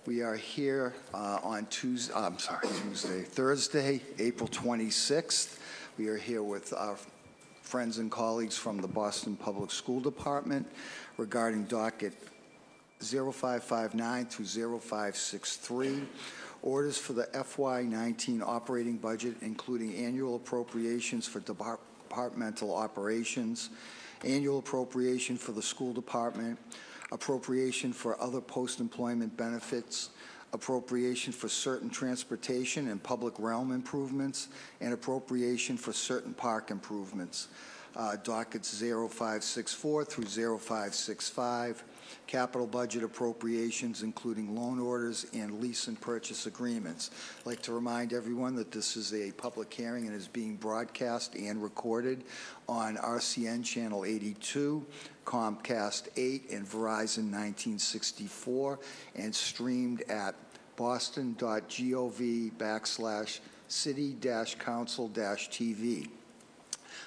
We are here on Thursday, April 26th. We are here with our friends and colleagues from the Boston Public School Department regarding docket 0559 through 0563, orders for the FY19 operating budget, including annual appropriations for departmental operations, annual appropriation for the school department, appropriation for other post-employment benefits, appropriation for certain transportation and public realm improvements, and appropriation for certain park improvements. Dockets 0564 through 0565, capital budget appropriations, including loan orders and lease and purchase agreements. I'd like to remind everyone that this is a public hearing and is being broadcast and recorded on RCN Channel 82, Comcast 8, and Verizon 1964, and streamed at boston.gov/city-council-TV.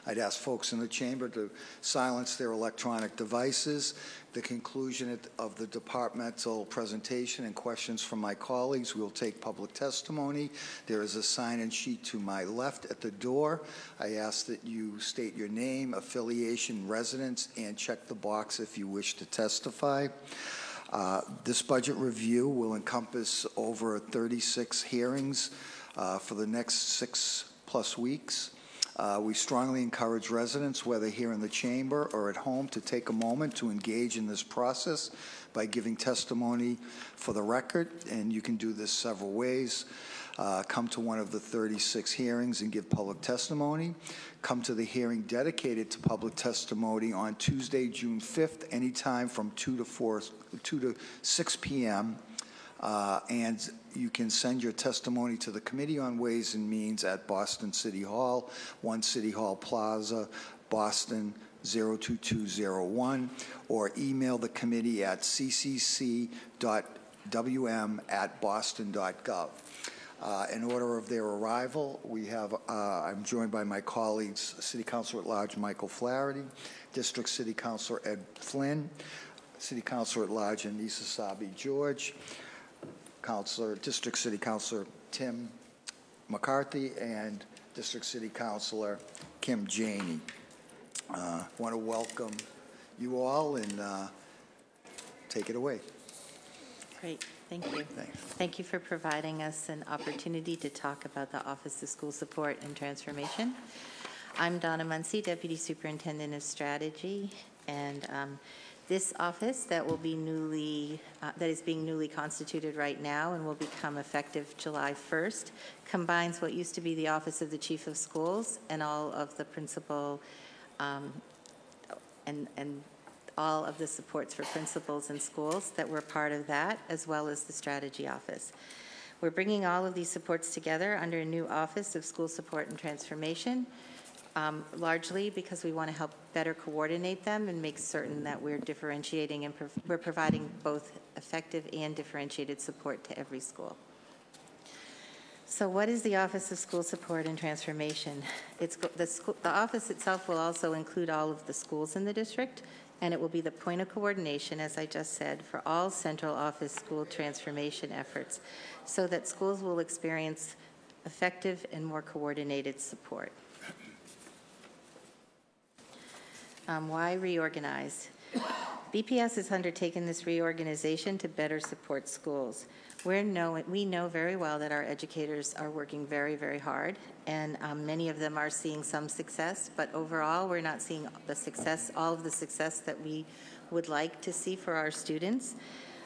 I'd ask folks in the chamber to silence their electronic devices. The conclusion of the departmental presentation and questions from my colleagues, we'll take public testimony. There is a sign-in sheet to my left at the door. I ask that you state your name, affiliation, residence, and check the box if you wish to testify. This budget review will encompass over 36 hearings for the next 6+ weeks. We strongly encourage residents, whether here in the chamber or at home, to take a moment to engage in this process by giving testimony for the record, and you can do this several ways. Come to one of the 36 hearings and give public testimony. Come to the hearing dedicated to public testimony on Tuesday, June 5th, anytime from 2 to 6 p.m. And you can send your testimony to the Committee on Ways and Means at Boston City Hall, 1 City Hall Plaza, Boston 02201, or email the committee at ccc.wm@boston.gov. In order of their arrival, we have, I'm joined by my colleagues, City Councilor at Large Michael Flaherty, District City Councilor Ed Flynn, City Councilor at Large Anissa Sabi George, District City Councilor Tim McCarthy, and District City Councilor Kim Janey. I want to welcome you all and take it away. Great, thank you. Thanks. Thank you for providing us an opportunity to talk about the Office of School Support and Transformation. I'm Donna Muncie, Deputy Superintendent of Strategy, and this office that will be that is being newly constituted right now and will become effective July 1st combines what used to be the Office of the Chief of Schools and all of the principal and all of the supports for principals and schools that were part of that, as well as the Strategy Office. We're bringing all of these supports together under a new Office of School Support and Transformation, largely because we want to help better coordinate them and make certain that we're differentiating and we're providing both effective and differentiated support to every school. So what is the Office of School Support and Transformation? The office itself will also include all of the schools in the district, and it will be the point of coordination, as I just said, for all central office school transformation efforts, so that schools will experience effective and more coordinated support. Why reorganize? BPS has undertaken this reorganization to better support schools. We know very well that our educators are working very, very hard, and many of them are seeing some success, but overall we're not seeing the success, all of the success that we would like to see for our students.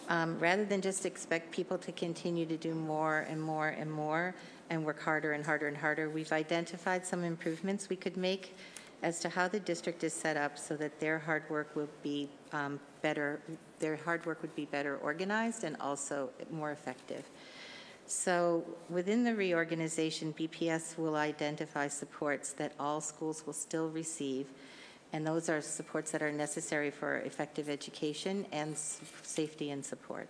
Rather than just expect people to continue to do more and more and more and work harder and harder and harder, we've identified some improvements we could make as to how the district is set up so that their hard work will be better organized and also more effective. So within the reorganization, BPS will identify supports that all schools will still receive, and those are supports that are necessary for effective education and safety and support.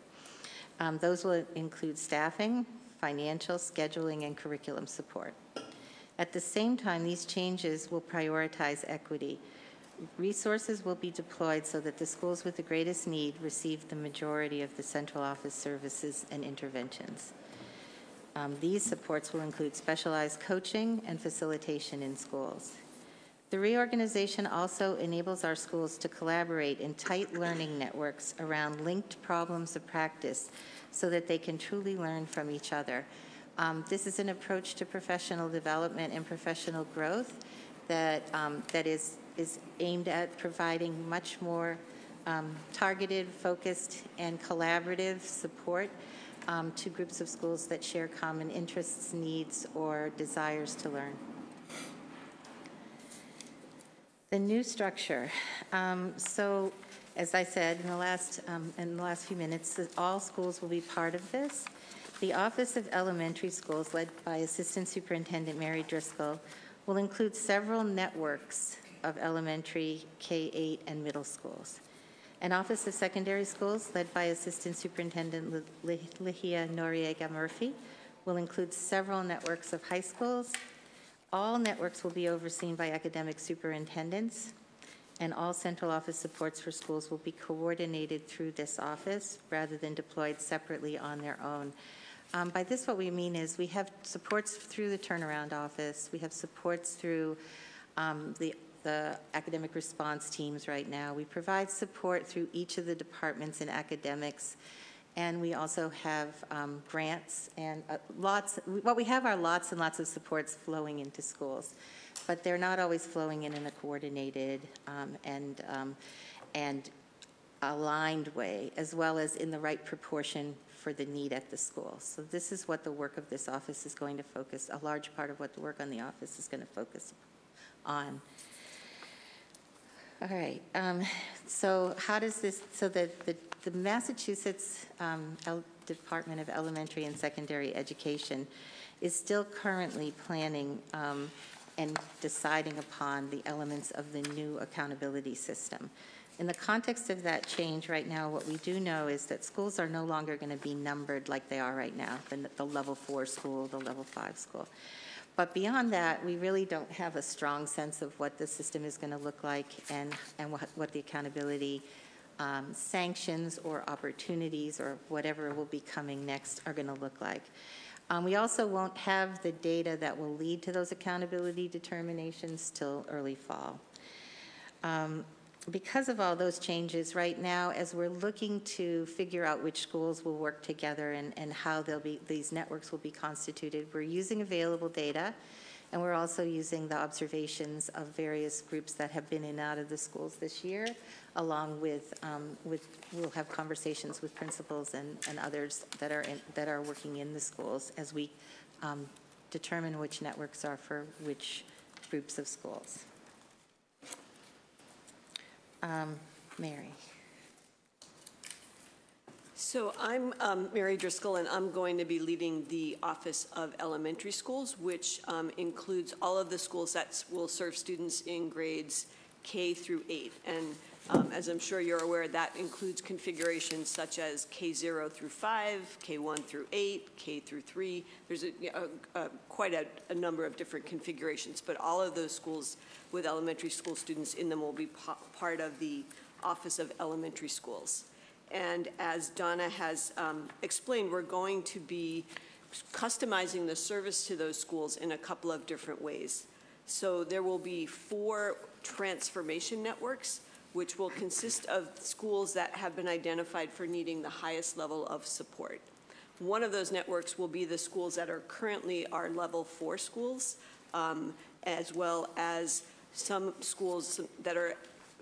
Those will include staffing, financial, scheduling, and curriculum support. At the same time, these changes will prioritize equity. resources will be deployed so that the schools with the greatest need receive the majority of the central office services and interventions. These supports will include specialized coaching and facilitation in schools. The reorganization also enables our schools to collaborate in tight learning networks around linked problems of practice so that they can truly learn from each other. This is an approach to professional development and professional growth that is aimed at providing much more targeted, focused, and collaborative support to groups of schools that share common interests, needs, or desires to learn. The new structure. So, as I said in the last few minutes, all schools will be part of this. The Office of Elementary Schools, led by Assistant Superintendent MaryDriscoll, will include several networks of elementary, K-8, and middle schools. An Office of Secondary Schools, led by Assistant Superintendent Lihia Noriega Murphy, will include several networks of high schools. All networks will be overseen by academic superintendents, and all central office supports for schools will be coordinated through this office rather than deployed separately on their own. By this, what we mean is we have supports through the turnaround office. We have supports through the academic response teams right now. We provide support through each of the departments in academics, and we also have grants and what we have are lots and lots of supports flowing into schools, but they're not always flowing in a coordinated and aligned way, as well as in the right proportion for the need at the school. So this is what the work of this office is going to focus, a large part of what the work on the office is going to focus on. All right, so how does this, so the Massachusetts Department of Elementary and Secondary Education is still currently planning and deciding upon the elements of the new accountability system. In the context of that change right now, what we do know is that schools are no longer going to be numbered like they are right now, the level 4 school, the level 5 school. But beyond that, we really don't have a strong sense of what the system is going to look like and what the accountability sanctions or opportunities or whatever will be coming next are going to look like. We also won't have the data that will lead to those accountability determinations till early fall. Because of all those changes right now, as we're looking to figure out which schools will work together and how these networks will be constituted, we're using available data, and we're also using the observations of various groups that have been in and out of the schools this year, along with we'll have conversations with principals and others that are working in the schools as we determine which networks are for which groups of schools. Mary. So I'm Mary Driscoll, and I'm going to be leading the Office of Elementary Schools, which includes all of the schools that will serve students in grades K through 8. And as I'm sure you're aware, that includes configurations such as K0 through 5, K1 through 8, K through 3. There's quite a number of different configurations, but all of those schools with elementary school students in them will be part of the Office of Elementary Schools. And as Donna has explained, we're going to be customizing the service to those schools in a couple of different ways. So there will be 4 transformation networks, which will consist of schools that have been identified for needing the highest level of support. One of those networks will be the schools that are currently our level 4 schools, as well as some schools that are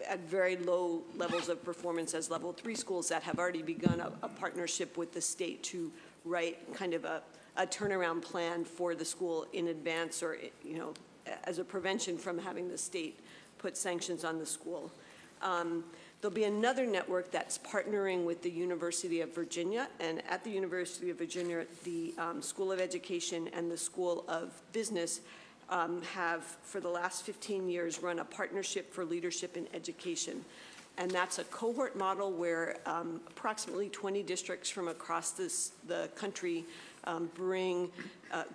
at very low levels of performance as level 3 schools that have already begun a partnership with the state to write kind of a turnaround plan for the school in advance, or as a prevention from having the state put sanctions on the school. There'll be another network that's partnering with the University of Virginia, and at the University of Virginia, the School of Education and the School of Business have, for the last 15 years, run a partnership for leadership in education. And that's a cohort model where approximately 20 districts from across the country bring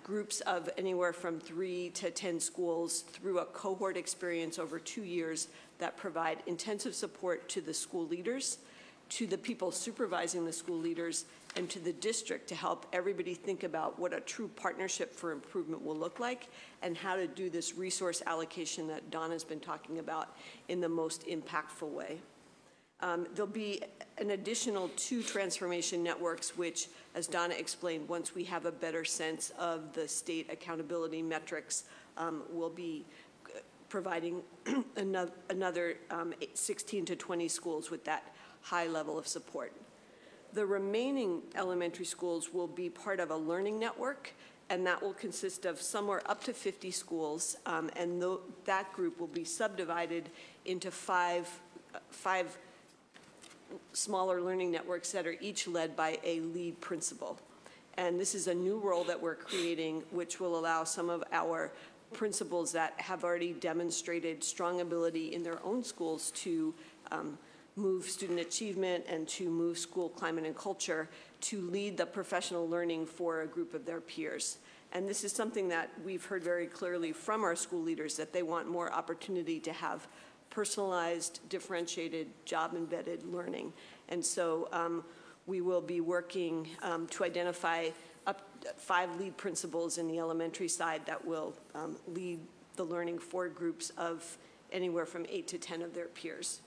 groups of anywhere from 3 to 10 schools through a cohort experience over 2 years that provide intensive support to the school leaders, to the people supervising the school leaders, and to the district to help everybody think about what a true partnership for improvement will look like and how to do this resource allocation that Donna's been talking about in the most impactful way. There'll be an additional 2 transformation networks, which, as Donna explained, once we have a better sense of the state accountability metrics, we'll be providing another 16 to 20 schools with that high level of support. The remaining elementary schools will be part of a learning network, and that will consist of somewhere up to 50 schools, and that group will be subdivided into five smaller learning networks that are each led by a lead principal. And this is a new role that we're creating, which will allow some of our principals that have already demonstrated strong ability in their own schools to move student achievement and to move school climate and culture to lead the professional learning for a group of their peers. And this is something that we've heard very clearly from our school leaders, that they want more opportunity to have personalized, differentiated, job-embedded learning. And so we will be working to identify up 5 lead principals in the elementary side that will lead the learning for groups of anywhere from 8 to 10 of their peers.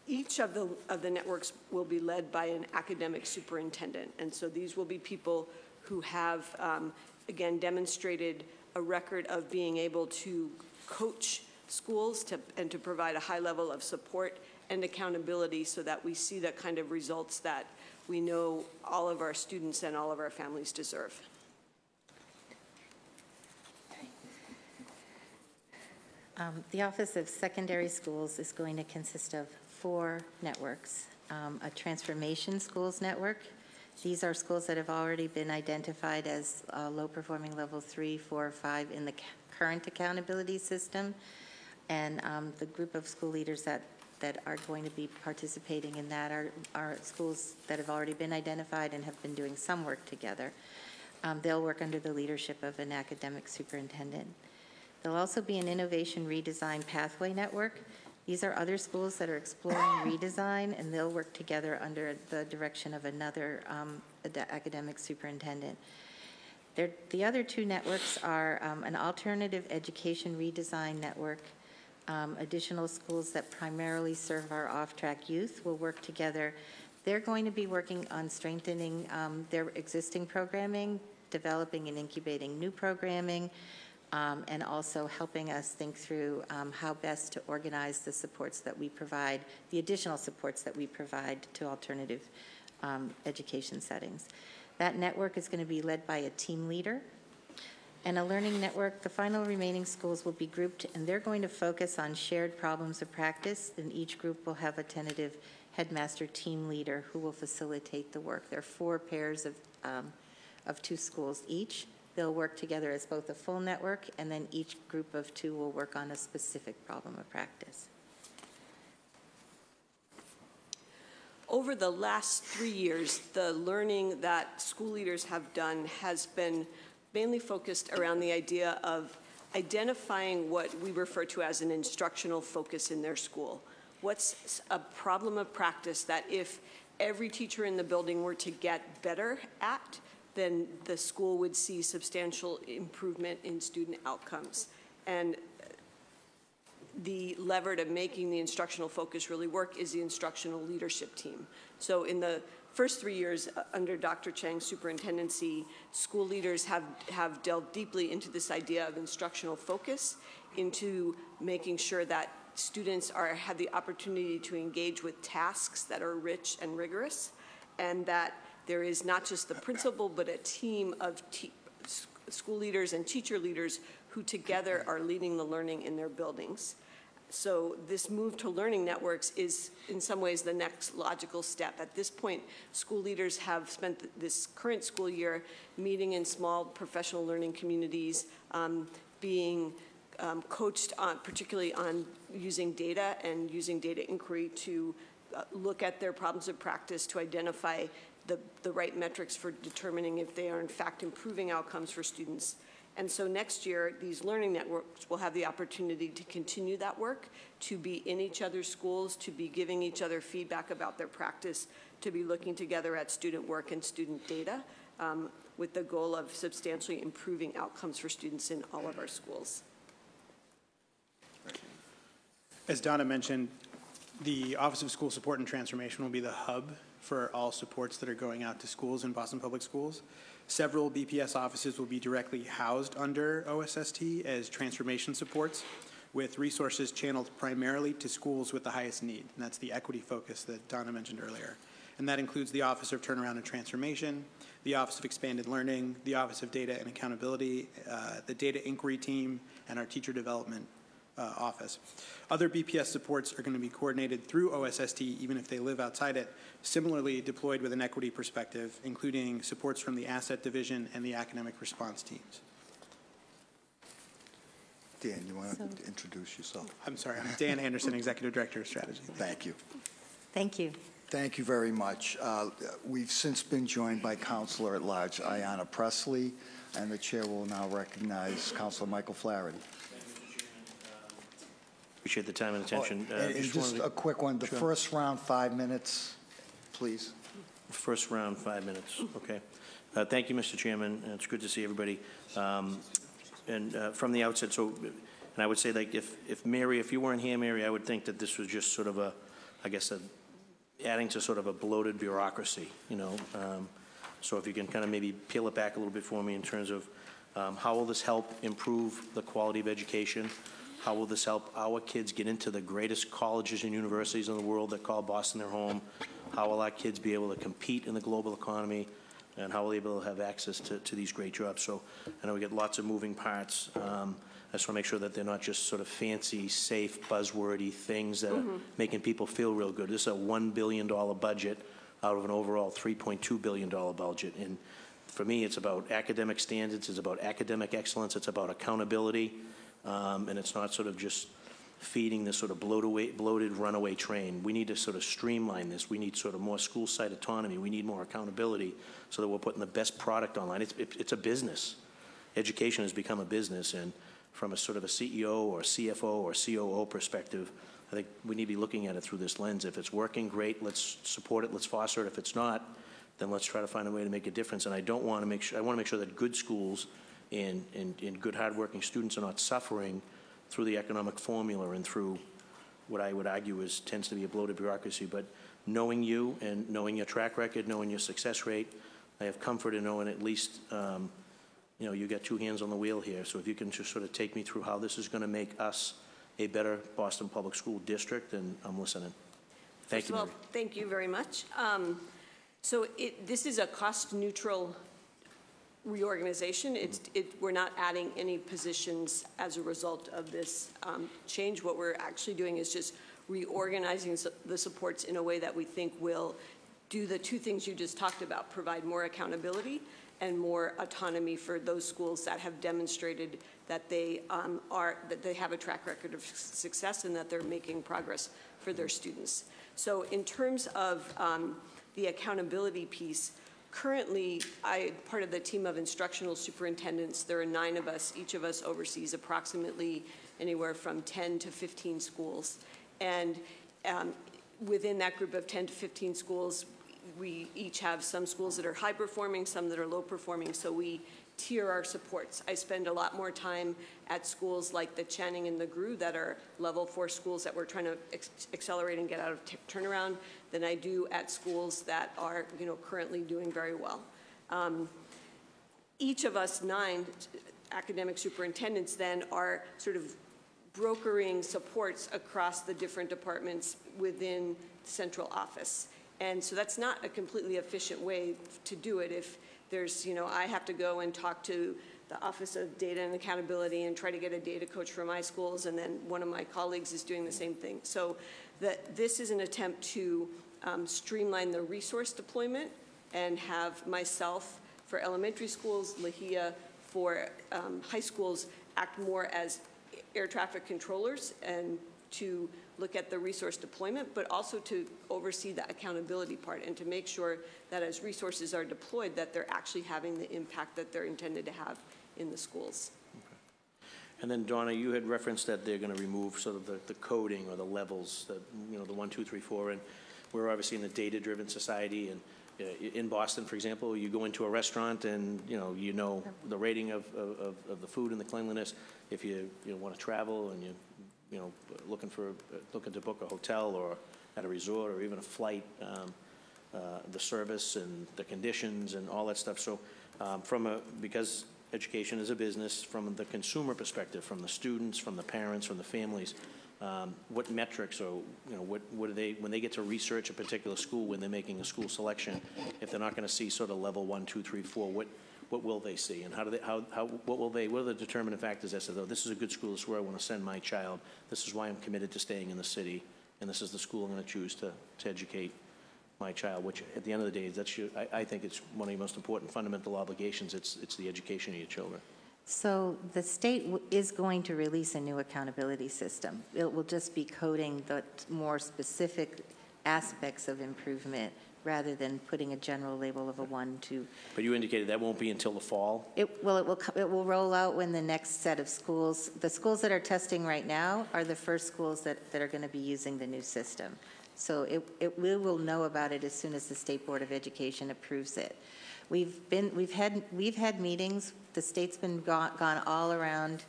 Each of the networks will be led by an academic superintendent. And so these will be people who have, again, demonstrated a record of being able to coach schools and to provide a high level of support and accountability so that we see the kind of results that we know all of our students and all of our families deserve. The Office of Secondary Schools is going to consist of 4 networks. A transformation schools network. These are schools that have already been identified as low-performing level 3, 4, 5 in the current accountability system. And the group of school leaders that are going to be participating in that are schools that have already been identified and have been doing some work together. They'll work under the leadership of an academic superintendent. There'll also be an innovation redesign pathway network. These are other schools that are exploring redesign, and they'll work together under the direction of another academic superintendent. The other 2 networks are an alternative education redesign network. Additional schools that primarily serve our off-track youth will work together. They're going to be working on strengthening their existing programming, developing and incubating new programming, and also helping us think through how best to organize the supports that we provide, the additional supports that we provide to alternative education settings. That network is going to be led by a team leader. And a learning network, the final remaining schools will be grouped, and they're going to focus on shared problems of practice, and each group will have a tentative headmaster team leader who will facilitate the work. There are 4 pairs of 2 schools each. They'll work together as both a full network, and then each group of 2 will work on a specific problem of practice. Over the last 3 years, the learning that school leaders have done has been mainly focused around the idea of identifying what we refer to as an instructional focus in their school. What's a problem of practice that if every teacher in the building were to get better at, then the school would see substantial improvement in student outcomes. And the lever to making the instructional focus really work is the instructional leadership team. So in the first 3 years under Dr. Chang's superintendency, school leaders have delved deeply into this idea of instructional focus, into making sure that students have the opportunity to engage with tasks that are rich and rigorous, and that there is not just the principal, but a team of school leaders and teacher leaders who together are leading the learning in their buildings. So this move to learning networks is in some ways the next logical step. At this point, school leaders have spent this current school year meeting in small professional learning communities, being coached on, particularly on using data and using data inquiry to look at their problems of practice, to identify the right metrics for determining if they are in fact improving outcomes for students. And so next year, these learning networks will have the opportunity to continue that work, to be in each other's schools, to be giving each other feedback about their practice, to be looking together at student work and student data, with the goal of substantially improving outcomes for students in all of our schools. As Donna mentioned, the Office of School Support and Transformation will be the hub for all supports that are going out to schools in Boston Public Schools. Several BPS offices will be directly housed under OSST as transformation supports, with resources channeled primarily to schools with the highest need, and that's the equity focus that Donna mentioned earlier. And that includes the Office of Turnaround and Transformation, the Office of Expanded Learning, the Office of Data and Accountability, the Data Inquiry Team, and our Teacher Development Office. Other BPS supports are going to be coordinated through OSST, even if they live outside it, similarly deployed with an equity perspective, including supports from the Asset Division and the Academic Response Teams. Dan, you want to introduce yourself? I'm sorry, I'm Dan Anderssen, Executive Director of Strategy. Thank you. Thank you. Thank you very much. We've since been joined by Counselor at Large Ayanna Presley, and the Chair will now recognize Counselor Michael Flaherty. Appreciate the time and attention. And just a quick one, the first round, 5 minutes, please. First round, 5 minutes, okay. Thank you, Mr. Chairman. It's good to see everybody. From the outset, and I would say, like, if Mary, if you weren't here, Mary, I would think that this was just sort of a, I guess, adding to sort of a bloated bureaucracy, you know. So if you can kind of maybe peel it back a little bit for me in terms of how will this help improve the quality of education? How will this help our kids get into the greatest colleges and universities in the world that call Boston their home? How will our kids be able to compete in the global economy? And how will they be able to have access to these great jobs? So I know we get lots of moving parts. I just want to make sure that they're not just sort of fancy, safe, buzzwordy things that are making people feel real good. This is a $1 billion budget out of an overall $3.2 billion budget. And for me, it's about academic standards. It's about academic excellence. It's about accountability. And it's not sort of just feeding this sort of bloated runaway train. We need to sort of streamline this. We need sort of more school site autonomy. We need more accountability so that we're putting the best product online. It's a business. Education has become a business, and from a sort of a CEO or CFO or COO perspective, I think we need to be looking at it through this lens. If it's working, great, let's support it, let's foster it. If it's not, then let's try to find a way to make a difference. And I want to make sure that good schools and good hardworking students are not suffering through the economic formula and through what I would argue tends to be a bloated bureaucracy. But knowing you and knowing your track record, knowing your success rate, I have comfort in knowing at least you know, you got two hands on the wheel here. So if you can just sort of take me through how this is going to make us a better Boston Public School district, then I'm listening. Thank you, Mary. Well, thank you very much. So this is a cost-neutral reorganization. We're not adding any positions as a result of this change. What we're actually doing is just reorganizing the supports in a way that we think will do the two things you just talked about: provide more accountability and more autonomy for those schools that have demonstrated that they have a track record of success and that they're making progress for their students. So in terms of the accountability piece, currently, I'm part of the team of instructional superintendents. There are 9 of us. Each of us oversees approximately anywhere from 10 to 15 schools. And within that group of 10 to 15 schools, we each have some schools that are high performing, some that are low performing, so we tier our supports. I spend a lot more time at schools like the Channing and the GRU that are level 4 schools that we're trying to accelerate and get out of turnaround than I do at schools that are, you know, currently doing very well. Each of us 9 academic superintendents then are sort of brokering supports across the different departments within the central office. And so that's not a completely efficient way to do it. If there's, you know, I have to go and talk to the Office of Data and Accountability and try to get a data coach for my schools, and then one of my colleagues is doing the same thing. So this is an attempt to streamline the resource deployment and have myself for elementary schools, Lahia for high schools, act more as air traffic controllers and to look at the resource deployment, but also to oversee the accountability part and to make sure that as resources are deployed, that they're actually having the impact that they're intended to have in the schools. And then, Donna, you had referenced that they're going to remove sort of the coding or the levels, that, you know, the 1, 2, 3, 4, and we're obviously in a data-driven society, and in Boston, for example, you go into a restaurant and, you know the rating of the food and the cleanliness. If you want to travel and you know, looking to book a hotel or at a resort or even a flight, the service and the conditions and all that stuff. So because education is a business, from the consumer perspective, from the students, from the parents, from the families, what metrics or, you know, what do they, when they get to research a particular school, when they're making a school selection, if they're not going to see sort of level 1, 2, 3, 4, what will they see, and what are the determinant factors that say, oh, this is a good school, this is where I want to send my child, this is why I'm committed to staying in the city, and this is the school I'm going to choose to educate my child, which at the end of the day, I think it's one of the most important fundamental obligations. It's the education of your children. So the state is going to release a new accountability system. It will just be coding the more specific aspects of improvement rather than putting a general label of a 1, 2. But you indicated that won't be until the fall? It will roll out when the next set of schools, the schools that are testing right now are the first schools that are going to be using the new system. So we will know about it as soon as the State Board of Education approves it. We've had meetings. The state's been gone all around.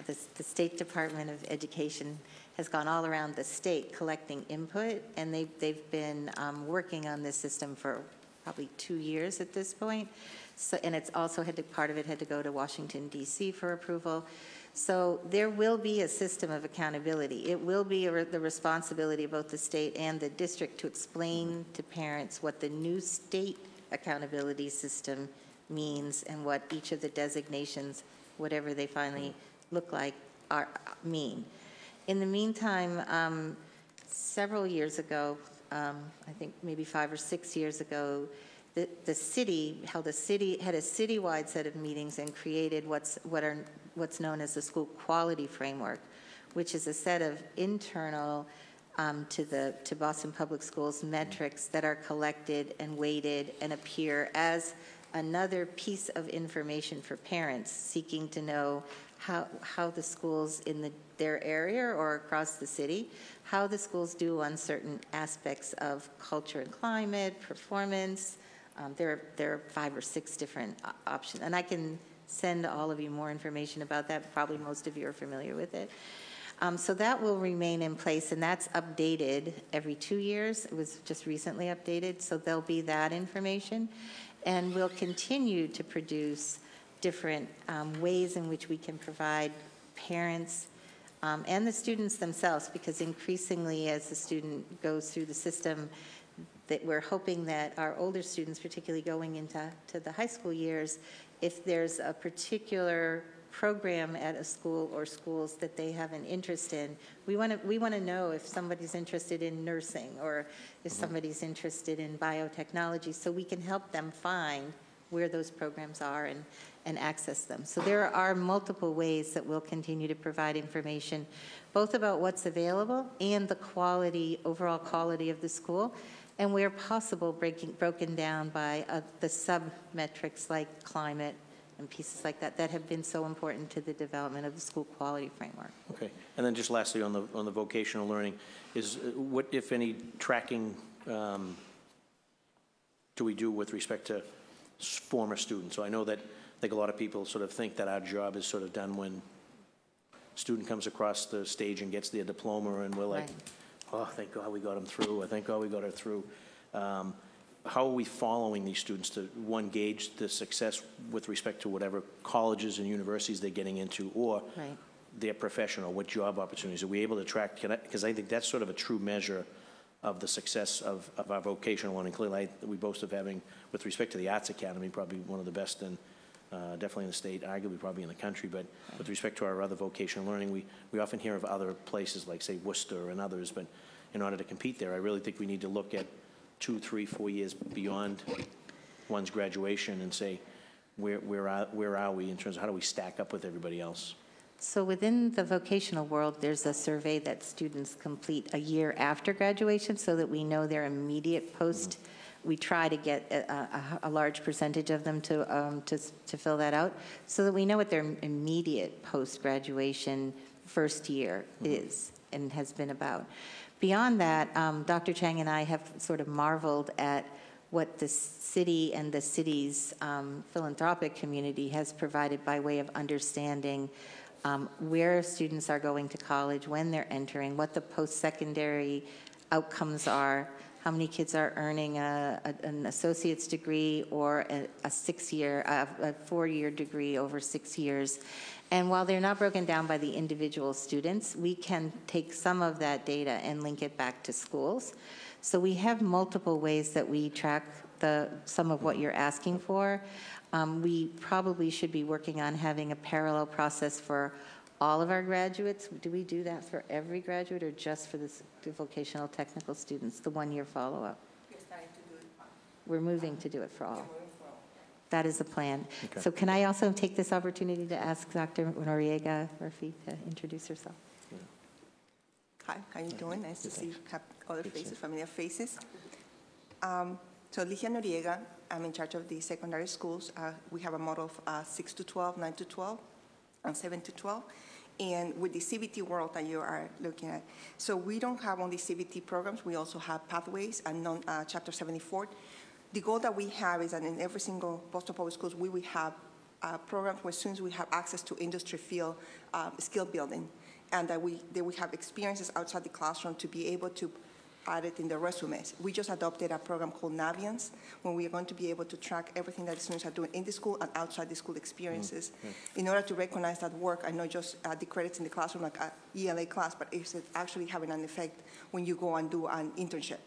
The State Department of Education has gone all around the state collecting input, and they've been working on this system for probably 2 years at this point. So, and it's also part of it had to go to Washington, D.C. for approval. So there will be a system of accountability. It will be the responsibility of both the state and the district to explain to parents what the new state accountability system means and what each of the designations, whatever they finally look like, mean. In the meantime, several years ago, I think maybe 5 or 6 years ago, the city had a citywide set of meetings and created what's known as the school quality framework, which is a set of internal to Boston Public Schools metrics that are collected and weighted and appear as another piece of information for parents seeking to know how the schools in their area or across the city, how the schools do on certain aspects of culture and climate, performance. There are 5 or 6 different options, and I can send all of you more information about that. Probably most of you are familiar with it. So that will remain in place, and that's updated every 2 years. It was just recently updated, so there'll be that information. And we'll continue to produce different ways in which we can provide parents and the students themselves, because increasingly as the student goes through the system, that we're hoping that our older students, particularly going into the high school years, if there's a particular program at a school or schools that they have an interest in, we want to know if somebody's interested in nursing or if somebody's interested in biotechnology, so we can help them find where those programs are and access them. So there are multiple ways that we'll continue to provide information, both about what's available and the quality, overall quality of the school, and where possible broken down by the sub-metrics like climate and pieces like that have been so important to the development of the school quality framework. Okay, and then just lastly on the vocational learning, is what, if any, tracking do we do with respect to former students? So I know that I think a lot of people sort of think that our job is sort of done when a student comes across the stage and gets their diploma, and we're like, right. Oh, thank God we got them through, or thank God we got her through. How are we following these students to, one, gauge the success with respect to whatever colleges and universities they're getting into, or right. their professional, what job opportunities? Are we able to track, because I think that's sort of a true measure of the success of our vocational learning. Clearly, we boast of having, with respect to the Arts Academy, probably one of the best in, definitely in the state, arguably probably in the country, but with respect to our other vocational learning, we often hear of other places like, say, Worcester and others, but in order to compete there, I really think we need to look at 2, 3, 4 years beyond one's graduation and say, where are we in terms of how do we stack up with everybody else? So within the vocational world, there's a survey that students complete a year after graduation so that we know their immediate post. We try to get a large percentage of them to fill that out so that we know what their immediate post-graduation first year is and has been about. Beyond that, Dr. Chang and I have sort of marveled at what the city and the city's philanthropic community has provided by way of understanding where students are going to college, when they're entering, what the post-secondary outcomes are, how many kids are earning an associate's degree or a 4-year degree over 6 years. And while they're not broken down by the individual students, we can take some of that data and link it back to schools. So we have multiple ways that we track some of what you're asking for. We probably should be working on having a parallel process for all of our graduates. Do we do that for every graduate or just for the vocational technical students, the one-year follow-up? We're starting to do it. We're moving to do it for all. That is the plan. Okay. So can I also take this opportunity to ask Dr. Noriega Murphy to introduce herself? Hi, how you doing? Nice to see have other faces, familiar faces. So Ligia Noriega, I'm in charge of the secondary schools. We have a model of 6 to 12, 9 to 12, and 7 to 12. And with the CBT world that you are looking at, so we don't have only CBT programs, we also have pathways and Chapter 74. The goal that we have is that in every single Boston Public Schools, we will have programs where students will have access to industry field skill building, and that they will have experiences outside the classroom to be able to add it in their resumes. We just adopted a program called Naviance, when we are going to be able to track everything that students are doing in the school and outside the school experiences. In order to recognize that work, and not just the credits in the classroom like an ELA class, but it's actually having an effect when you go and do an internship.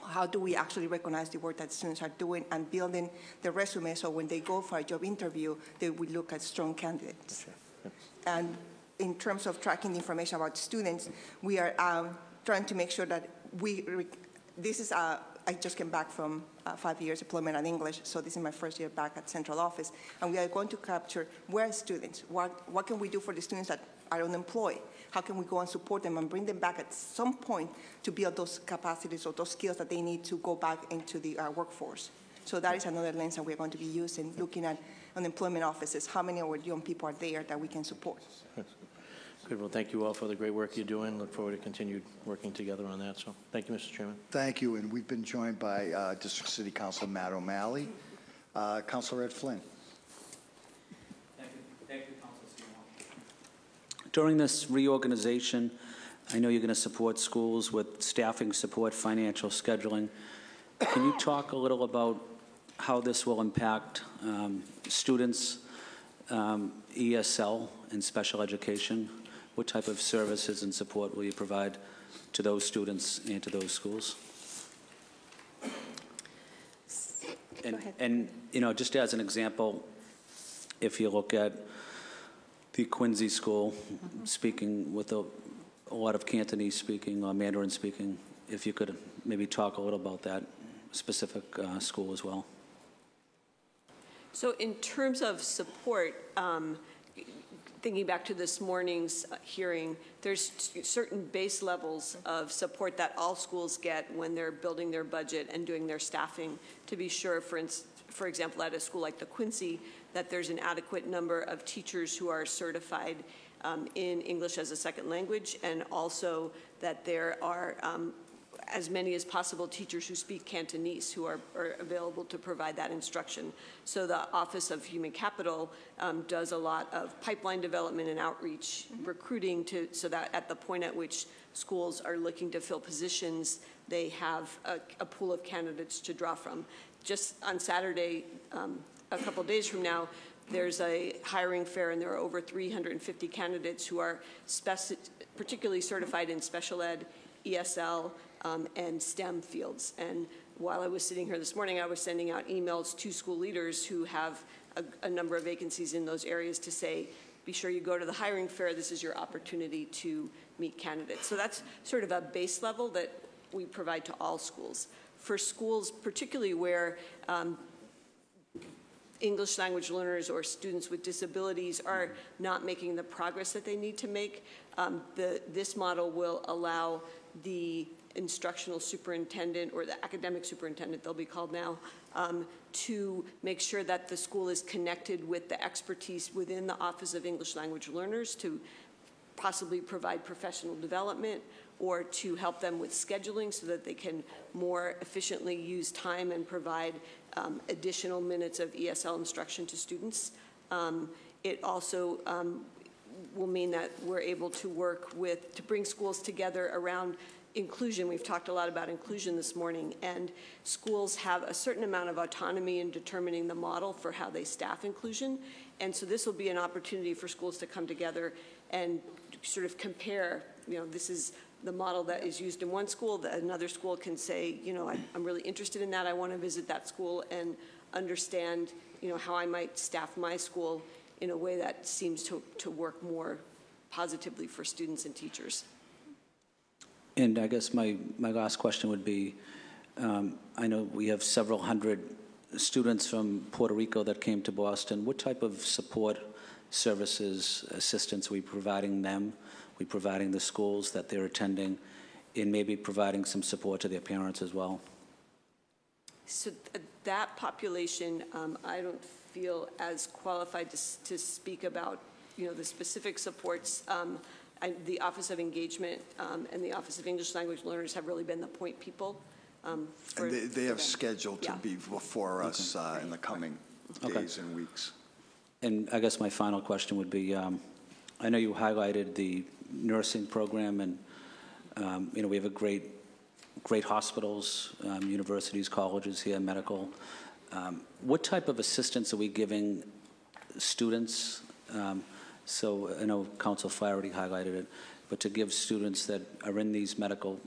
How do we actually recognize the work that students are doing and building their resume so when they go for a job interview, they will look at strong candidates. And in terms of tracking the information about students, we are trying to make sure that I just came back from 5 years deployment in English, so this is my first year back at central office, and we are going to capture where are students, what can we do for the students that are unemployed, how can we go and support them and bring them back at some point to build those capacities or those skills that they need to go back into the workforce. So that is another lens that we're going to be using, looking at unemployment offices, how many of our young people are there that we can support. Good. Well, thank you all for the great work you're doing. Look forward to continued working together on that. So thank you, Mr. Chairman. Thank you, and we've been joined by District City Councilor Matt O'Malley. Councilor Ed Flynn. Thank you, Councilor Seymour. During this reorganization, I know you're going to support schools with staffing support, financial scheduling. Can you talk a little about how this will impact students, ESL, and special education? What type of services and support will you provide to those students and to those schools? And you know, just as an example, if you look at the Quincy School, speaking with a lot of Cantonese speaking or Mandarin speaking, if you could maybe talk a little about that specific school as well. So in terms of support, thinking back to this morning's hearing, there's certain base levels of support that all schools get when they're building their budget and doing their staffing to be sure, for example, at a school like the Quincy, that there's an adequate number of teachers who are certified in English as a second language, and also that there are as many as possible teachers who speak Cantonese who are available to provide that instruction. So the Office of Human Capital does a lot of pipeline development and outreach, recruiting so that at the point at which schools are looking to fill positions, they have a pool of candidates to draw from. Just on Saturday, a couple days from now, there's a hiring fair, and there are over 350 candidates who are particularly certified in special ed, ESL, and STEM fields. And while I was sitting here this morning, I was sending out emails to school leaders who have a number of vacancies in those areas to say, be sure you go to the hiring fair. This is your opportunity to meet candidates. So that's sort of a base level that we provide to all schools. For schools, particularly where English language learners or students with disabilities are not making the progress that they need to make. This model will allow the instructional superintendent or the academic superintendent, they'll be called now, to make sure that the school is connected with the expertise within the Office of English Language Learners to possibly provide professional development or to help them with scheduling so that they can more efficiently use time and provide additional minutes of ESL instruction to students. It also will mean that we're able to work to bring schools together around inclusion. We've talked a lot about inclusion this morning, and schools have a certain amount of autonomy in determining the model for how they staff inclusion. And so this will be an opportunity for schools to come together and sort of compare, this is the model that is used in one school, that another school can say, I'm really interested in that, I want to visit that school and understand, how I might staff my school in a way that seems to work more positively for students and teachers. And I guess my last question would be, I know we have several hundred students from Puerto Rico that came to Boston. What type of support services, assistance are we providing them? Are we providing the schools that they're attending, and maybe providing some support to their parents as well? So that population, I don't feel as qualified to speak about, the specific supports. The Office of Engagement and the Office of English Language Learners have really been the point people. And they have scheduled to be before us in the coming days and weeks. And I guess my final question would be, I know you highlighted the nursing program, and we have great hospitals, universities, colleges here, medical. What type of assistance are we giving students? So I know Council Fire already highlighted it, but to give students that are in these medical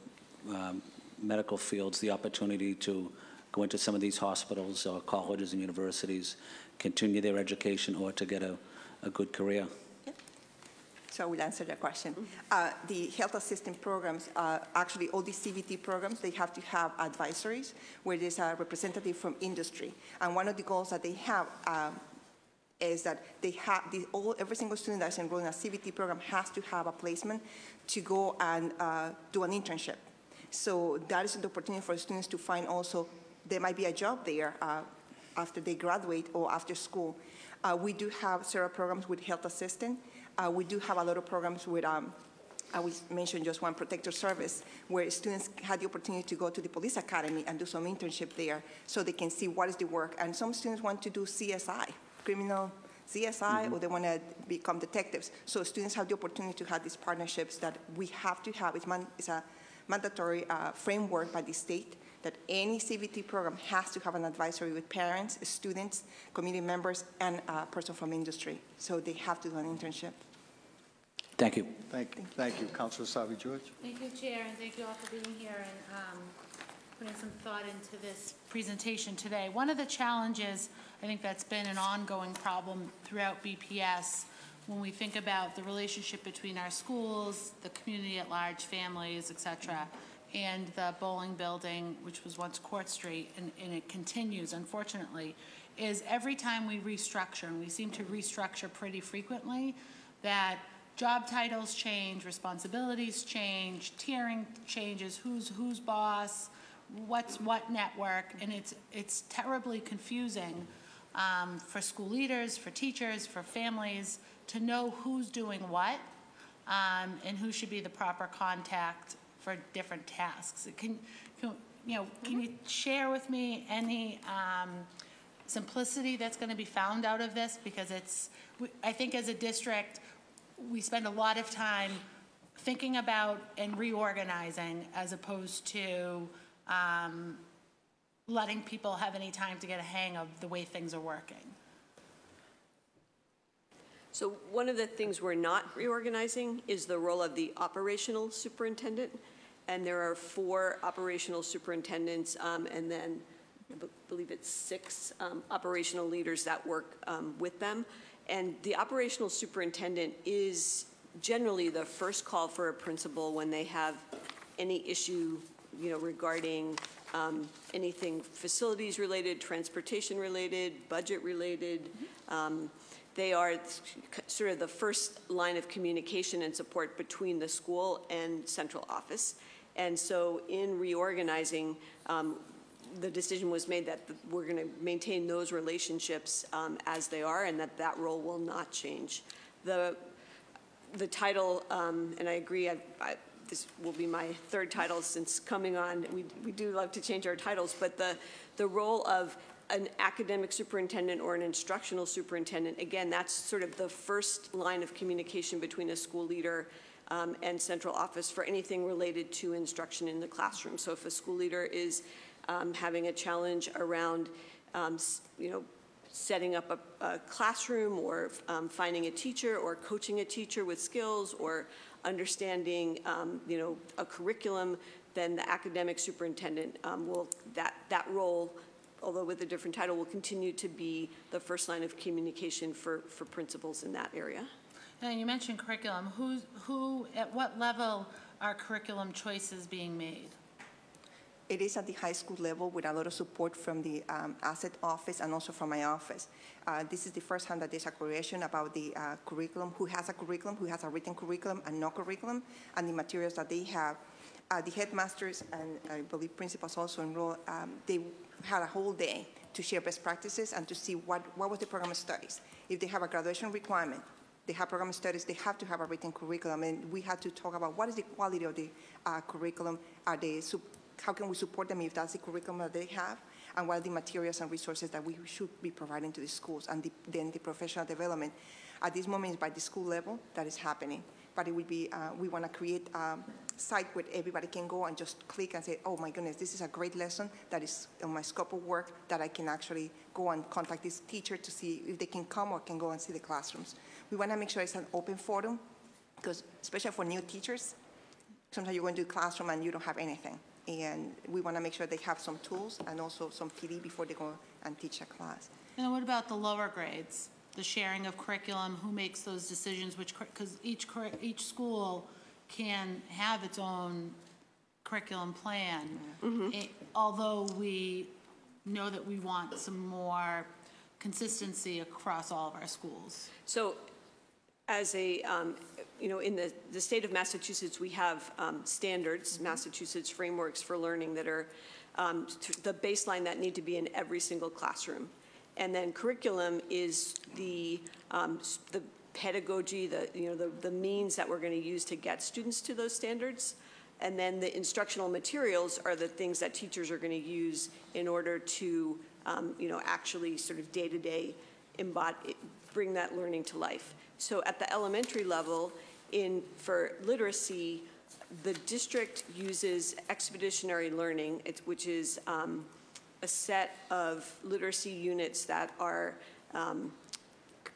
fields the opportunity to go into some of these hospitals or colleges and universities, continue their education, or to get a good career. So I will answer that question. The health assistant programs, actually all these CVT programs, they have to have advisories where there's a representative from industry. And one of the goals that they have is that they have every single student that's enrolled in a CVT program has to have a placement to go and do an internship. So that is an opportunity for students to find also, there might be a job there after they graduate or after school. We do have several programs with health assistant. We do have a lot of programs with, I will mention just one, protector service, where students had the opportunity to go to the police academy and do some internship there so they can see what is the work. And some students want to do CSI, criminal CSI, or they want to become detectives. So students have the opportunity to have these partnerships that we have to have. It's a mandatory framework by the state that any CVT program has to have an advisory with parents, students, community members, and a person from industry. So they have to do an internship. Thank you. Thank you. Councilor Savi-George. Thank you, Chair, and thank you all for being here and putting some thought into this presentation today. One of the challenges, I think that's been an ongoing problem throughout BPS when we think about the relationship between our schools, the community at large, families, et cetera, and the bowling building, which was once Court Street, and it continues, unfortunately, is every time we restructure, and we seem to restructure pretty frequently, that job titles change, responsibilities change, tiering changes, who's boss, what's what network, and it's terribly confusing for school leaders, for teachers, for families to know who's doing what and who should be the proper contact for different tasks. Can you share with me any simplicity that's going to be found out of this? Because I think as a district, we spend a lot of time thinking about and reorganizing as opposed to letting people have any time to get a hang of the way things are working. So one of the things we're not reorganizing is the role of the operational superintendent. And there are 4 operational superintendents and then I believe it's 6 operational leaders that work with them. And the operational superintendent is generally the first call for a principal when they have any issue regarding anything facilities related, transportation related, budget related. They are sort of the first line of communication and support between the school and central office. And so in reorganizing, the decision was made that we're going to maintain those relationships as they are, and that role will not change. The title, and I agree, this will be my third title since coming on. We do love to change our titles, but the role of an academic superintendent or an instructional superintendent, again, that's sort of the first line of communication between a school leader and central office for anything related to instruction in the classroom. So if a school leader is having a challenge around, setting up a classroom or finding a teacher or coaching a teacher with skills or understanding, a curriculum, then the academic superintendent will, that role, although with a different title, will continue to be the first line of communication for principals in that area. And you mentioned curriculum. At what level are curriculum choices being made? It is at the high school level with a lot of support from the asset office and also from my office. This is the first time that there's a creation about the curriculum, who has a written curriculum and no curriculum, and the materials that they have. The headmasters and I believe principals also enrolled, they had a whole day to share best practices and to see what was the program of studies. If they have a graduation requirement, they have program of studies, they have to have a written curriculum, and we had to talk about what is the quality of the curriculum, how can we support them if that's the curriculum that they have, and what are the materials and resources that we should be providing to the schools, and then the professional development. At this moment, it's by the school level that is happening, but it will be, we want to create a site where everybody can go and just click and say, oh my goodness, this is a great lesson that is on my scope of work that I can actually go and contact this teacher to see if they can come or can go and see the classrooms. We want to make sure it's an open forum, because especially for new teachers, sometimes you go into a classroom and you don't have anything. And we want to make sure they have some tools and also some PD before they go and teach a class. And what about the lower grades? The sharing of curriculum, who makes those decisions? Because each school can have its own curriculum plan, although we know that we want some more consistency across all of our schools. So as a, in the state of Massachusetts, we have standards, Massachusetts frameworks for learning that are the baseline that need to be in every single classroom. And then curriculum is the pedagogy, the means that we're going to use to get students to those standards. And then the instructional materials are the things that teachers are going to use in order to, actually sort of day-to-day bring that learning to life. So at the elementary level, for literacy, the district uses expeditionary learning, which is a set of literacy units that are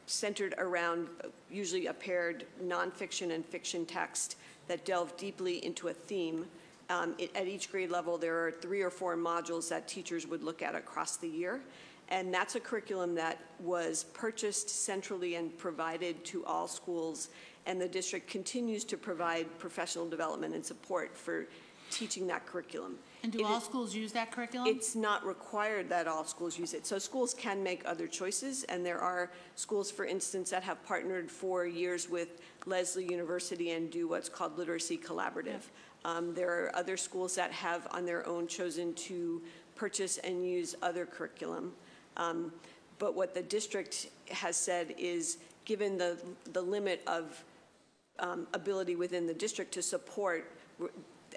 centered around usually a paired nonfiction and fiction text that delve deeply into a theme. At each grade level, there are 3 or 4 modules that teachers would look at across the year. And that's a curriculum that was purchased centrally and provided to all schools. And the district continues to provide professional development and support for teaching that curriculum. And do all schools use that curriculum? It's not required that all schools use it. So schools can make other choices, and there are schools, for instance, that have partnered for years with Lesley University and do what's called Literacy Collaborative. There are other schools that have on their own chosen to purchase and use other curriculum. But what the district has said is, given the limit of ability within the district to support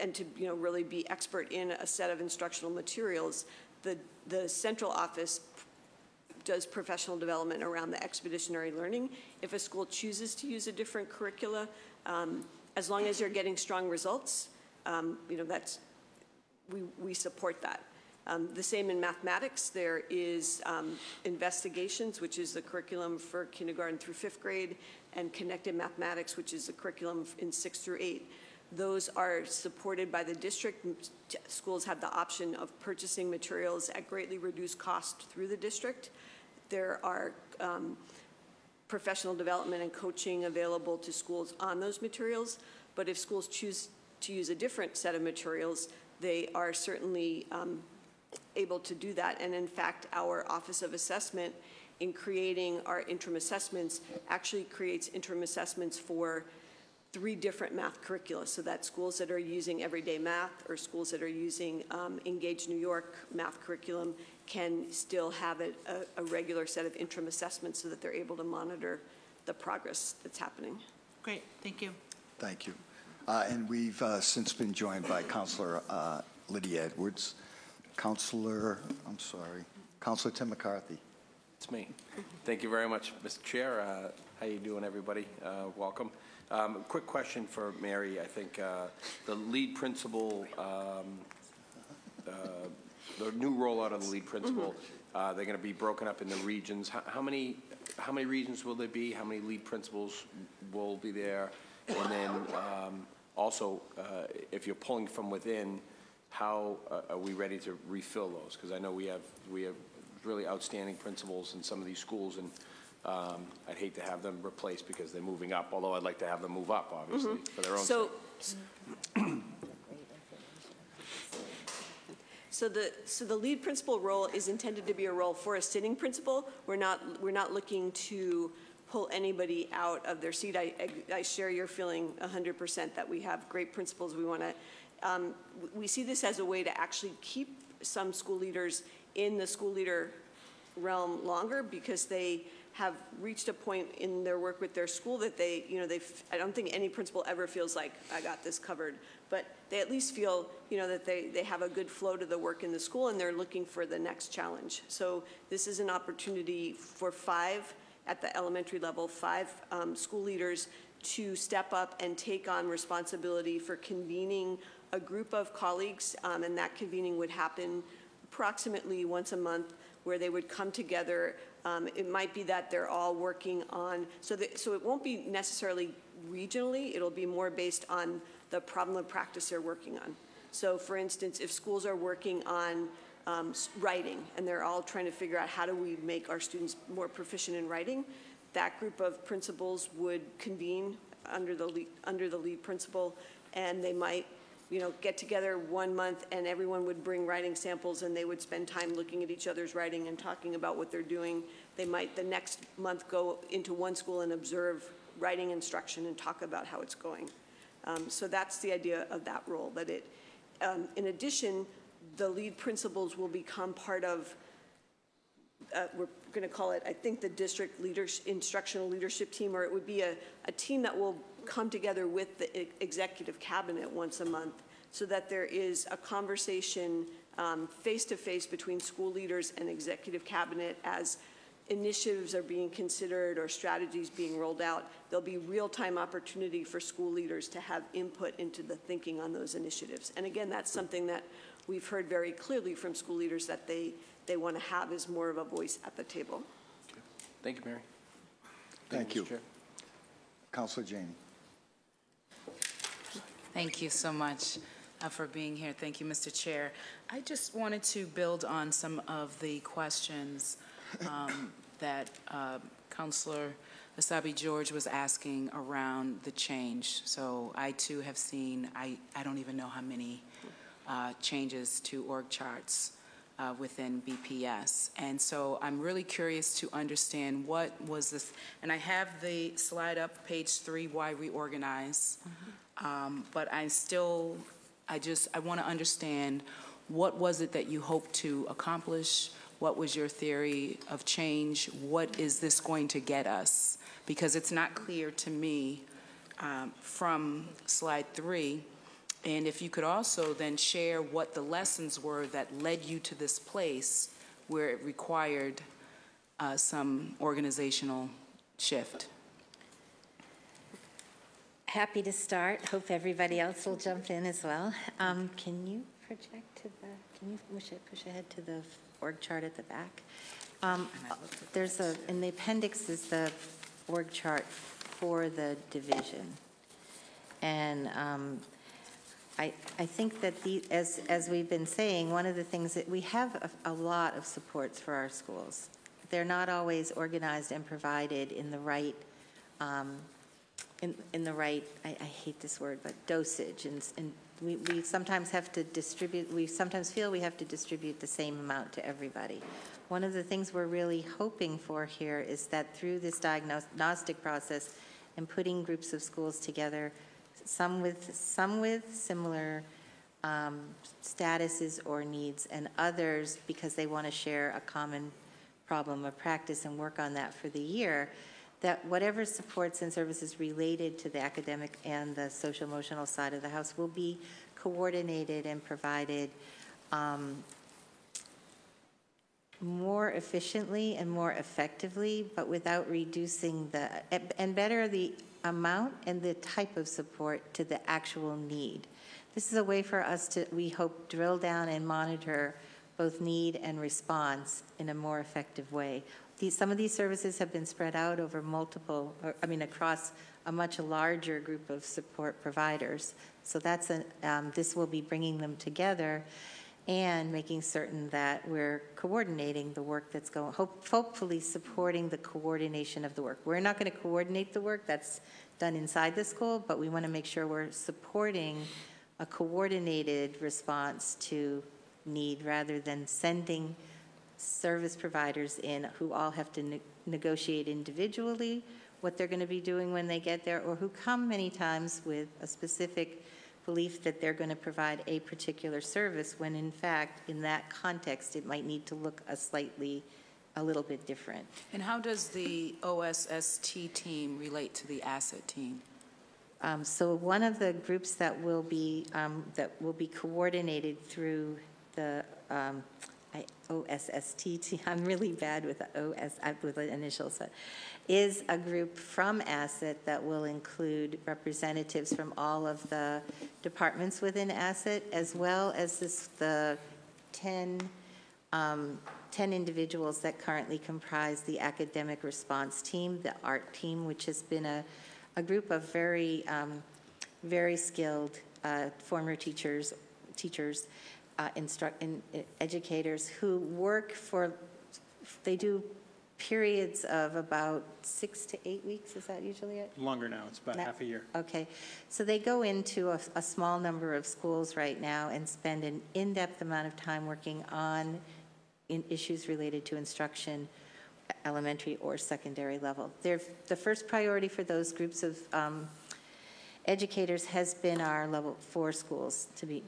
and to really be expert in a set of instructional materials, the central office does professional development around the expeditionary learning. If a school chooses to use a different curricula, as long as you're getting strong results, we support that. The same in mathematics. There is Investigations, which is the curriculum for kindergarten through 5th grade, and Connected Mathematics, which is the curriculum in 6th through 8. Those are supported by the district. Schools have the option of purchasing materials at greatly reduced cost through the district. There are professional development and coaching available to schools on those materials, but if schools choose to use a different set of materials, they are certainly able to do that. And in fact, our Office of Assessment, in creating our interim assessments, actually creates interim assessments for 3 different math curricula, so that schools that are using everyday math or schools that are using Engage New York math curriculum can still have a regular set of interim assessments so that they're able to monitor the progress that's happening. Great, thank you. Thank you. And we've since been joined by Counselor Lydia Edwards. Counselor Tim McCarthy. It's me. Thank you very much, Mr. Chair. How you doing, everybody? Welcome. Quick question for Mary. I think the lead principal, the new rollout of the lead principal, they're going to be broken up into regions. How many regions will there be? How many lead principals will be there? And then also, if you're pulling from within, how are we ready to refill those? Because I know we have really outstanding principals in some of these schools, and I'd hate to have them replaced because they're moving up, although I'd like to have them move up, obviously, for their own sake. So the lead principal role is intended to be a role for a sitting principal. We're not looking to pull anybody out of their seat. I share your feeling 100% that we have great principals. We want to, we see this as a way to actually keep some school leaders in the school leader realm longer because they have reached a point in their work with their school that they, I don't think any principal ever feels like, I got this covered, but they at least feel, that they have a good flow to the work in the school and they're looking for the next challenge. So this is an opportunity for 5 at the elementary level, 5 school leaders to step up and take on responsibility for convening a group of colleagues, and that convening would happen approximately once a month, where they would come together. It might be that they're all working on, so it won't be necessarily regionally, it'll be more based on the problem of practice they're working on. So for instance, if schools are working on writing and they're all trying to figure out how do we make our students more proficient in writing, that group of principals would convene under the lead principal, and they might get together one month and everyone would bring writing samples and they would spend time looking at each other's writing and talking about what they're doing. They might the next month go into one school and observe writing instruction and talk about how it's going. So that's the idea of that role, that it, in addition, the lead principals will become part of, we're going to call it, I think, the district instructional leadership team, or it would be a team that will come together with the executive cabinet once a month so that there is a conversation face-to-face between school leaders and executive cabinet as initiatives are being considered or strategies being rolled out. There'll be real-time opportunity for school leaders to have input into the thinking on those initiatives. And again, that's something that we've heard very clearly from school leaders that they want to have as more of a voice at the table. Okay. Thank you, Mary. Thank you. Mr. Chair. Counselor Janey. Thank you so much for being here. Thank you, Mr. Chair. I just wanted to build on some of the questions that Counselor Asabi George was asking around the change. So I too have seen, I don't even know how many changes to org charts within BPS. And so I'm really curious to understand what was this, and I have the slide up, page 3, why reorganize. But I want to understand, what was it that you hoped to accomplish? What was your theory of change? What is this going to get us? Because it's not clear to me from slide 3. And if you could also then share what the lessons were that led you to this place where it required some organizational shift. Happy to start. Hope everybody else will jump in as well. Can you project to the, can you push ahead to the org chart at the back? There's in the appendix is the org chart for the division. And I think that as we've been saying, one of the things that we have a lot of supports for our schools. They're not always organized and provided in the right, in the right, I hate this word, but dosage and we sometimes have to distribute, we sometimes feel we have to distribute the same amount to everybody. One of the things we're really hoping for here is that through this diagnostic process and putting groups of schools together, some with similar statuses or needs, and others because they want to share a common problem of practice and work on that for the year, that whatever supports and services related to the academic and the social emotional side of the house will be coordinated and provided more efficiently and more effectively, but without reducing and better the amount and the type of support to the actual need. This is a way for us to, we hope, drill down and monitor both need and response in a more effective way. Some of these services have been spread out over across a much larger group of support providers. So that's this will be bringing them together and making certain that we're coordinating the work that's going, hopefully supporting the coordination of the work. We're not going to coordinate the work that's done inside the school, but we want to make sure we're supporting a coordinated response to need rather than sending service providers in who all have to negotiate individually what they're going to be doing when they get there, or who come many times with a specific belief that they're going to provide a particular service when in fact in that context it might need to look a little bit different. And how does the OSST team relate to the asset team? So one of the groups that will be coordinated through the OSST team, I'm really bad with the initials, is a group from Asset that will include representatives from all of the departments within Asset, as well as the 10 individuals that currently comprise the academic response team, the art team, which has been a group of very skilled former teachers, educators who work they do periods of about 6 to 8 weeks. Is that usually it? Longer now. It's about half a year. Okay. So they go into a small number of schools right now and spend an in-depth amount of time working on issues related to instruction, elementary or secondary level. The first priority for those groups of educators has been our level 4 schools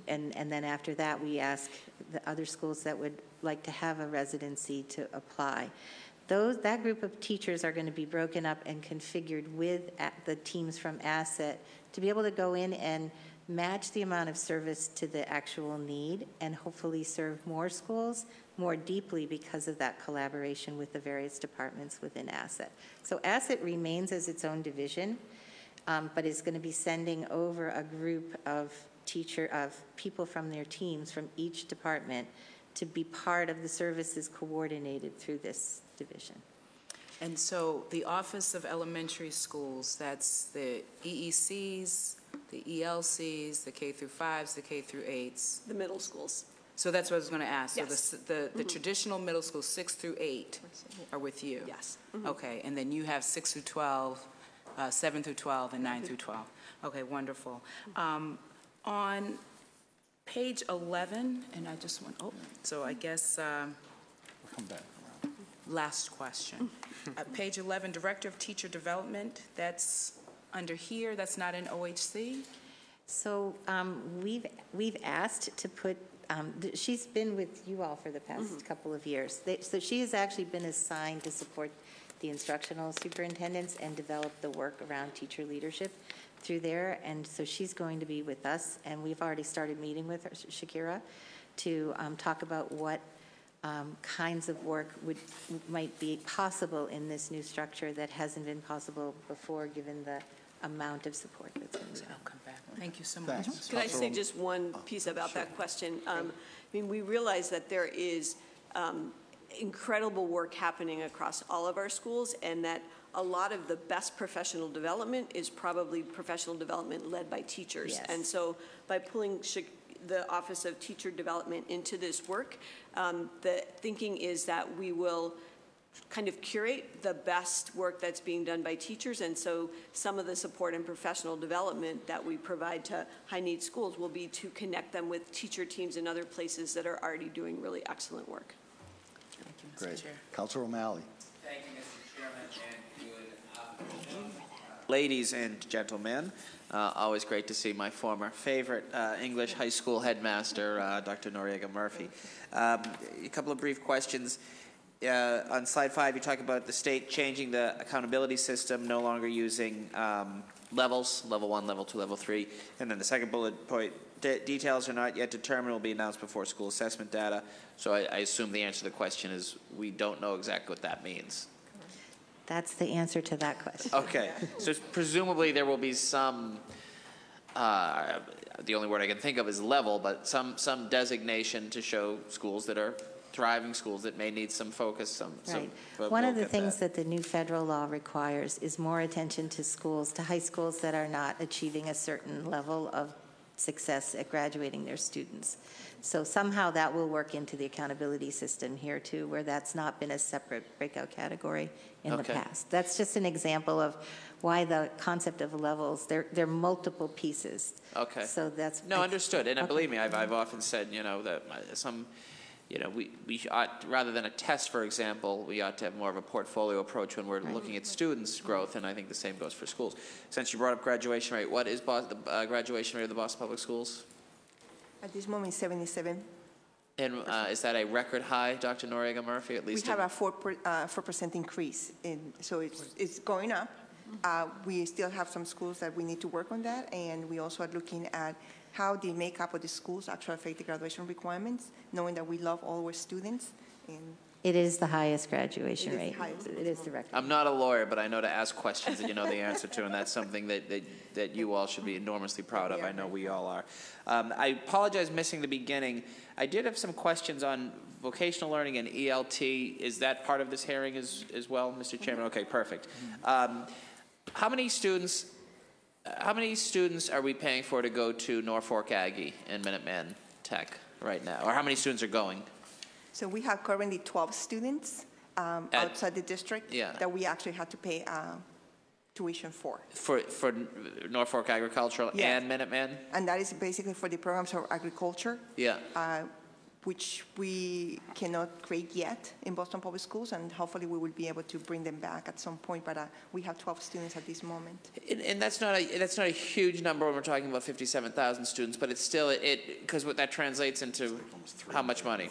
and then after that we ask the other schools that would like to have a residency to apply. That group of teachers are going to be broken up and configured with the teams from Asset to be able to go in and match the amount of service to the actual need and hopefully serve more schools more deeply because of that collaboration with the various departments within Asset. So Asset remains as its own division, but is going to be sending over a group of people from their teams from each department to be part of the services coordinated through this division. And so the Office of Elementary Schools, that's the EECs, the ELCs, the K through 5s, the K through 8s. The middle schools. So that's what I was going to ask. Yes. So the traditional middle schools, 6 through 8, are with you? Yes. Okay, and then you have 6 through 12, 7 through 12, and 9 through 12. Okay, wonderful. On page 11, and I just want, so I guess, We'll come back around. last question. Page 11, Director of Teacher Development, that's under here, that's not in OHC? So we've asked to put, she's been with you all for the past couple of years. So she has actually been assigned to support the instructional superintendents and develop the work around teacher leadership through there. And so she's going to be with us, and we've already started meeting with her, Shakira, to talk about what kinds of work might be possible in this new structure that hasn't been possible before, given the amount of support that's going to be. I'll come back. Thank you so much. Thanks. Can I say just one piece about that question? I mean, we realize that there is incredible work happening across all of our schools, and that a lot of the best professional development is probably professional development led by teachers. Yes. And so by pulling the Office of Teacher Development into this work, the thinking is that we will kind of curate the best work that's being done by teachers, and so some of the support and professional development that we provide to high-need schools will be to connect them with teacher teams in other places that are already doing really excellent work. Thank you, Mr. Great. Chair. Councilor O'Malley. Thank you, Mr. Chairman, and good afternoon. Ladies and gentlemen, always great to see my former favorite English high school headmaster, Dr. Noriega Murphy. A couple of brief questions. On slide 5, you talk about the state changing the accountability system, no longer using levels, level 1, level 2, level 3. And then the second bullet point, details are not yet determined, will be announced before school assessment data. So I assume the answer to the question is we don't know exactly what that means. That's the answer to that question. Okay, so presumably there will be some, the only word I can think of is level, but some designation to show schools that are thriving, schools that may need some focus. Right. One of the things that the new federal law requires is more attention to schools, to high schools that are not achieving a certain level of success at graduating their students. So somehow that will work into the accountability system here too, where that's not been a separate breakout category in the past. That's just an example of why the concept of levels, they're multiple pieces. Okay. So that's... No, understood. And believe me, I've often said, that we ought, rather than a test, for example, we ought to have more of a portfolio approach when we're looking at students' growth, and I think the same goes for schools. Since you brought up graduation rate, what is the graduation rate of the Boston Public Schools? At this moment, 77. And is that a record high, Dr. Noriega Murphy, at least? We have a 4% increase, so it's going up. We still have some schools that we need to work on that, and we also are looking at how the makeup of the schools actually affect the graduation requirements, knowing that we love all our students. And it is the highest graduation rate. It is the record. I'm not a lawyer, but I know to ask questions that you know the answer to, and that's something that you all should be enormously proud of. I know we all are. I apologize missing the beginning. I did have some questions on vocational learning and ELT. Is that part of this hearing as well, Mr. Chairman? Okay, perfect. How many students are we paying for to go to Norfolk Aggie and Minuteman Tech right now? Or how many students are going? So we have currently 12 students outside the district that we actually have to pay tuition for. For Norfolk Agricultural and Minuteman? And that is basically for the programs of agriculture. Yeah. Which we cannot create yet in Boston Public Schools, and hopefully we will be able to bring them back at some point, but we have 12 students at this moment. And that's not a huge number when we're talking about 57,000 students, but it's still, because what that translates into how much money?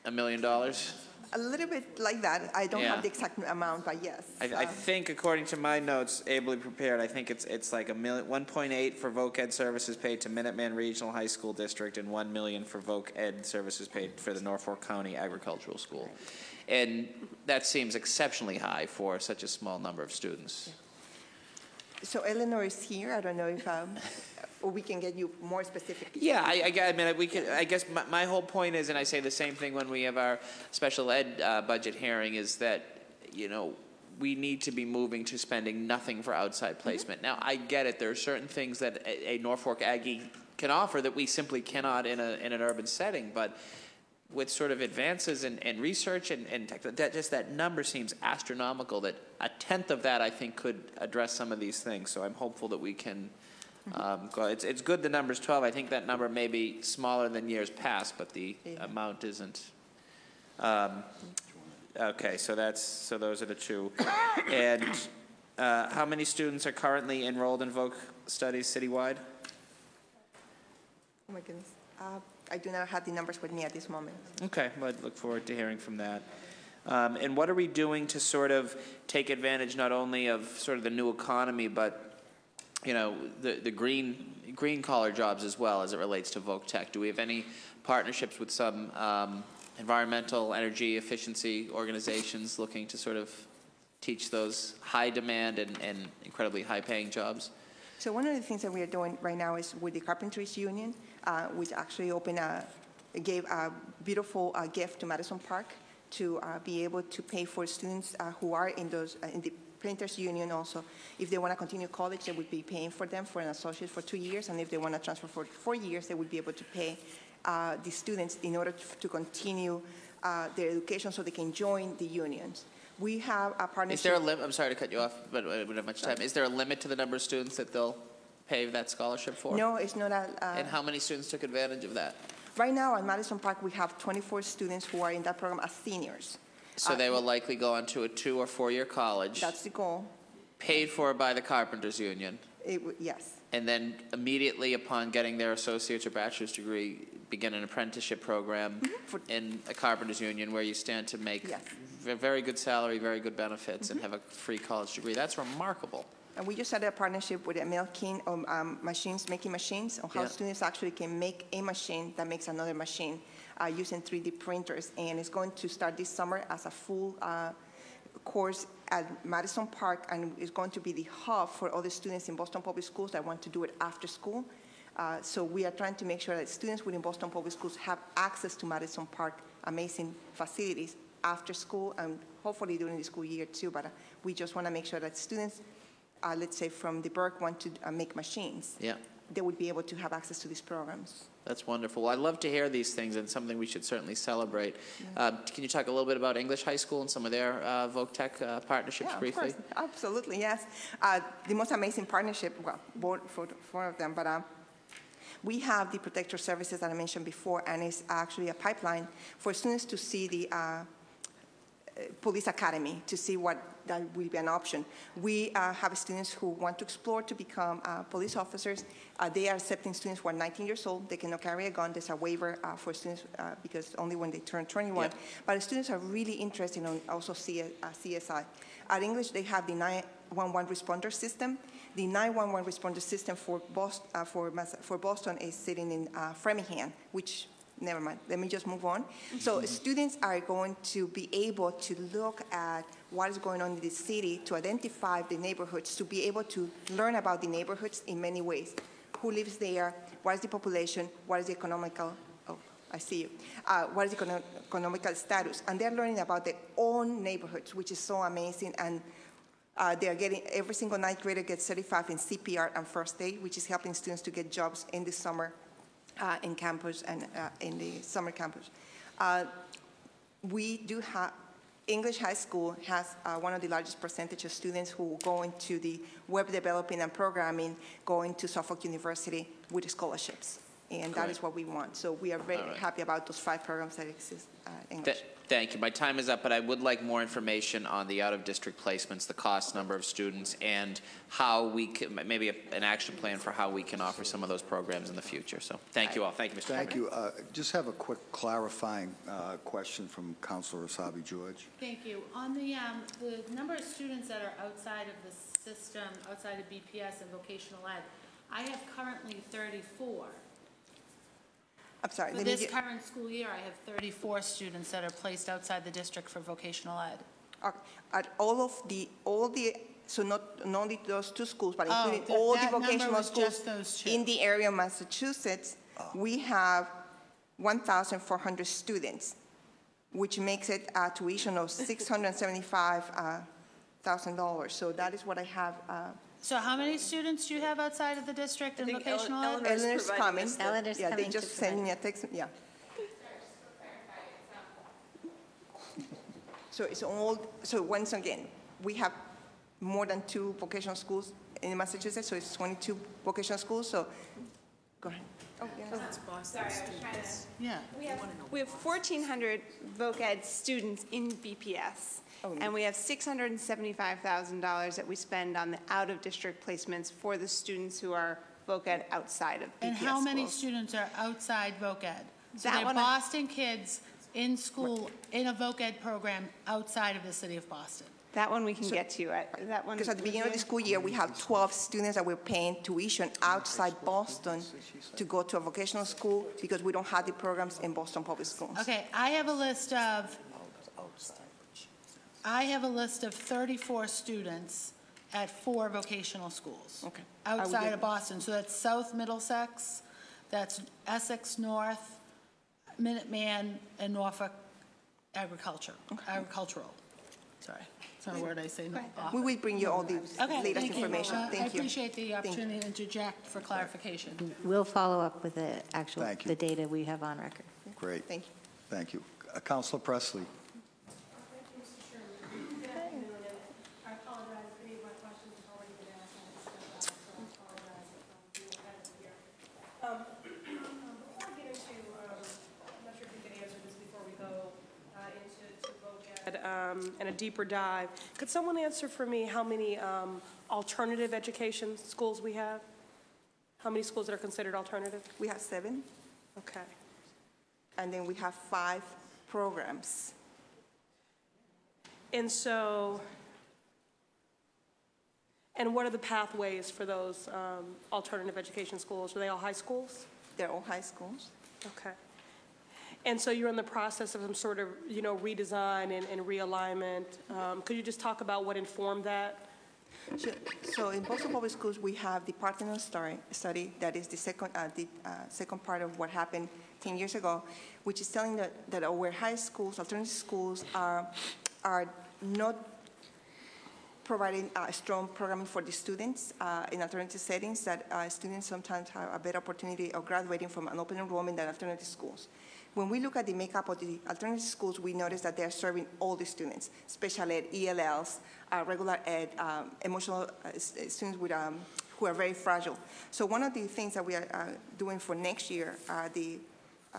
$1 million? A little bit like that. I don't have the exact amount, but yes. I think, according to my notes, ably prepared, I think it's like $1.8 for Voc Ed services paid to Minuteman Regional High School District and $1 million for Voc Ed services paid for the Norfolk County Agricultural School. And that seems exceptionally high for such a small number of students. So Eleanor is here. I don't know if or we can get you more specific. Yeah, I mean, we could. I guess my whole point is, and I say the same thing when we have our special ed budget hearing, is that we need to be moving to spending nothing for outside placement. Now, I get it. There are certain things that a Norfolk Aggie can offer that we simply cannot in an urban setting, but with sort of advances in research and tech, just that number seems astronomical, that a tenth of that, I think, could address some of these things. So I'm hopeful that we can go. It's good the number's 12. I think that number may be smaller than years past, but the amount isn't. Okay, so those are the two. And how many students are currently enrolled in Voc studies citywide? Oh my goodness. I do not have the numbers with me at this moment. Okay, well, I look forward to hearing from that. And what are we doing to sort of take advantage not only of sort of the new economy, but the green collar jobs as well as it relates to Voc Tech? Do we have any partnerships with some environmental energy efficiency organizations looking to sort of teach those high demand and incredibly high paying jobs? So one of the things that we are doing right now is with the Carpenters Union, which actually gave a beautiful gift to Madison Park to be able to pay for students who are in the Printers Union also. If they want to continue college, they would be paying for them for an associate for 2 years, and if they want to transfer for 4 years, they would be able to pay the students in order to continue their education so they can join the unions. We have a partnership. Is there a limit, I'm sorry to cut you off, but we don't have much time. Is there a limit to the number of students that they'll pay that scholarship for? No, it's not a. And how many students took advantage of that? Right now at Madison Park, we have 24 students who are in that program as seniors. So they will likely go on to a 2 or 4 year college. That's the goal. Paid for by the Carpenters Union. Yes. And then immediately upon getting their associate's or bachelor's degree, begin an apprenticeship program in a Carpenters Union where you stand to make a very good salary, very good benefits, and have a free college degree. That's remarkable. And we just started a partnership with Milking on making machines, on how students actually can make a machine that makes another machine using 3D printers. And it's going to start this summer as a full course at Madison Park, and it's going to be the hub for other students in Boston Public Schools that want to do it after school. So we are trying to make sure that students within Boston Public Schools have access to Madison Park, amazing facilities after school, and hopefully during the school year too. But we just want to make sure that students, let's say from the Burke, want to make machines. Yeah. They would be able to have access to these programs. That's wonderful. Well, I love to hear these things, and something we should certainly celebrate. Can you talk a little bit about English High School and some of their VocaTech partnerships briefly? Of course. Absolutely, yes. The most amazing partnership, well, four of them, but we have the protector services that I mentioned before, and it's actually a pipeline for students to see the police academy, to see what that will be an option. We have students who want to explore to become police officers. They are accepting students who are 19 years old. They cannot carry a gun. There's a waiver for students because only when they turn 21. Yep. But the students are really interested in also CSI. At English, they have the 911 responder system. The 911 responder system for Boston is sitting in Framingham, which never mind, let me just move on. So students are going to be able to look at what is going on in the city, to identify the neighborhoods, to be able to learn about the neighborhoods in many ways. Who lives there? What is the population? What is the economical, I see you. What is the economical status? And they're learning about their own neighborhoods, which is so amazing. And they're getting, every single ninth grader gets certified in CPR and first aid, which is helping students to get jobs in the summer in campus and in the summer campus. We do have, English High School has one of the largest percentage of students who go into the web developing and programming, going to Suffolk University with scholarships. And that is what we want. So we are very happy about those 5 programs that exist in English. Thank you. My time is up, but I would like more information on the out-of-district placements, the cost, number of students, and how we can, maybe an action plan for how we can offer some of those programs in the future. So thank you all. Thank you, Mr. Thank you. Just have a quick clarifying question from Councilor Rasabi George. Thank you. On the number of students that are outside of the system, outside of BPS and vocational ed, I have currently 34. I'm sorry. For this current school year, I have 34 students that are placed outside the district for vocational ed. At so not only those 2 schools, but including all the vocational schools in the area of Massachusetts, we have 1,400 students, which makes it a tuition of $675,000. So that is what I have. So how many students do you have outside of the district in vocational ed? Eleanor's coming. Eleanor's coming. They just sent me a text. Yeah. So it's all. So once again, we have more than 2 vocational schools in Massachusetts. So it's 22 vocational schools. So go ahead. Oh, yeah. That's Boston students. Yeah. We have 1,400 voc ed students in BPS. And we have $675,000 that we spend on the out-of-district placements for the students who are voc ed outside of BPS And how many schools. students are outside voc ed? So That they're one Boston kids in school in a voc ed program outside of the city of Boston. That one we can get to. That one. Because at the beginning of the school year, we have 12 students that we're paying tuition outside Boston to go to a vocational school because we don't have the programs in Boston Public Schools. Okay, I have a list of 34 students at 4 vocational schools outside of Boston. So that's South Middlesex, that's Essex North, Minuteman, and Norfolk agricultural. Sorry, it's not a word I say often. We will bring you all the latest information. Thank you. I appreciate the opportunity to interject for clarification. We'll follow up with the Thank you. the data we have on record. Great. Thank you. Thank you. Councilor Presley. Thank you, Mr. Chairman. Good afternoon, and I apologize if any of my questions have already been asked. I had to step out, so I apologize if I'm being repetitive here. Before I get into, I'm not sure if you can answer this before we go into VOCAD and a deeper dive. Could someone answer for me how many alternative education schools we have? How many schools that are considered alternative? We have 7. Okay. And then we have 5 programs. And so, and what are the pathways for those alternative education schools? Are they all high schools? They're all high schools. Okay. And so you're in the process of some sort of, redesign and realignment. Could you just talk about what informed that? Sure. So in Boston Public Schools, we have the Partner study that is the second part of what happened 10 years ago, which is telling that our high schools, alternative schools, are not providing strong programming for the students in alternative settings, that students sometimes have a better opportunity of graduating from an open enrollment than alternative schools. When we look at the makeup of the alternative schools, we notice that they're serving all the students, special ed, ELLs, regular ed, emotional students with, who are very fragile. So one of the things that we are doing for next year, the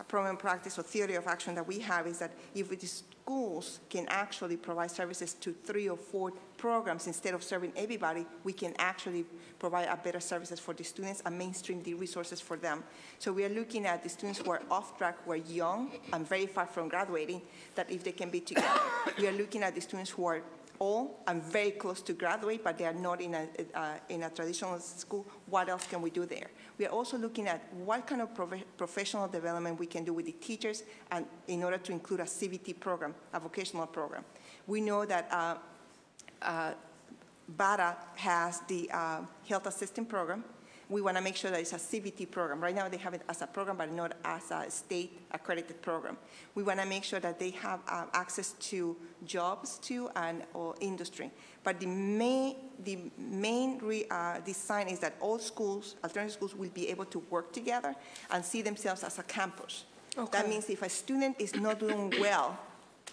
program practice or theory of action that we have is that if the schools can actually provide services to 3 or 4 programs instead of serving everybody, we can actually provide a better services for the students and mainstream the resources for them. So we are looking at the students who are off track, who are young and very far from graduating, that if they can be together. We are looking at the students who are old and very close to graduate, but they are not in a traditional school. What else can we do there? We are also looking at what kind of professional development we can do with the teachers, and in order to include a CVT program, a vocational program. We know that BARA has the health assistant program. We want to make sure that it's a CVT program. Right now they have it as a program, but not as a state accredited program. We want to make sure that they have access to jobs too or industry. But the main design is that all schools, alternative schools, will be able to work together and see themselves as a campus. Okay. That means if a student is not doing well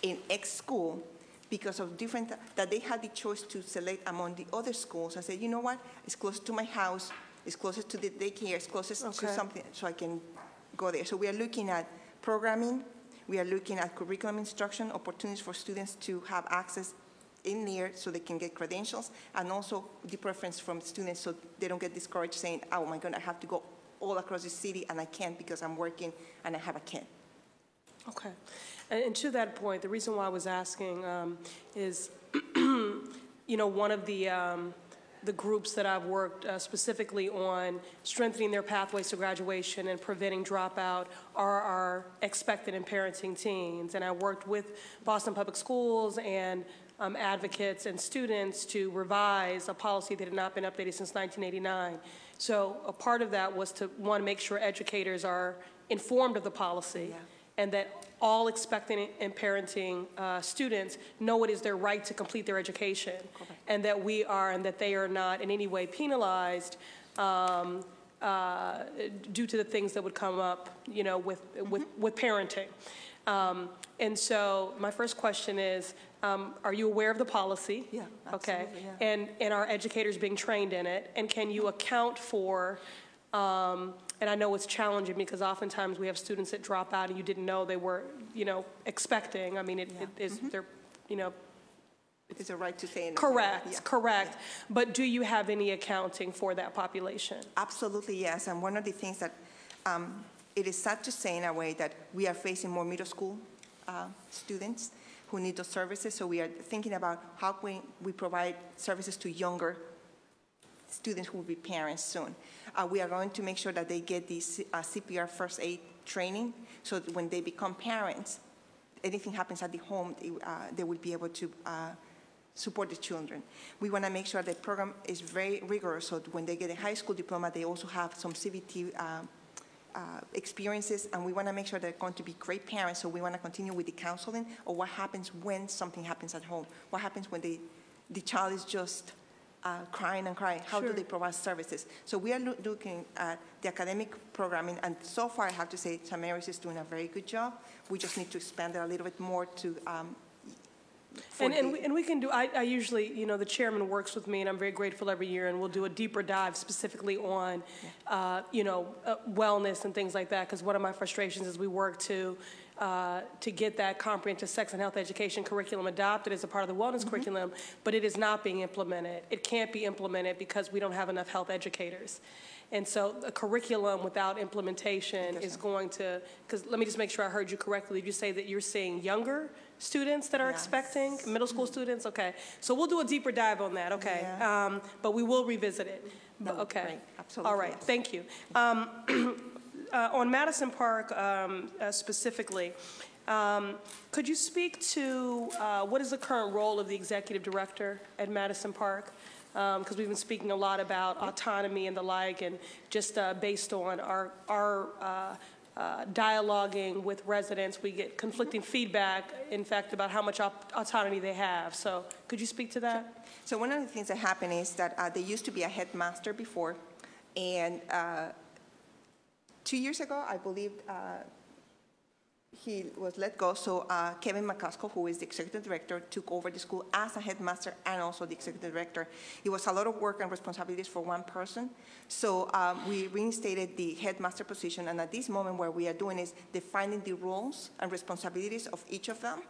in X school, because of that they had the choice to select among the other schools and say, you know what, it's close to my house, it's closest to the daycare, it's closest to something, so I can go there. So we are looking at programming, we are looking at curriculum instruction, opportunities for students to have access in there so they can get credentials, and also the preference from students so they don't get discouraged saying, oh my God, I have to go all across the city and I can't because I'm working and I have a kid. Okay. And to that point, the reason why I was asking is, one of the groups that I've worked specifically on strengthening their pathways to graduation and preventing dropout are our expected and parenting teens. And I worked with Boston Public Schools and advocates and students to revise a policy that had not been updated since 1989. So a part of that was to, one, make sure educators are informed of the policy, and that all expecting and parenting students know it is their right to complete their education, and that they are not in any way penalized due to the things that would come up, with parenting. And so my first question is, are you aware of the policy? Yeah, absolutely. Okay. Yeah. And are educators being trained in it? And can you account for, and I know it's challenging because oftentimes we have students that drop out and you didn't know they were, expecting. I mean, it is, they're, It's a right to say anything. Correct, correct. But do you have any accounting for that population? Absolutely, yes. And one of the things that it is sad to say in a way that we are facing more middle school students who need those services. So we are thinking about how can we provide services to younger students who will be parents soon. We are going to make sure that they get this CPR first aid training, so that when they become parents, anything happens at the home, they will be able to support the children. We want to make sure the program is very rigorous, so that when they get a high school diploma, they also have some CVT experiences, and we want to make sure they're going to be great parents, so we want to continue with the counseling of what happens when something happens at home. What happens when the child is just crying and crying. How do they provide services? So we are looking at the academic programming, and so far I have to say St. Mary's is doing a very good job. We just need to expand it a little bit more to And we can do, I usually, you know, the chairman works with me, and I'm very grateful every year, and we'll do a deeper dive specifically on, you know, wellness and things like that, because one of my frustrations is we work to get that comprehensive sex and health education curriculum adopted as a part of the wellness curriculum, but it is not being implemented. It can't be implemented because we don't have enough health educators. And so a curriculum without implementation is going to, because let me just make sure I heard you correctly. Did you say that you're seeing younger students that are expecting, middle school students? Okay. So we'll do a deeper dive on that, okay? Yeah. But we will revisit it. No, okay. Right. Absolutely. All right. Yes. Thank you. On Madison Park specifically, could you speak to what is the current role of the executive director at Madison Park? Because we've been speaking a lot about autonomy and the like, and just based on our dialoguing with residents, we get conflicting feedback, in fact, about how much autonomy they have. So could you speak to that? Sure. So one of the things that happened is that there used to be a headmaster before, and 2 years ago, I believe, he was let go, so Kevin McCaskill, who is the executive director, took over the school as a headmaster and also the executive director. It was a lot of work and responsibilities for one person, so we reinstated the headmaster position, and at this moment what we are doing is defining the roles and responsibilities of each of them,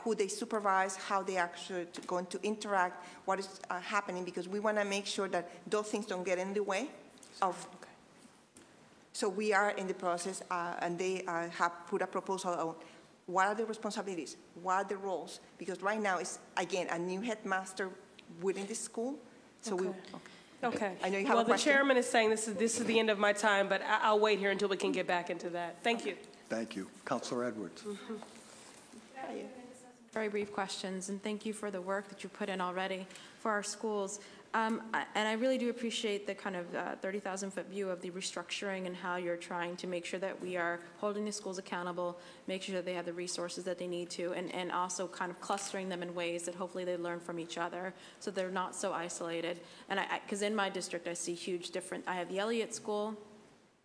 who they supervise, how they actually going to interact, what is happening, because we want to make sure that those things don't get in the way of. So we are in the process, and they have put a proposal on what are the responsibilities, what are the roles, because right now it's, again, a new headmaster within the school. So Okay. I know you have well, a question. The chairman is saying this is the end of my time, but I'll wait here until we can get back into that. Thank you. Thank you. Councilor Edwards. Very brief questions, and thank you for the work that you put in already for our schools. And I really do appreciate the kind of 30,000-foot view of the restructuring and how you're trying to make sure that we are holding the schools accountable, make sure that they have the resources that they need to, and also kind of clustering them in ways that hopefully they learn from each other so they're not so isolated. And because in my district I see huge different, I have the Elliott School,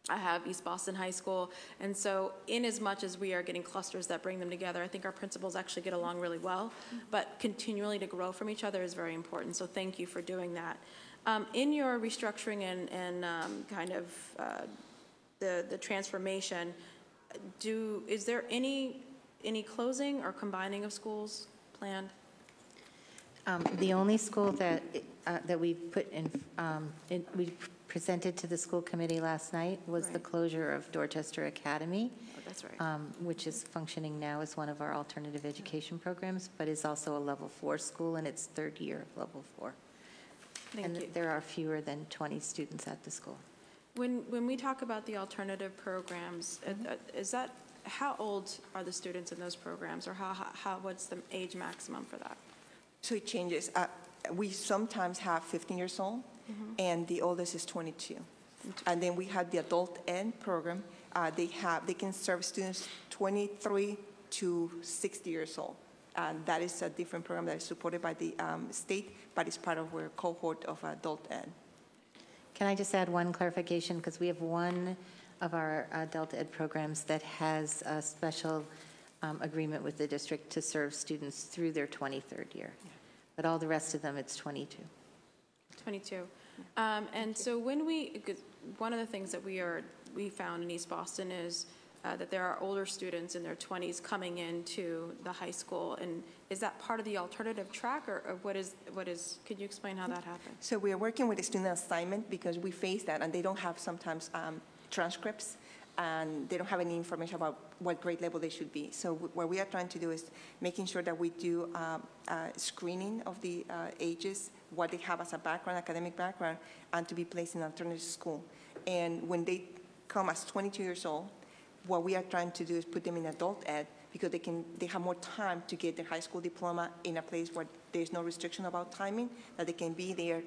I have East Boston High School, and so in as much as we are getting clusters that bring them together, I think our principals actually get along really well, but continually to grow from each other is very important, so thank you for doing that. In your restructuring and kind of the transformation, is there any closing or combining of schools planned? The only school that we put in, we presented to the school committee last night was the closure of Dorchester Academy. Oh, that's right. Which is functioning now as one of our alternative education programs, but is also a level 4 school in its third year of level 4. Thank you. There are fewer than 20 students at the school. When we talk about the alternative programs, is that, how old are the students in those programs, or what's the age maximum for that? So it changes. We sometimes have 15 years old, and the oldest is 22. And then we have the adult ed program. They can serve students 23 to 60 years old. And that is a different program that is supported by the state, but it's part of our cohort of adult ed. Can I just add one clarification? Because we have one of our adult ed programs that has a special agreement with the district to serve students through their 23rd year. But all the rest of them, it's 22. 22. And so one of the things that we found in East Boston is that there are older students in their 20s coming into the high school. And is that part of the alternative track, or what is, could you explain how that happens? So we are working with the student assignment because we face that, and they don't have sometimes transcripts, and they don't have any information about what grade level they should be. So what we are trying to do is making sure that we do screening of the ages, what they have as a background, academic background, and to be placed in alternative school. And when they come as 22 years old, what we are trying to do is put them in adult ed because they have more time to get their high school diploma in a place where there's no restriction about timing, that they can be there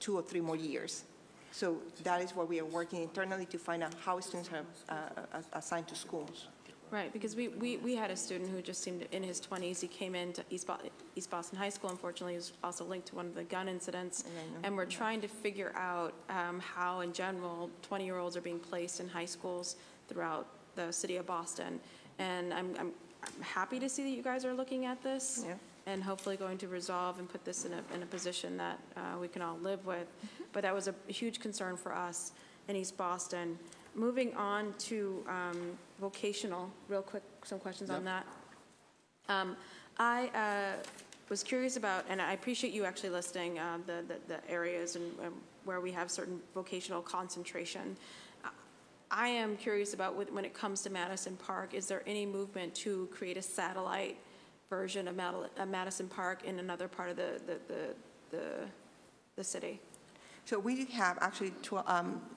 2 or 3 more years. So that is what we are working internally to find out how students are assigned to schools. Right, because we had a student who just seemed in his 20s. He came into East Boston High School. Unfortunately, he was also linked to one of the gun incidents. And we're trying to figure out how, in general, 20-year-olds are being placed in high schools throughout the city of Boston. And I'm happy to see that you guys are looking at this and hopefully going to resolve and put this in a position that we can all live with. But that was a huge concern for us in East Boston. Moving on to vocational, real quick, some questions on that. I was curious about, and I appreciate you actually listing the areas and where we have certain vocational concentration. I am curious about when it comes to Madison Park, is there any movement to create a satellite version of Madison Park in another part of the city? So we have actually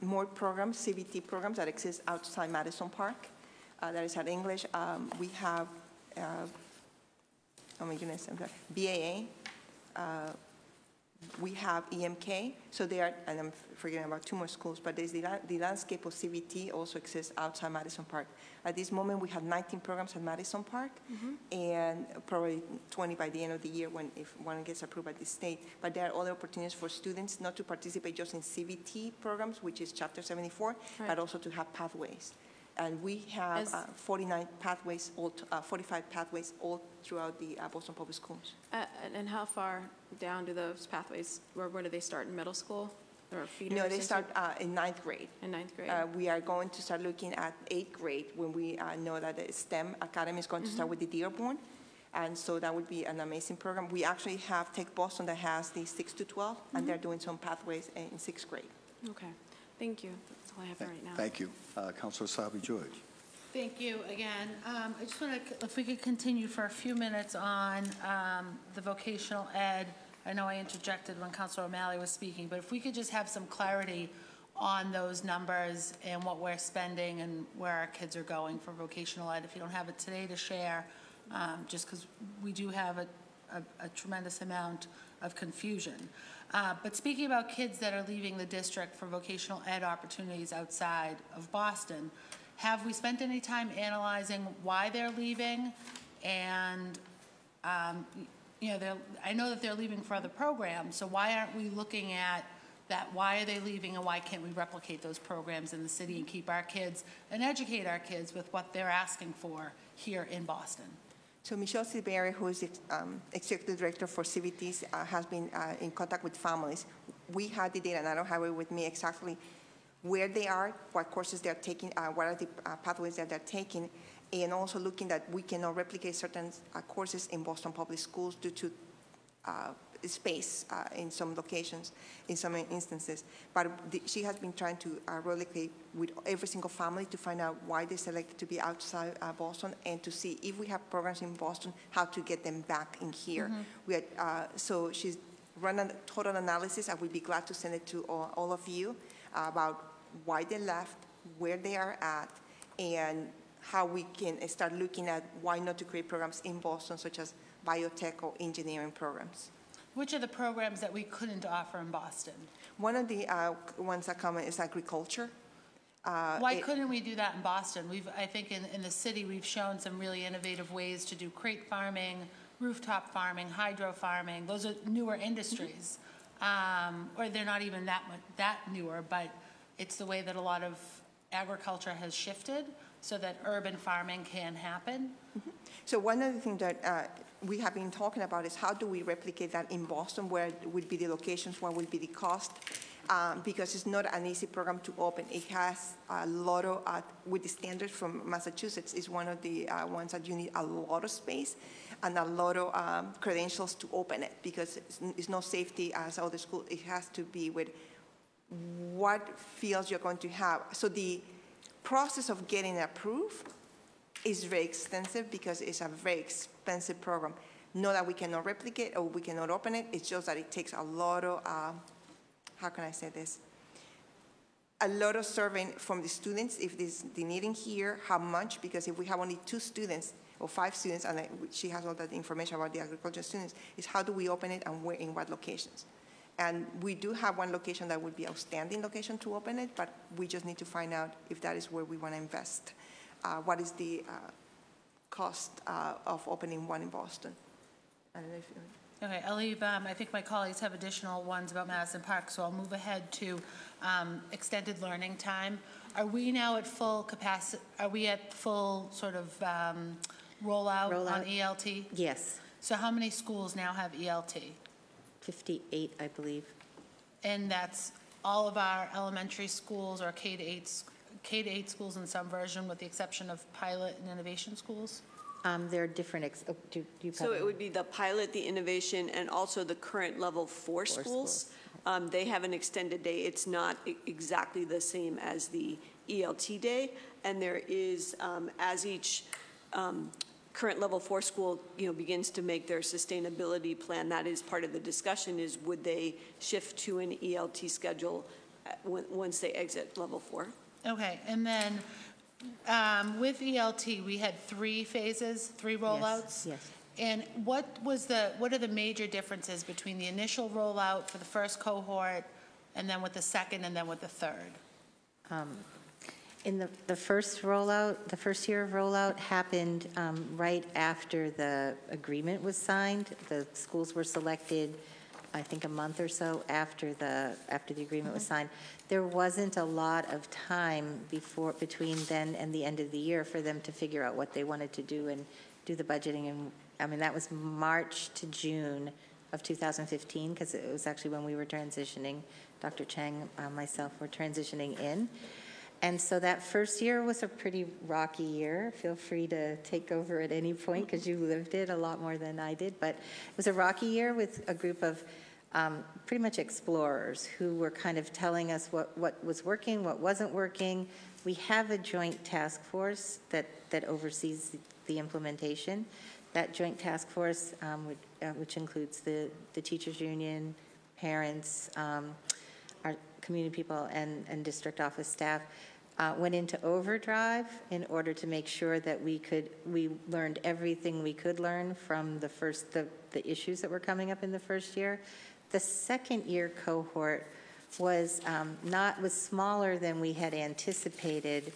more programs, CBT programs that exist outside Madison Park. That is at English. We have, oh my goodness, I'm sorry, BAA. We have EMK. So they are, and I'm forgetting about 2 more schools, but there's the landscape of CBT also exists outside Madison Park. At this moment, we have 19 programs at Madison Park, and probably 20 by the end of the year if one gets approved by the state. But there are other opportunities for students not to participate just in CBT programs, which is Chapter 74, but also to have pathways. And we have 49 pathways, 45 pathways all throughout the Boston Public Schools. And how far down do those pathways, where do they start, in middle school? Or feeders? No, they start in 9th grade. In 9th grade. We are going to start looking at 8th grade when we know that the STEM Academy is going to start with the Dearborn. And so that would be an amazing program. We actually have Tech Boston that has the 6 to 12, and they're doing some pathways in 6th grade. Okay, thank you. That's all I have right now. Thank you. Councilor Sabi George. Thank you again. I just want to, if we could continue for a few minutes on the vocational ed. I know I interjected when Councilor O'Malley was speaking, but if we could just have some clarity on those numbers and what we're spending and where our kids are going for vocational ed. If you don't have it today to share, just because we do have a tremendous amount of confusion. But speaking about kids that are leaving the district for vocational ed opportunities outside of Boston, have we spent any time analyzing why they're leaving? And, you know, I know that they're leaving for other programs, so why aren't we looking at that? Why are they leaving, and why can't we replicate those programs in the city and keep our kids and educate our kids with what they're asking for here in Boston? So Michelle Silveri, who is Executive Director for CBTs, has been in contact with families. We had the data, and I don't have it with me exactly where they are, what courses they're taking, what are the pathways that they're taking, and also looking that we cannot replicate certain courses in Boston Public Schools due to space in some locations, in some instances. But she has been trying to relocate with every single family to find out why they selected to be outside Boston, and to see if we have programs in Boston, how to get them back in here. We had, so she's run a total analysis. I would be glad to send it to all of you about why they left, where they are at, and how we can start looking at why not to create programs in Boston, such as biotech or engineering programs. Which are the programs that we couldn't offer in Boston? One of the ones that come is agriculture. Why couldn't we do that in Boston? I think in the city, we've shown some really innovative ways to do crate farming, rooftop farming, hydro farming. Those are newer industries. Or they're not even that newer, but it's the way that a lot of agriculture has shifted so that urban farming can happen. So one of the things that we have been talking about is how do we replicate that in Boston, where would be the locations, what would be the cost, because it's not an easy program to open. It has a lot of, with the standards from Massachusetts, is one of the ones that you need a lot of space and a lot of credentials to open it, because it's no safety as other schools. It has to be with what fields you're going to have. So the process of getting approved is very extensive because it's a very expensive program. Not that we cannot replicate or we cannot open it, it's just that it takes a lot of, how can I say this? A lot of surveying from the students, if there's the needing here, how much, because if we have only 2 students or 5 students, and she has all that information about the agriculture students, is how do we open it and where, in what locations? And we do have one location that would be outstanding location to open it, but we just need to find out if that is where we want to invest. What is the cost of opening one in Boston. I don't know if you... Okay, I'll leave, I think my colleagues have additional ones about Madison Park, so I'll move ahead to extended learning time. Are we now at full capacity, are we at full sort of rollout on ELT? Yes, So how many schools now have ELT? 58, I believe. And that's all of our elementary schools or K-8 schools in some version, with the exception of pilot and innovation schools? There are different, do you So it would be the pilot, the innovation, and also the current level 4 schools. They have an extended day. It's not exactly the same as the ELT day. And there is, as each current level 4 school, begins to make their sustainability plan, that is part of the discussion, is would they shift to an ELT schedule once they exit level 4? Okay, and then with ELT, we had 3 phases, 3 rollouts. Yes. And what are the major differences between the initial rollout for the first cohort, and then with the second, and then with the third? In the first rollout, the first year of rollout happened right after the agreement was signed. The schools were selected, I think, a month or so after the agreement was signed. There wasn't a lot of time between then and the end of the year for them to figure out what they wanted to do and do the budgeting. And I mean, that was March to June of 2015, because it was actually when we were transitioning. Dr. Chang, myself, were transitioning in. And so that first year was a pretty rocky year. Feel free to take over at any point, because you lived it a lot more than I did. But it was a rocky year with a group of pretty much explorers who were kind of telling us what was working, what wasn't working. We have a joint task force that oversees the implementation. That joint task force, which includes the teachers union, parents, our community people, and district office staff, went into overdrive in order to make sure that we learned everything we could learn from the issues that were coming up in the first year. The second year cohort was smaller than we had anticipated,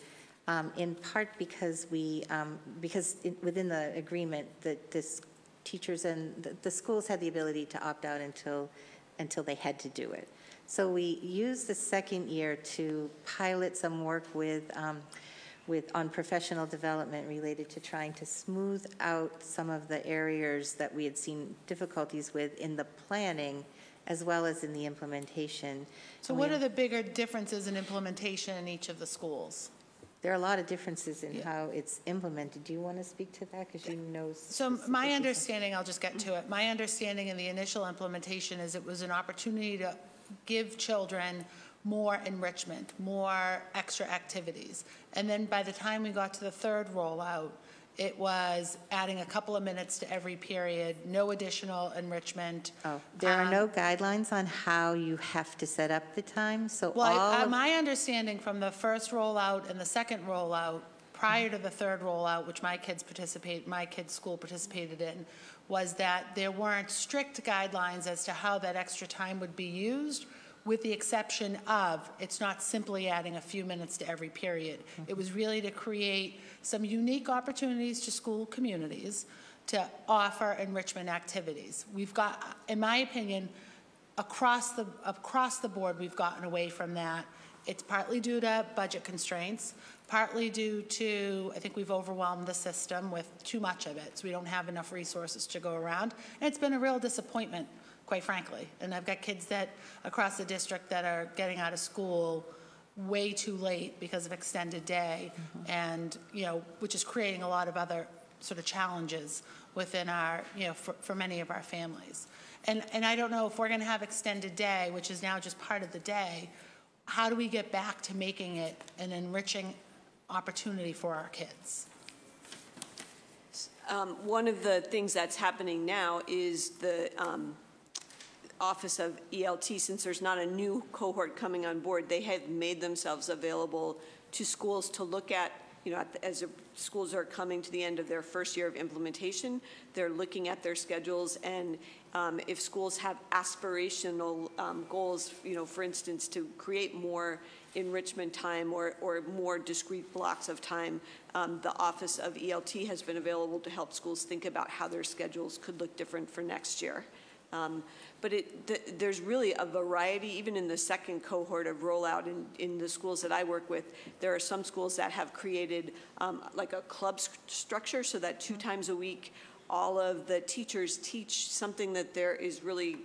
in part because within the agreement that the teachers and the schools had the ability to opt out until they had to do it. So we used the second year to pilot some work on professional development related to trying to smooth out some of the areas that we had seen difficulties with in the planning as well as in the implementation. So what are the bigger differences in implementation in each of the schools? There are a lot of differences in how it's implemented. Do you want to speak to that? Because you know. So my understanding, I'll just get to it. My understanding in the initial implementation is it was an opportunity to give children more enrichment, more extra activities. And then by the time we got to the third rollout, it was adding a couple of minutes to every period, no additional enrichment. Oh, there are no guidelines on how you have to set up the time. So my understanding from the first rollout and the second rollout, prior to the third rollout, which my kids' school participated in, was that there weren't strict guidelines as to how that extra time would be used, with the exception of it's not simply adding a few minutes to every period. It was really to create some unique opportunities to school communities to offer enrichment activities. We've got, in my opinion, across the board, we've gotten away from that. It's partly due to budget constraints, partly due to, I think we've overwhelmed the system with too much of it, so we don't have enough resources to go around. And it's been a real disappointment, quite frankly. And I've got kids across the district that are getting out of school way too late because of extended day, and which is creating a lot of other sort of challenges within our, for many of our families. And I don't know if we're going to have extended day, which is now just part of the day. How do we get back to making it an enriching opportunity for our kids? One of the things that's happening now is the Office of ELT, since there's not a new cohort coming on board, they have made themselves available to schools to look at, as the schools are coming to the end of their first year of implementation, they're looking at their schedules and if schools have aspirational goals, for instance, to create more enrichment time or more discrete blocks of time, the Office of ELT has been available to help schools think about how their schedules could look different for next year. But there's really a variety, even in the second cohort of rollout in the schools that I work with. There are some schools that have created like a club structure so that 2 times a week, all of the teachers teach something that there is really,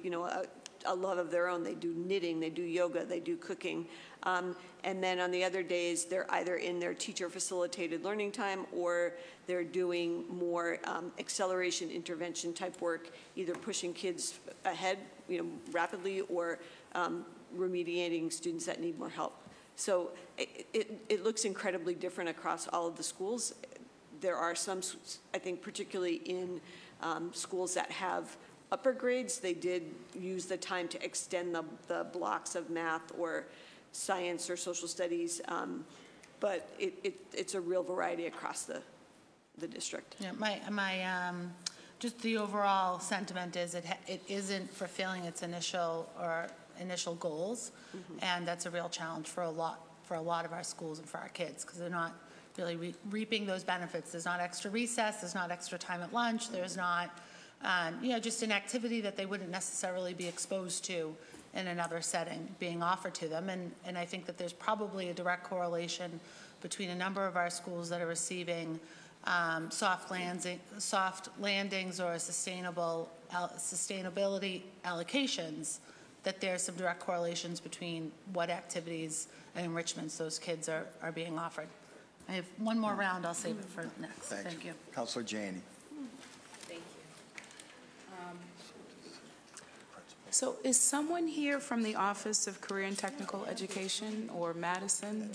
a love of their own. They do knitting, they do yoga, they do cooking. And then on the other days, they're either in their teacher-facilitated learning time or they're doing more acceleration intervention type work, either pushing kids ahead, rapidly or remediating students that need more help. So it looks incredibly different across all of the schools. There are some, I think, particularly in schools that have upper grades, they did use the time to extend the blocks of math or science or social studies, but it's a real variety across the district. Yeah, my just the overall sentiment is it isn't fulfilling its initial goals, and that's a real challenge for a lot of our schools and for our kids, because they're not really reaping those benefits. There's not extra recess, there's not extra time at lunch, there's not just an activity that they wouldn't necessarily be exposed to in another setting being offered to them. And I think that there's probably a direct correlation between a number of our schools that are receiving soft landings or sustainability allocations, that there's some direct correlations between what activities and enrichments those kids are being offered. I have one more round. I'll save it for next. Thank you. Councilor Janey. Thank you. So is someone here from the Office of Career and Technical Education or Madison?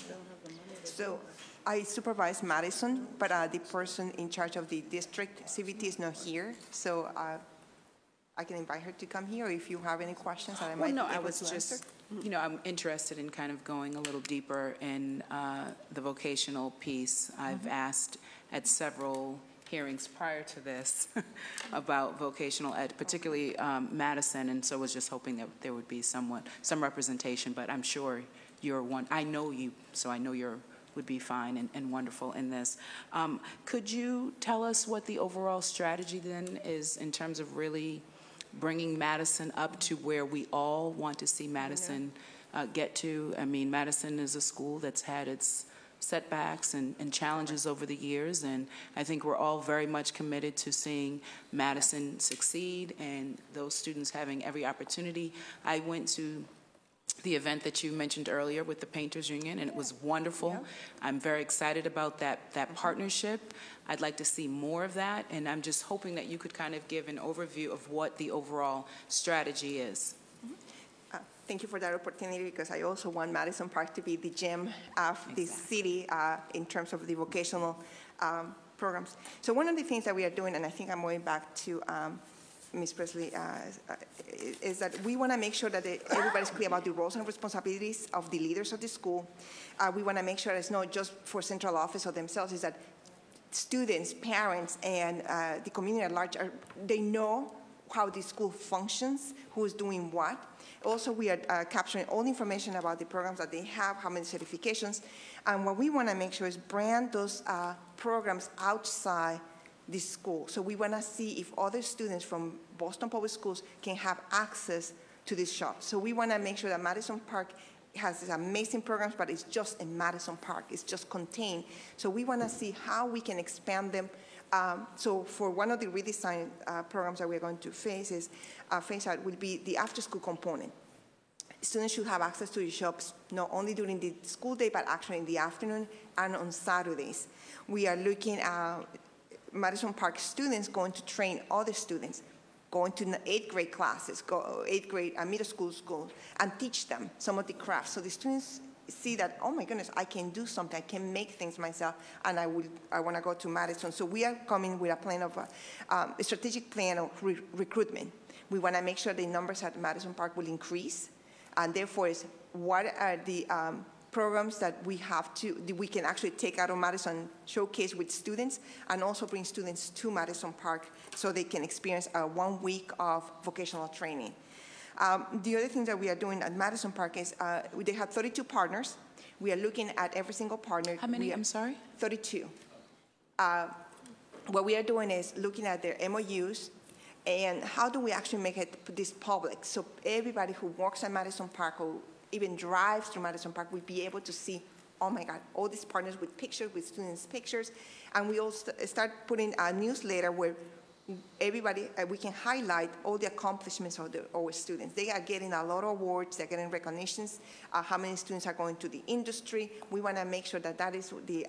So I supervise Madison, but the person in charge of the district CVT is not here. So I can invite her to come here if you have any questions that I might be able to answer. I was just, I'm interested in kind of going a little deeper in the vocational piece. I've asked at several hearings prior to this about vocational ed, particularly Madison, and so was just hoping that there would be some representation, but I'm sure you're one. I know you, so I know you're would be fine and wonderful in this. Could you tell us what the overall strategy then is in terms of really bringing Madison up to where we all want to see Madison get to? I mean, Madison is a school that's had its setbacks and challenges over the years, and I think we're all very much committed to seeing Madison succeed and those students having every opportunity. I went to the event that you mentioned earlier with the Painters Union, and it was wonderful. Yeah. I'm very excited about that partnership. I'd like to see more of that, and I'm just hoping that you could kind of give an overview of what the overall strategy is. Thank you for that opportunity, because I also want Madison Park to be the gem of the city in terms of the vocational programs. So one of the things that we are doing, and I think I'm going back to Ms. Presley, is that we want to make sure that everybody's clear about the roles and responsibilities of the leaders of the school. We want to make sure it's not just for central office or themselves, is that students, parents, and the community at large, they know how the school functions, who's doing what. Also, we are capturing all the information about the programs that they have, how many certifications, and what we want to make sure is brand those programs outside the school. So we want to see if other students from Boston Public Schools can have access to this shop. So we want to make sure that Madison Park has these amazing programs, but it's just in Madison Park. It's just contained. So we want to see how we can expand them. So for one of the redesigned programs that we're going to phase out will be the after-school component. Students should have access to the shops not only during the school day, but actually in the afternoon and on Saturdays. We are looking at Madison Park students going to train other students, going to 8th grade classes, 8th grade middle school, and teach them some of the crafts. So the students see that, oh my goodness, I can do something, I can make things myself, and I want to go to Madison. So we are coming with a plan of a strategic plan of recruitment. We want to make sure the numbers at Madison Park will increase, and therefore is what are the programs that we can actually take out of Madison, showcase with students, and also bring students to Madison Park so they can experience 1 week of vocational training. The other thing that we are doing at Madison Park is they have 32 partners. We are looking at every single partner. How many, I'm sorry? 32. What we are doing is looking at their MOUs and how do we actually make this public so everybody who works at Madison Park or even drives through Madison Park will be able to see, oh my God, all these partners with pictures, with students' pictures. And we also start putting a newsletter where everybody, we can highlight all the accomplishments of our students. They are getting a lot of awards, they're getting recognitions, how many students are going to the industry. We want to make sure that that is the,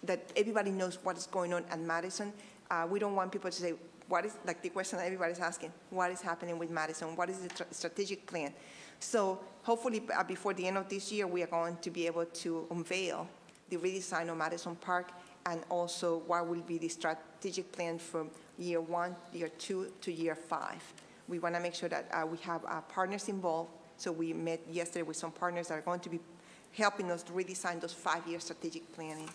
that everybody knows what is going on at Madison. We don't want people to say, what is, like the question everybody's asking, what is happening with Madison? What is the strategic plan? So hopefully before the end of this year, we are going to be able to unveil the redesign of Madison Park and also what will be the strategic plan from year 1, year 2 to year 5. We want to make sure that we have partners involved. So we met yesterday with some partners that are going to be helping us to redesign those 5-year strategic planning.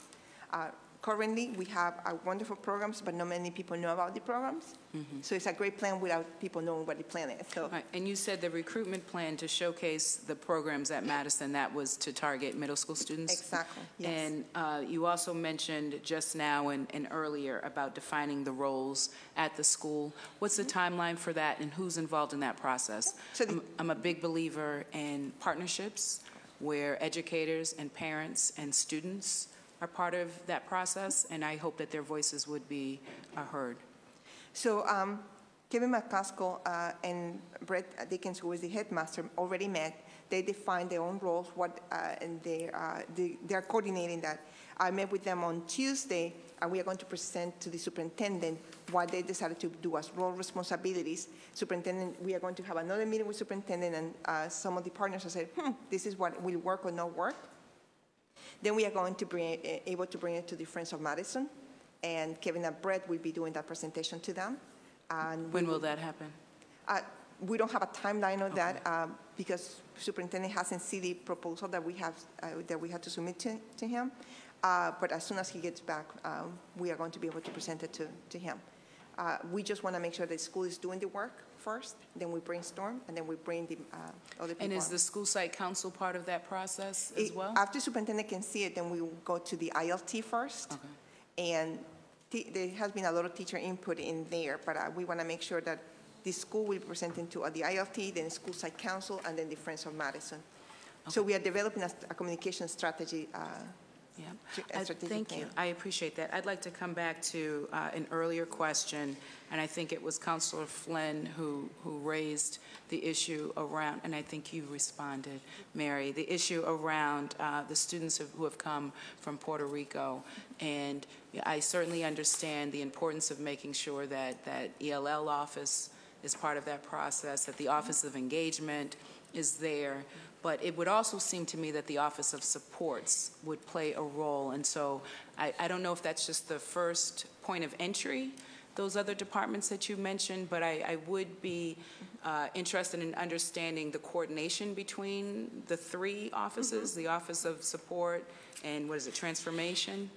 Currently, we have wonderful programs, but not many people know about the programs. So it's a great plan without people knowing what the plan is. So. Right. And you said the recruitment plan to showcase the programs at Madison, that was to target middle school students? Exactly, yes. And you also mentioned just now and earlier about defining the roles at the school. What's the timeline for that and who's involved in that process? So I'm a big believer in partnerships where educators and parents and students are part of that process, and I hope that their voices would be heard. So Kevin McCaskill and Brett Dickens, who is the headmaster, already met. They defined their own roles, and they're coordinating that. I met with them on Tuesday, and we are going to present to the superintendent what they decided to do as role responsibilities. Superintendent, we are going to have another meeting with superintendent, and some of the partners have said, this is what will work or not work. Then we are going to be able to bring it to the Friends of Madison, and Kevin and Brett will be doing that presentation to them. And when will that happen? We don't have a timeline on that because superintendent hasn't seen the proposal that we have to submit to him. But as soon as he gets back, we are going to be able to present it to him. We just want to make sure the school is doing the work first, then we brainstorm, and then we bring the other people. And is the school site council part of that process as well? After superintendent can see it, then we will go to the ILT first. Okay. And there has been a lot of teacher input in there, but we want to make sure that the school will be presenting to the ILT, then the school site council, and then the Friends of Madison. Okay. So we are developing a communication strategy. Thank you. I appreciate that. I'd like to come back to an earlier question, and I think it was Councilor Flynn who raised the issue around, and I think you responded, Mary, the issue around the students who have come from Puerto Rico. And I certainly understand the importance of making sure that ELL office is part of that process, that the Office of Engagement is there. But it would also seem to me that the Office of Supports would play a role. And so I don't know if that's just the first point of entry, those other departments that you mentioned, but I would be interested in understanding the coordination between the 3 offices, the Office of Support and Transformation,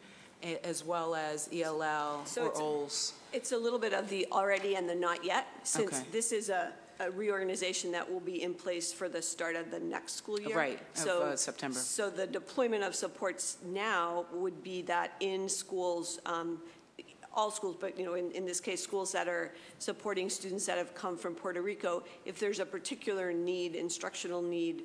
as well as ELL or OLS. It's a little bit of the already and the not yet, since this is a reorganization that will be in place for the start of the next school year. Right, of September. So the deployment of supports now would be that in schools, all schools, but in this case, schools that are supporting students that have come from Puerto Rico, if there's a particular need, instructional need,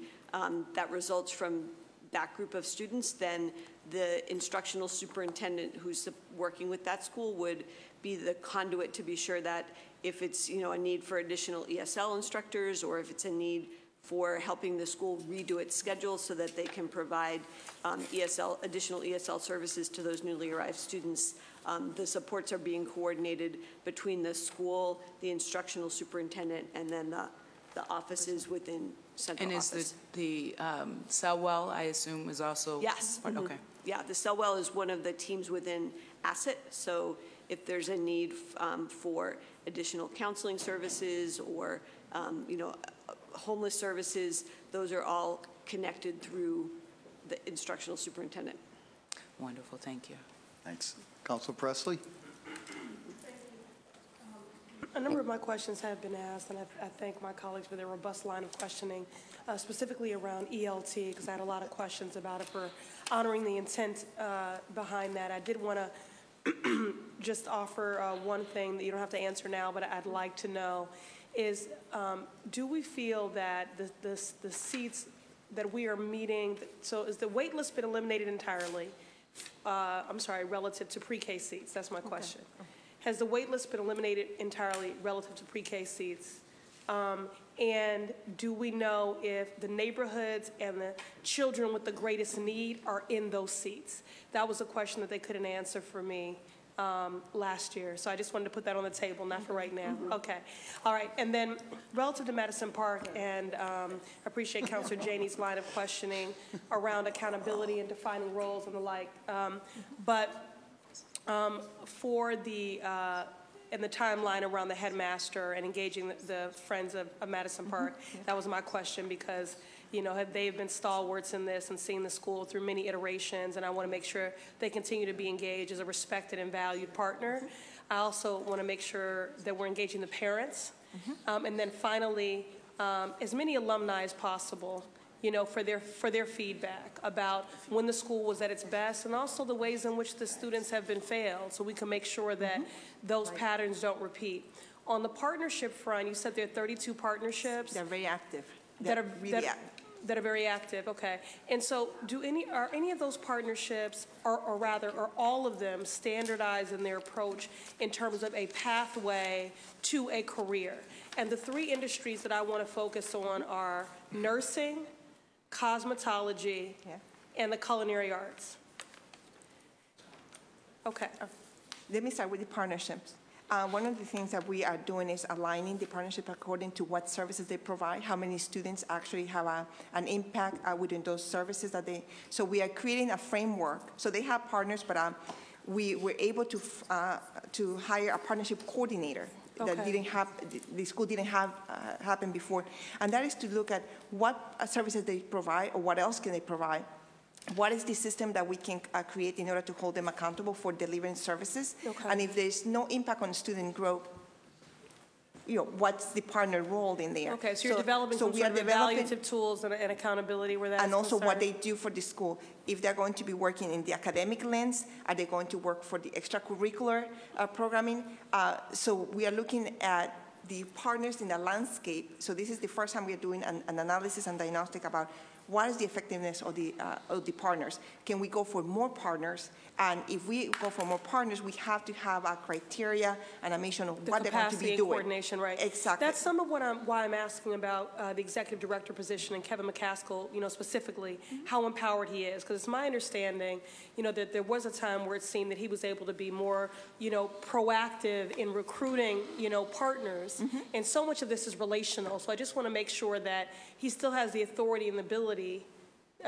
that results from that group of students, then the instructional superintendent who's working with that school would be the conduit to be sure that if it's a need for additional ESL instructors, or if it's a need for helping the school redo its schedule so that they can provide additional ESL services to those newly arrived students. The supports are being coordinated between the school, the instructional superintendent, and then the offices within central office. And is the CellWell, I assume, is also? Yes. Okay. Yeah, the CellWell is one of the teams within ASSET. So if there's a need for additional counseling services or homeless services, those are all connected through the instructional superintendent. Wonderful, thank you. Thanks. Council Presley? A number of my questions have been asked, and I thank my colleagues for their robust line of questioning, specifically around ELT, because I had a lot of questions about it for honoring the intent behind that. I did want to just offer one thing that you don't have to answer now, but I'd like to know is, do we feel that the seats that we are meeting, so is the wait list been eliminated entirely? I'm sorry, relative to pre-K seats? That's my question. Okay. Has the wait list been eliminated entirely relative to pre-K seats? And do we know if the neighborhoods and the children with the greatest need are in those seats? That was a question that they couldn't answer for me last year. So I just wanted to put that on the table, not for right now. Okay. All right. And then relative to Madison Park, and I appreciate Councilor Janey's line of questioning around accountability and defining roles and the like. For the and the timeline around the headmaster and engaging the Friends of Madison Park, that was my question, because they've been stalwarts in this and seen the school through many iterations, and I want to make sure they continue to be engaged as a respected and valued partner. I also want to make sure that we're engaging the parents, and then finally, as many alumni as possible, for their feedback about when the school was at its best, and also the ways in which the students have been failed, so we can make sure that those patterns don't repeat. On the partnership front, you said there are 32 partnerships. They're very active. That are very active, okay. And so are any of those partnerships, or rather, are all of them standardized in their approach in terms of a pathway to a career? And the three industries that I want to focus on are nursing, cosmetology, and the culinary arts. Okay. Let me start with the partnerships. One of the things that we are doing is aligning the partnership according to what services they provide, how many students actually have an impact within those services that they, so we are creating a framework. So they have partners, but we were able to hire a partnership coordinator. Okay. That didn't have, the school didn't have happen before. And that is to look at what services they provide, or what else can they provide. What is the system that we can create in order to hold them accountable for delivering services? Okay. And if there's no impact on student growth, what's the partner role in there? Okay, so you're developing some sort of evaluative tools and accountability where that's and also concerned. What they do for the school. If they're going to be working in the academic lens, are they going to work for the extracurricular programming? So we are looking at the partners in the landscape. So this is the first time we are doing an analysis and diagnostic about what is the effectiveness of the partners. Can we go for more partners? And if we go for more partners, we have to have a criteria and a mission of what they're going to be doing. Coordination, right? Exactly. That's some of why I'm asking about the executive director position and Kevin McCaskill, specifically, how empowered he is. Because it's my understanding, that there was a time where it seemed that he was able to be more, proactive in recruiting, partners. And so much of this is relational. So I just want to make sure that he still has the authority and the ability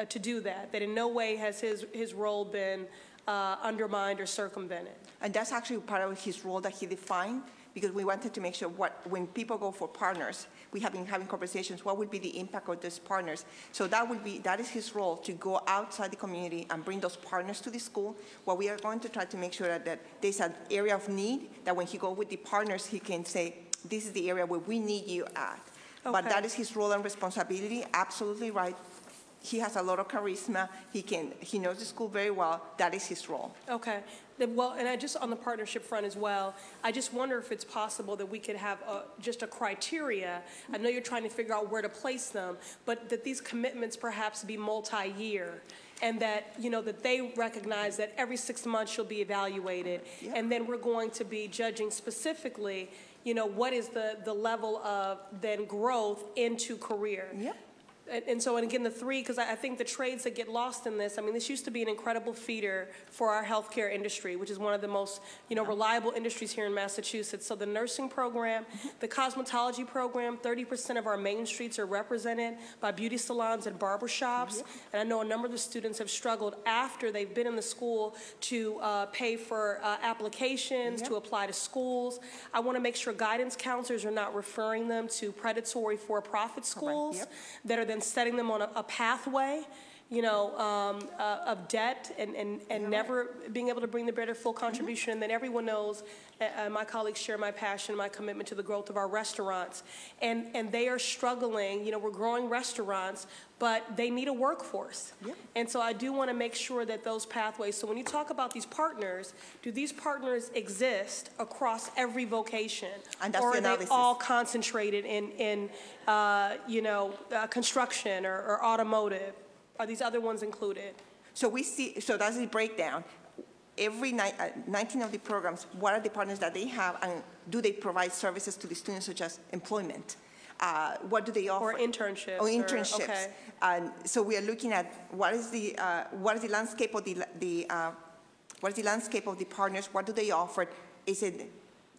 to do that, that in no way has his role been undermined or circumvented. And that's actually part of his role that he defined, because we wanted to make sure when people go for partners, we have been having conversations, what would be the impact of those partners? So that is his role, to go outside the community and bring those partners to the school. What we are going to try to make sure that there's an area of need, that when he goes with the partners, he can say, this is the area where we need you at. Okay. But that is his role and responsibility, absolutely right. He has a lot of charisma. He knows the school very well. That is his role. Okay. Well, and just on the partnership front as well, I just wonder if it's possible that we could have just a criteria. I know you're trying to figure out where to place them, but that these commitments perhaps be multi-year, and that that they recognize that every 6 months you'll be evaluated, and then we're going to be judging specifically, what is the level of then growth into career. Yep. And again, the three, because I think the trades that get lost in this, this used to be an incredible feeder for our healthcare industry, which is one of the most, reliable industries here in Massachusetts. So the nursing program, the cosmetology program, 30% of our main streets are represented by beauty salons and barbershops. And I know a number of the students have struggled after they've been in the school to pay for applications, to apply to schools. I want to make sure guidance counselors are not referring them to predatory for-profit schools that are then setting them on a pathway of debt and never being able to bring their full contribution. And then everyone knows, my colleagues share my passion, my commitment to the growth of our restaurants. And they are struggling. We're growing restaurants, but they need a workforce. Yep. And so I do want to make sure that those pathways, so when you talk about these partners, do these partners exist across every vocation? And that's or the are analysis. they all concentrated in construction or automotive? Are these other ones included? So we see, so that's the breakdown. Every 19 of the programs, what are the partners that they have, and do they provide services to the students such as employment? What do they offer? Or internships. Or internships. Okay. And so we are looking at what is the landscape of what is the landscape of the partners? What do they offer?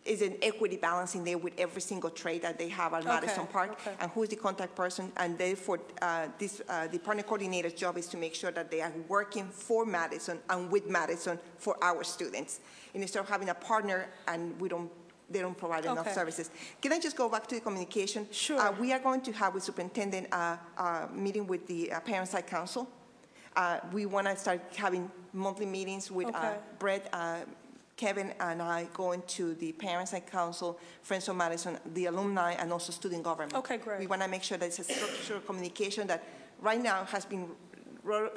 Is an equity balance in there with every single trade that they have at Madison Park, and who's the contact person, and therefore the partner coordinator's job is to make sure that they are working for Madison and with Madison for our students, instead of having a partner and they don't provide enough services. Can I just go back to the communication? Sure. We are going to have with Superintendent a meeting with the Parent Side Council. We want to start having monthly meetings with Brett, Kevin and I going to the Parent Side Council, Friends of Madison, the alumni, and also student government. Okay, great. We want to make sure that it's a structured communication that right now has been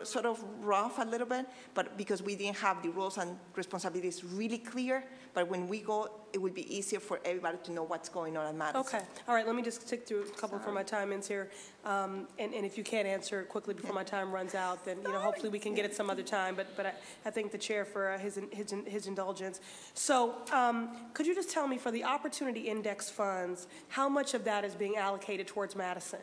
sort of rough a little bit, but because we didn't have the roles and responsibilities really clear, but when we go, it would be easier for everybody to know what's going on at Madison. Okay. All right, let me just tick through a couple for my time ins here. And if you can't answer quickly before my time runs out, then hopefully we can get it some other time. But I thank the chair for his indulgence. So could you just tell me, for the Opportunity Index funds, how much of that is being allocated towards Madison?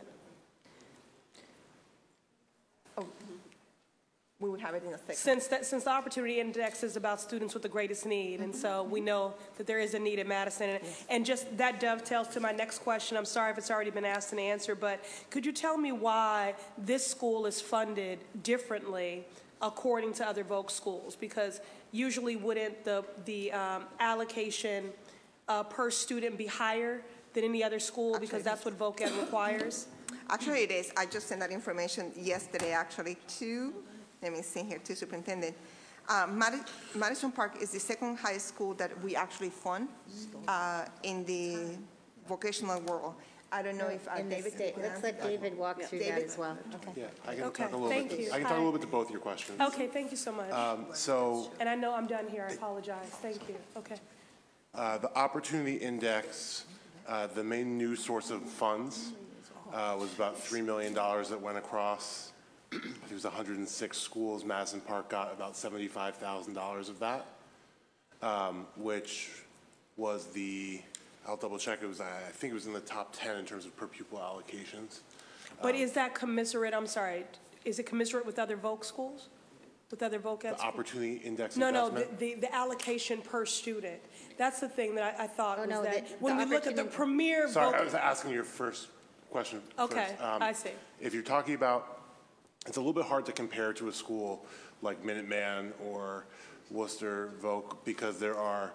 We would have it in a second. Since the Opportunity Index is about students with the greatest need, and so we know that there is a need at Madison, and just that dovetails to my next question. I'm sorry if it's already been asked and answered, but could you tell me why this school is funded differently according to other Voc schools? Because usually wouldn't the allocation per student be higher than any other school, because that's what Voc Ed requires? Actually, it is. I just sent that information yesterday, actually, to, let me see here, to Superintendent. Madison Park is the second highest school that we actually fund in the vocational world. I don't know if David. Let's let David walk through that as well. Okay. Yeah, I can talk a little bit. I can talk a little bit to both your questions. Okay, thank you so much. And I know I'm done here. I apologize. Thank you. Okay. The Opportunity Index, the main new source of funds was about $3 million that went across. I think it was 106 schools. Madison Park got about $75,000 of that, which was I'll double check, I think it was in the top 10 in terms of per pupil allocations. But is that commensurate, I'm sorry, is it commensurate with other Voc schools? With other Voc Ed schools? The Opportunity Index No, investment? the allocation per student. That's the thing that I thought was that when we look at the premier Sorry, I was asking your first question Okay, first. I see. If you're talking about, it's a little bit hard to compare to a school like Minuteman or Worcester Voc, because there are,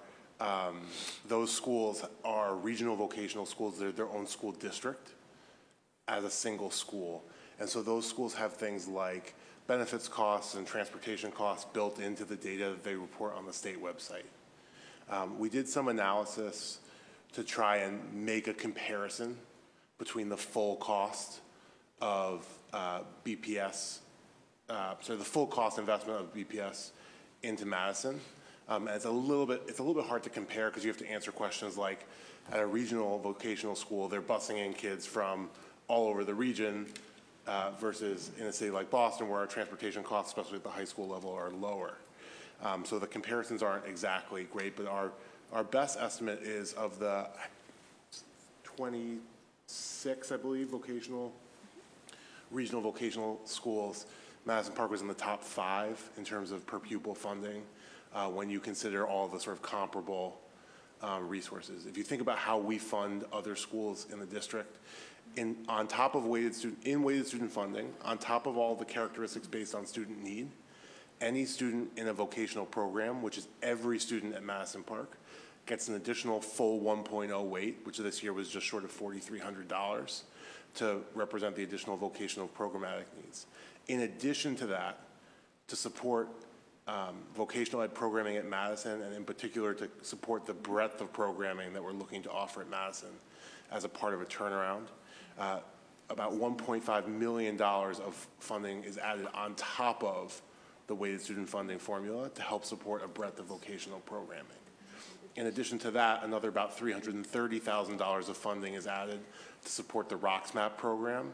those schools are regional vocational schools. They're their own school district as a single school. And so those schools have things like benefits costs and transportation costs built into the data that they report on the state website. We did some analysis to try and make a comparison between the full cost of BPS, the full cost investment of BPS into Madison. And it's a little bit hard to compare, because you have to answer questions like, at a regional vocational school, they're busing in kids from all over the region, versus in a city like Boston, where our transportation costs, especially at the high school level, are lower. So the comparisons aren't exactly great, but our best estimate is of the 26, I believe, regional vocational schools, Madison Park was in the top 5 in terms of per pupil funding, when you consider all the sort of comparable resources. If you think about how we fund other schools in the district, on top of weighted student funding, on top of all the characteristics based on student need, any student in a vocational program, which is every student at Madison Park, gets an additional full 1.0 weight, which this year was just short of $4,300, to represent the additional vocational programmatic needs. In addition to that, to support vocational ed programming at Madison, and in particular to support the breadth of programming that we're looking to offer at Madison as a part of a turnaround, about $1.5 million of funding is added on top of the weighted student funding formula to help support a breadth of vocational programming. In addition to that, another about $330,000 of funding is added to support the Rocks Map program,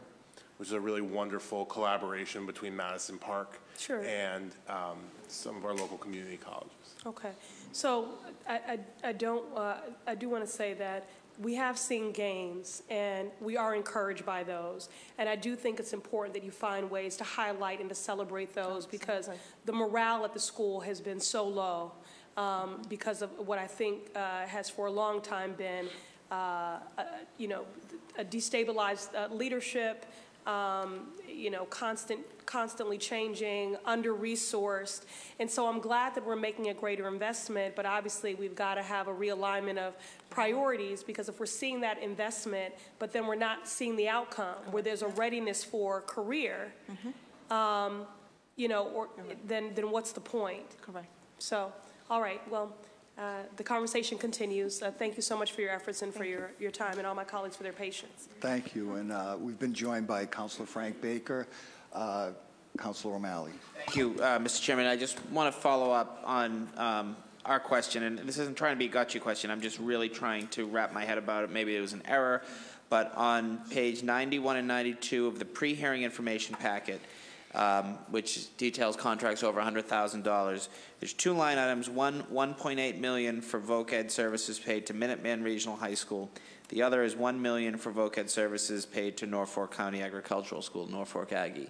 which is a really wonderful collaboration between Madison Park and some of our local community colleges. Okay, so I do want to say that we have seen gains, and we are encouraged by those. And I do think it's important that you find ways to highlight and to celebrate those, because the morale at the school has been so low because of what I think has for a long time been, you know, a destabilized leadership, you know, constantly changing, under-resourced. And so I'm glad that we're making a greater investment, but obviously we've got to have a realignment of priorities, because if we're seeing that investment, but then we're not seeing the outcome, where there's a readiness for career, you know, or then what's the point? Correct. So, all right, well, the conversation continues. Thank you so much for your efforts and for your time, and all my colleagues for their patience. Thank you. And we've been joined by Councilor Frank Baker, Councilor O'Malley. Thank you, Mr. Chairman. I just want to follow up on our question, and this isn't trying to be a gotcha question. I'm just really trying to wrap my head about it. Maybe it was an error, but on page 91 and 92 of the pre-hearing information packet, which details contracts over $100,000. There's two line items, one $1.8 million for voc ed services paid to Minuteman Regional High School. The other is $1 million for voc ed services paid to Norfolk County Agricultural School, Norfolk Aggie.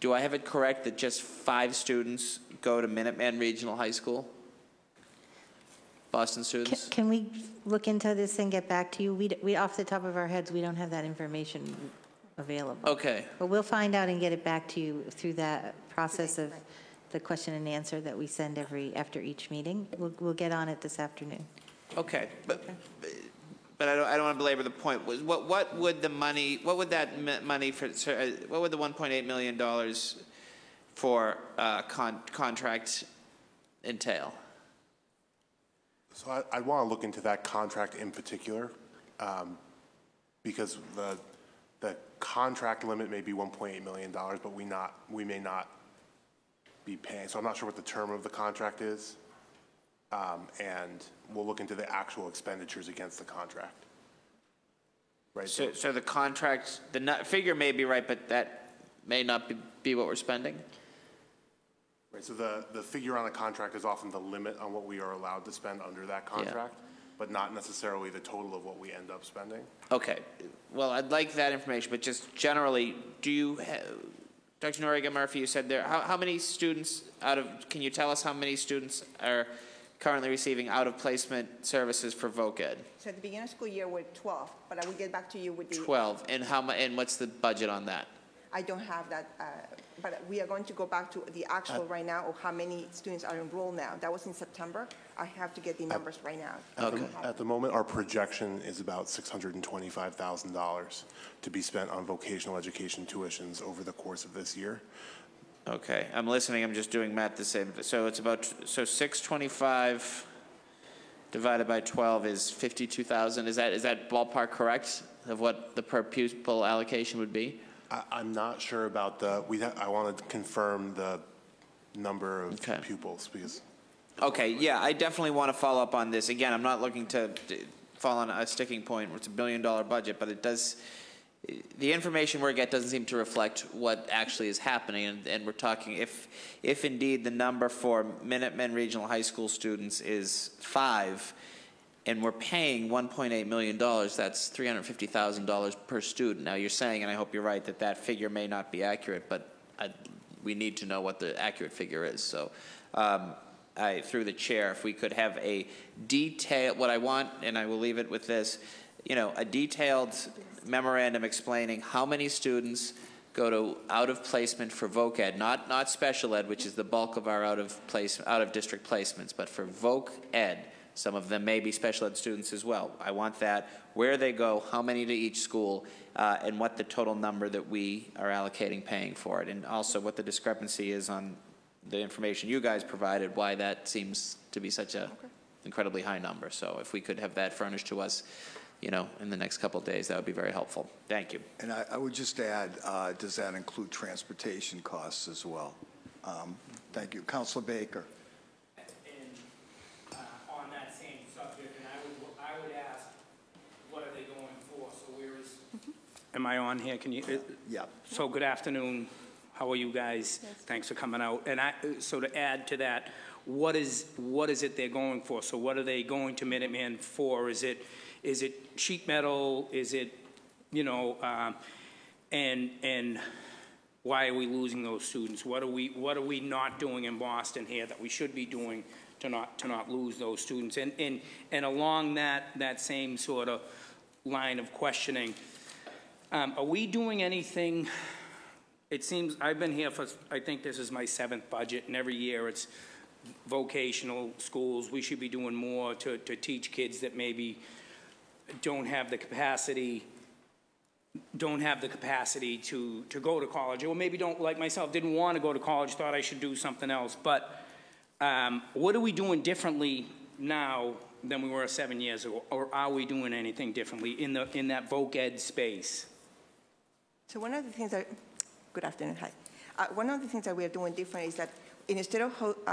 Do I have it correct that just 5 students go to Minuteman Regional High School? Boston students? Can we look into this and get back to you? We off the top of our heads, we don't have that information available. Okay. But we'll find out and get it back to you through that process of the question and answer that we send after each meeting. We'll get on it this afternoon. Okay, but I don't want to belabor the point. What would the money? What would that money for? What would the $1.8 million for contract entail? So I want to look into that contract in particular, because the contract limit may be $1.8 million, but we may not be paying. So I'm not sure what the term of the contract is, and we'll look into the actual expenditures against the contract. Right. So the contract, the figure may be right, but that may not be what we're spending. Right. So the figure on the contract is often the limit on what we are allowed to spend under that contract, but not necessarily the total of what we end up spending. Okay. Well, I'd like that information, but just generally, do you, Dr. Noriega Murphy, you said there, how many students can you tell us how many students are currently receiving out-of-placement services for voc ed? So at the beginning of school year, we're 12, but I will get back to you with the... 12, and what's the budget on that? I don't have that, but we are going to go back to the actual right now of how many students are enrolled now. That was in September. I have to get the numbers right now. Okay. At the moment, our projection is about $625,000 to be spent on vocational education tuitions over the course of this year. Okay, I'm listening. I'm just doing math the same. So it's about 625 divided by 12 is 52,000. Is that ballpark correct of what the per pupil allocation would be? I'm not sure about I want to confirm the number of pupils because. Okay, yeah, I definitely want to follow up on this. Again, I'm not looking to fall on a sticking point where it's $1 billion budget, but it does. The information we get doesn't seem to reflect what actually is happening, and we're talking if indeed the number for Minuteman Regional High School students is 5, and we're paying $1.8 million, that's $350,000 per student. Now you're saying, and I hope you're right, that figure may not be accurate, but we need to know what the accurate figure is. So through the chair, if we could have a detail, what I want, and I will leave it with this, a detailed memorandum explaining how many students go to out-of-placement for voc ed, not special ed, which is the bulk of our out-of-district placements, but for voc ed, Some of them may be special ed students as well. I want that, where they go, how many to each school, and what the total number that we are allocating paying for it, and also what the discrepancy is on the information you guys provided, why that seems to be such a incredibly high number. So if we could have that furnished to us, you know, in the next couple of days, that would be very helpful. Thank you. And I would just add, does that include transportation costs as well? Thank you. Councilor Baker. On that same subject, and I would ask, what are they going for? So where is, am I on here? Can you? Yeah. So good afternoon. How are you guys? Yes. Thanks for coming out. And so to add to that, what is it they're going for? So what are they going to Minuteman for? Is it sheet metal? Is it, you know, and why are we losing those students? What are we not doing in Boston here that we should be doing to not lose those students? And along that same sort of line of questioning, are we doing anything? It seems I've been here for, I think this is my 7th budget, and every year it's vocational schools. We should be doing more to teach kids that maybe don't have the capacity to go to college, or maybe don't, like myself, didn't want to go to college, thought I should do something else. But what are we doing differently now than we were 7 years ago, or are we doing anything differently in that voc ed space? So one of the things that, good afternoon, hi. One of the things that we are doing different is that instead of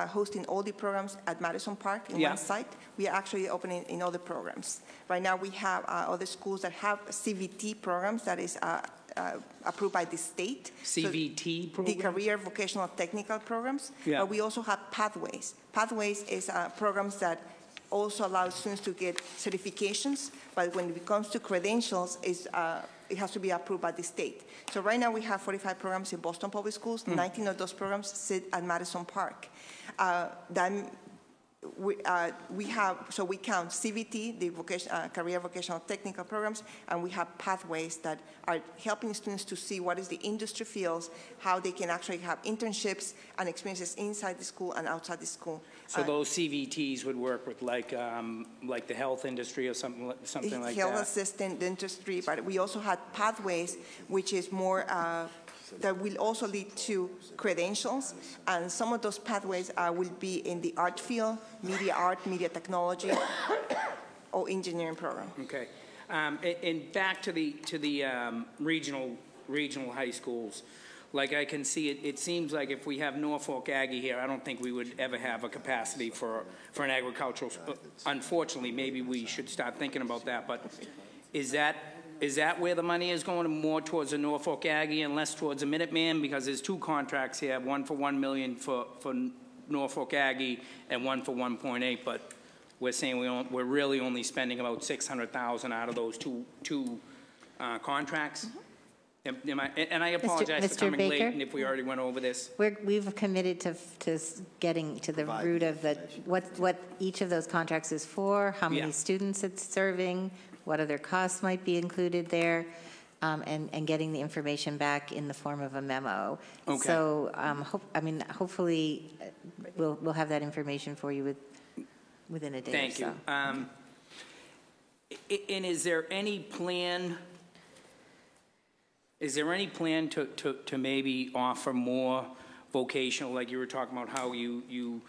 hosting all the programs at Madison Park in one site, we are actually opening in other programs. Right now we have other schools that have CVT programs that is approved by the state. CVT programs? The Career Vocational Technical programs. Yeah. But we also have Pathways. Pathways is programs that also allow students to get certifications, but when it comes to credentials, it has to be approved by the state. So right now we have 45 programs in Boston Public Schools. 19 of those programs sit at Madison Park. We count CVT, the Career Vocational Technical programs, and we have Pathways that are helping students to see what is the industry fields, how they can actually have internships and experiences inside the school and outside the school. So those CVTs would work with like the health industry or something like that? Health assistant, dentistry, but we also had Pathways, which is more that will also lead to credentials, and some of those pathways will be in the art field, media technology, or engineering program. Okay, and back to the regional high schools. Like I can see it seems like if we have Norfolk Aggie here, I don't think we would ever have a capacity for an agricultural. Unfortunately, maybe we should start thinking about that. But is that where the money is going, more towards the Norfolk Aggie and less towards the Minuteman? Because there's 2 contracts here, one for $1 million for Norfolk Aggie and one for 1.8. But we're saying we're really only spending about $600,000 out of those two contracts. Mm-hmm. And I apologize for coming late, and if we already went over this. We've committed to getting to the root of what each of those contracts is for, how many students it's serving, what other costs might be included there, and getting the information back in the form of a memo. Okay. So, hopefully, we'll have that information for you within a day. Thank you. And is there any plan? Is there any plan to maybe offer more vocational, like you were talking about how you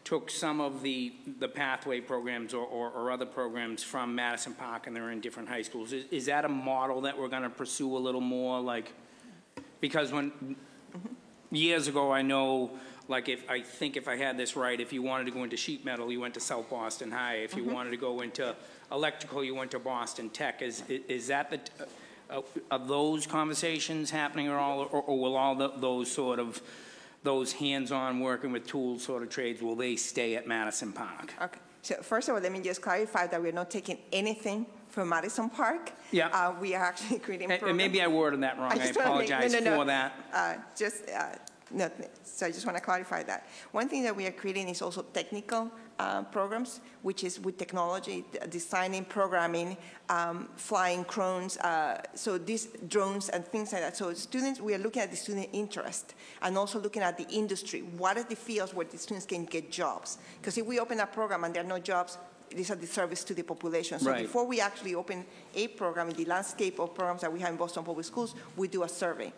took some of the pathway programs or other programs from Madison Park and they're in different high schools? Is that a model that we're going to pursue a little more? Like, because years ago, I know, like if I had this right, if you wanted to go into sheet metal, you went to South Boston High. If you wanted to go into electrical, you went to Boston Tech. Is that the... are those conversations happening at all, or will all those hands-on working with tools sort of trades, will they stay at Madison Park? Okay. So first of all, let me just clarify that we're not taking anything from Madison Park. Yeah. We are actually creating programs. And maybe I worded that wrong. I apologize for that. So I just want to clarify that. One thing that we are creating is also technical programs, which is with technology, designing, programming, flying drones, so these drones and things like that. So students, we are looking at the student interest and also looking at the industry. What are the fields where the students can get jobs? Because if we open a program and there are no jobs, it is a disservice to the population. So Right. before we actually open a program, in the landscape of programs that we have in Boston Public Schools, we do a survey.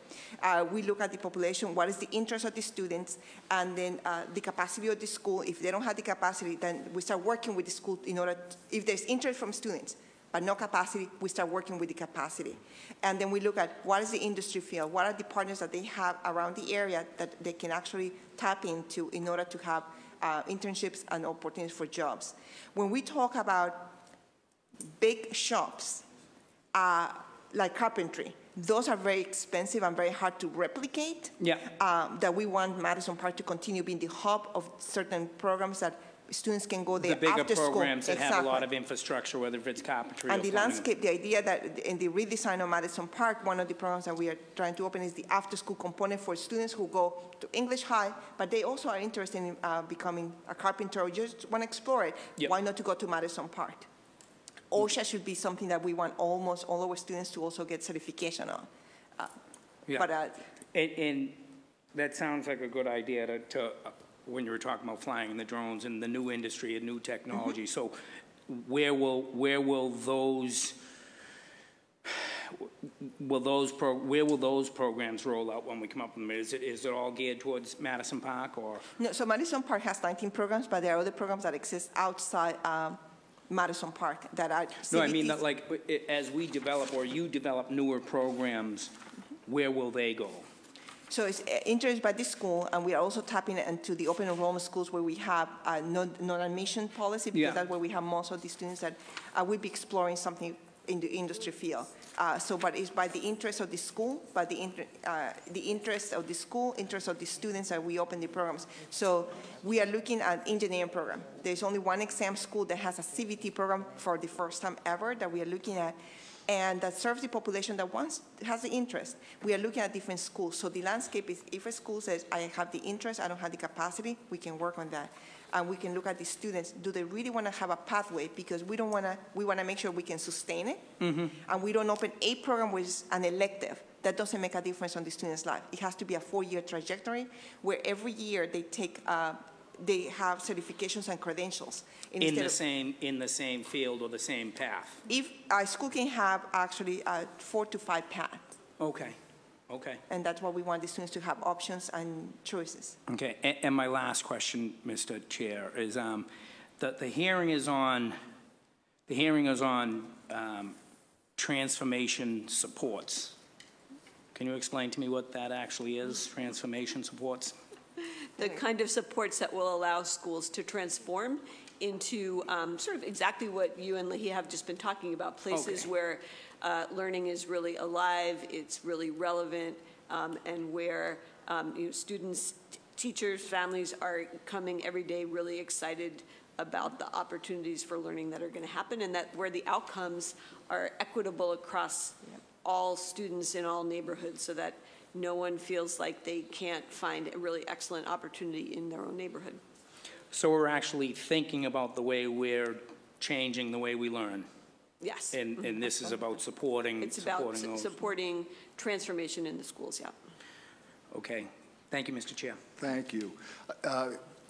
We look at the population, what is the interest of the students, and then the capacity of the school. If they don't have the capacity, then we start working with the school in order, if there's interest from students, but no capacity, we start working with the capacity. And then we look at what is the industry field, what are the partners that they have around the area that they can actually tap into in order to have internships and opportunities for jobs. When we talk about big shops, like carpentry, those are very expensive and very hard to replicate. Yeah. That we want Madison Park to continue being the hub of certain programs that students can go there The bigger after school. programs that have a lot Exactly. of infrastructure, whether if it's carpentry or And the plumbing. landscape, the idea that in the redesign of Madison Park, one of the programs that we are trying to open is the after-school component for students who go to English High, but they also are interested in becoming a carpenter or just want to explore it. Yep. Why not to go to Madison Park? OSHA should be something that we want almost all our students to also get certification on. Yeah. But And that sounds like a good idea to when you were talking about flying the drones and the new industry and new technology. So where will those programs roll out when we come up with them? Is it all geared towards Madison Park or? No, so Madison Park has 19 programs, but there are other programs that exist outside Madison Park that are CBTs. No, I mean that like as we develop or you develop newer programs, where will they go? So it's interest by the school, and we are also tapping into the open enrollment schools where we have a non-admission policy, because that's where we have most of the students that will be exploring something in the industry field. But it's by the interest of the school, by the interest of the school, interest of the students that we open the programs. So we are looking at engineering program. There's only one exam school that has a CVT program for the first time ever that we are looking at, and that serves the population that has the interest. We are looking at different schools. So the landscape is, if a school says, I have the interest, I don't have the capacity, we can work on that. And we can look at the students. Do they really want to have a pathway? Because we want to make sure we can sustain it. Mm-hmm. And we don't open a program which is an elective. That doesn't make a difference on the student's life. It has to be a 4-year trajectory where every year they take they have certifications and credentials. In the same field or the same path? If a school can have actually 4 to 5 paths. Okay, okay. And that's what we want the students to have options and choices. Okay, and my last question, Mr. Chair, is the hearing is on transformation supports. Can you explain to me what that actually is, transformation supports? The kind of supports that will allow schools to transform into sort of exactly what you and Lehi have just been talking about, places where learning is really alive, it's really relevant, and where students, teachers, families are coming every day really excited about the opportunities for learning that are going to happen, and that where the outcomes are equitable across all students in all neighborhoods, so that no one feels like they can't find a really excellent opportunity in their own neighborhood. So we're actually thinking about the way we're changing the way we learn. Yes. And this is about supporting It's about those. supporting transformation in the schools, yeah. Okay. Thank you, Mr. Chair. Thank you.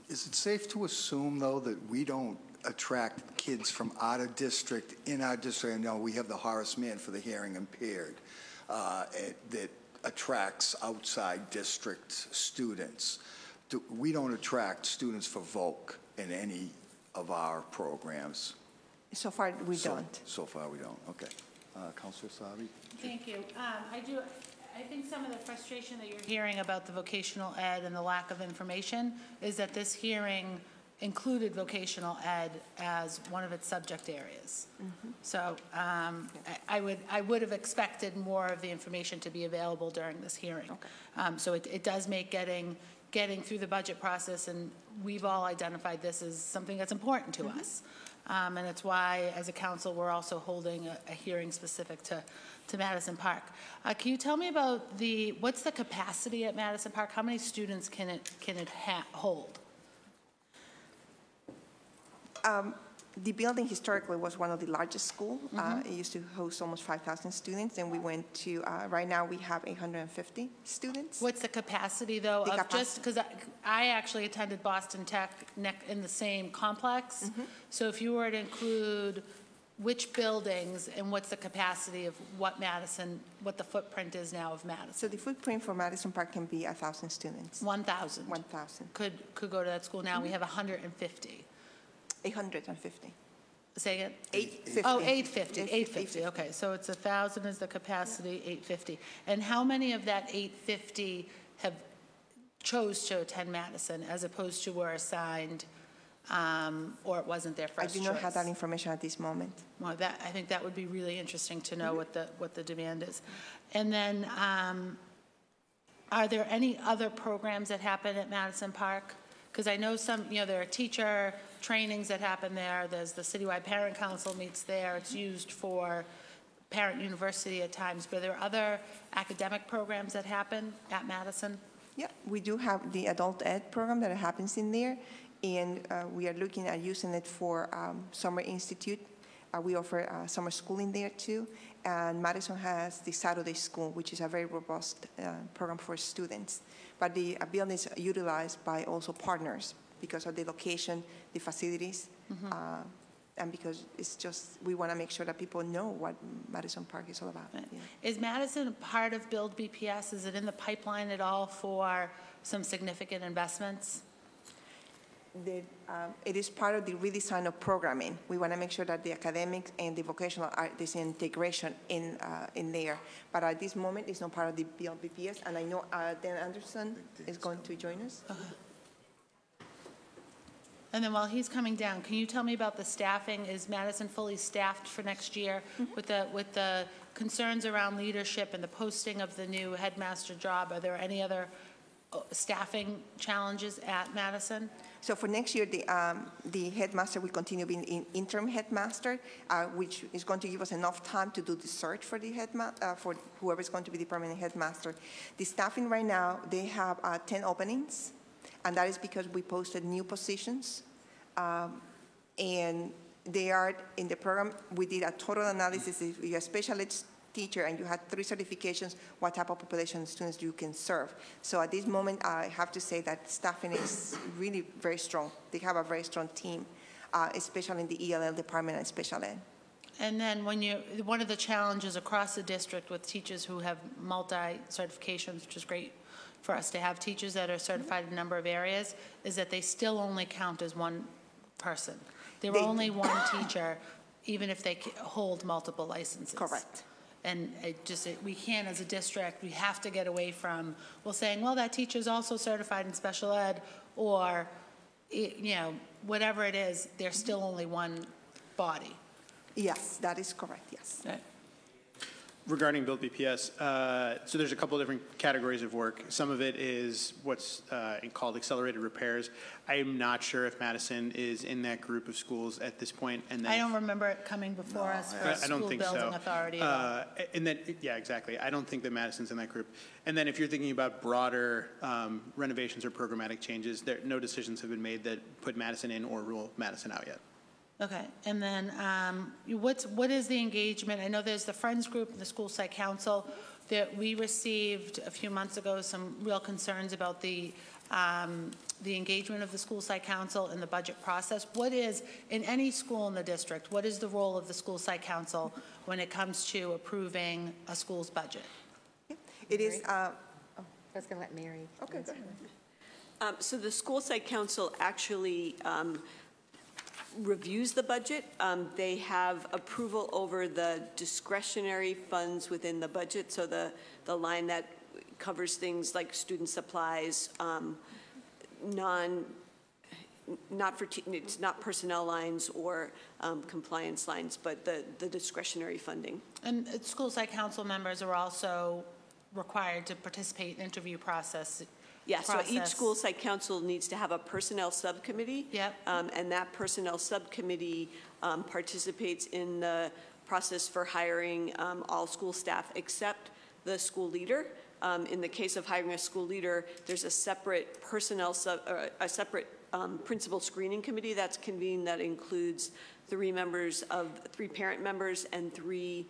Is it safe to assume, though, that we don't attract kids from out of district, in our district? I know we have the Horace Mann for the hearing impaired that attracts outside district students. We don't attract students for VOC in any of our programs. So far, we don't. So far, we don't. Okay. Councilor Sabi? Thank you. I think some of the frustration that you're hearing about the vocational ed and the lack of information is that this hearing included vocational ed as one of its subject areas. Mm-hmm. So I would have expected more of the information to be available during this hearing. Okay. So it does make getting through the budget process, and we've all identified this as something that's important to us. And it's why, as a council, we're also holding a hearing specific to Madison Park. Can you tell me about what's the capacity at Madison Park? How many students can it hold? The building historically was one of the largest schools. It used to host almost 5,000 students, and we went to, right now we have 850 students. What's the capacity, though, of just, because I actually attended Boston Tech in the same complex. So if you were to include which buildings and what's the capacity of what Madison, what the footprint is now of Madison? So the footprint for Madison Park can be 1,000 students. 1,000? 1,000. Could go to that school now. We have 150. 850. Say again? 850. Oh, 850, 850, okay. So it's 1,000 is the capacity, 850. And how many of that 850 have chose to attend Madison as opposed to were assigned or it wasn't their first choice? I do not have that information at this moment. Well, I think that would be really interesting to know what the demand is. And then are there any other programs that happen at Madison Park? Because I know some, there are teacher trainings that happen there. There's the Citywide Parent Council meets there. It's used for Parent University at times. But are there other academic programs that happen at Madison? Yeah, we do have the adult ed program that happens in there, and we are looking at using it for Summer Institute. We offer summer school in there too. And Madison has the Saturday School, which is a very robust program for students. But the building is utilized by also partners because of the location, the facilities, and because it's just, we want to make sure that people know what Madison Park is all about. Right. Yeah. Is Madison a part of Build BPS? Is it in the pipeline at all for some significant investments? It is part of the redesign of programming. We want to make sure that the academics and the vocational are this integration in there. But at this moment, it's not part of the Build BPS, and I know Dan Anderssen is going to join us. And then while he's coming down, can you tell me about the staffing? Is Madison fully staffed for next year with the concerns around leadership and the posting of the new headmaster job? Are there any other staffing challenges at Madison? So for next year, the headmaster will continue being in interim headmaster, which is going to give us enough time to do the search for the for whoever is going to be the permanent headmaster. The staffing right now, they have 10 openings, and that is because we posted new positions, and they are in the program. We did a total analysis. If you're a specialist teacher and you had 3 certifications, what type of population of students you can serve. So at this moment, I have to say that staffing is really very strong. They have a very strong team, especially in the ELL department and special ed. And then one of the challenges across the district with teachers who have multi-certifications, which is great for us to have teachers that are certified in a number of areas, is that they still only count as one person. They're only one teacher, even if they hold multiple licenses. Correct. And we can't, as a district, we have to get away from, saying, well, that teacher's also certified in special ed, or, whatever it is, there's still only one body. Yes, that is correct, yes. Right. Regarding Build BPS, so there's a couple of different categories of work. Some of it is what's called accelerated repairs. I'm not sure if Madison is in that group of schools at this point. And then I don't remember it coming before us for I don't school think building so. authority at all. And then, yeah, exactly. I don't think that Madison's in that group. And then if you're thinking about broader renovations or programmatic changes, no decisions have been made that put Madison in or rule Madison out yet. Okay, and then what is the engagement? I know there's the Friends Group and the School Site Council. That we received a few months ago some real concerns about the engagement of the School Site Council in the budget process. What is, in any school in the district, what is the role of the School Site Council when it comes to approving a school's budget? It is. I was going to let Mary. Okay, go ahead. So the School Site Council actually reviews the budget. They have approval over the discretionary funds within the budget, so the line that covers things like student supplies, it's not personnel lines or compliance lines, but the discretionary funding. And School Site Council members are also required to participate in the interview process. Yeah, so each school site council needs to have a personnel subcommittee. Yep. And that personnel subcommittee participates in the process for hiring all school staff except the school leader. In the case of hiring a school leader, there's a separate principal screening committee that's convened that includes three parent members and three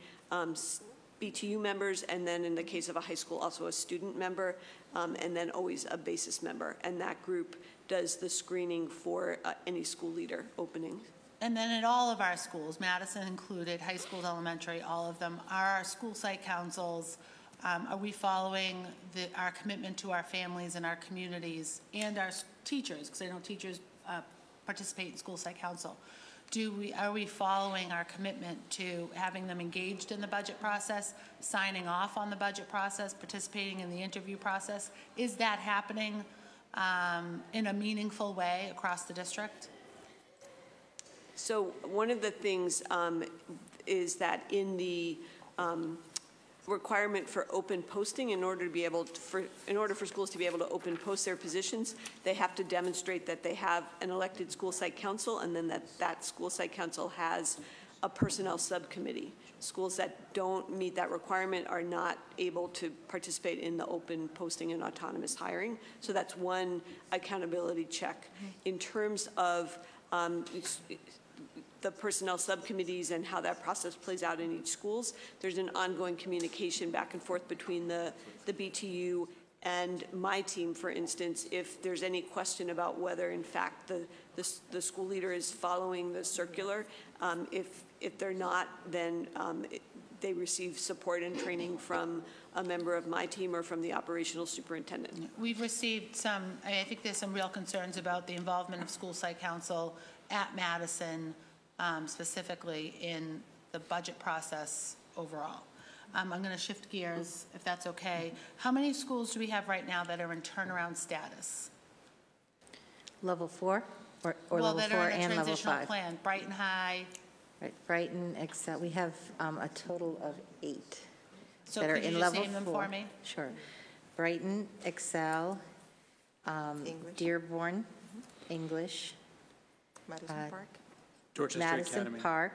BTU members, and then in the case of a high school, also a student member, and then always a basis member. And that group does the screening for any school leader opening. And then at all of our schools, Madison included, high school, elementary, all of them, are our school site councils. Are we following our commitment to our families and our communities and our teachers? Because I know teachers participate in school site council. Are we following our commitment to having them engaged in the budget process, signing off on the budget process, participating in the interview process? Is that happening in a meaningful way across the district? So one of the things is that in the requirement for open posting, in order for schools to be able to open post their positions, they have to demonstrate that they have an elected school site council, and then that school site council has a personnel subcommittee. Schools that don't meet that requirement are not able to participate in the open posting and autonomous hiring. So that's one accountability check. In terms of the personnel subcommittees and how that process plays out in each schools, there's an ongoing communication back and forth between the BTU and my team, for instance, if there's any question about whether, in fact, the school leader is following the circular. If they're not, then they receive support and training from a member of my team or from the operational superintendent. We've received I think there's some real concerns about the involvement of school site council at Madison, specifically in the budget process overall. I'm going to shift gears, if that's okay. How many schools do we have right now that are in turnaround status? Level 4 or well, level 4 and level 5? Well, that are in a transitional plan. Brighton High. Right, Brighton, Excel. We have a total of 8 So that are could you in just level name them 4. for me? Sure. Brighton, Excel, Dearborn, English, Madison Park. Dorchester Madison Academy. Park,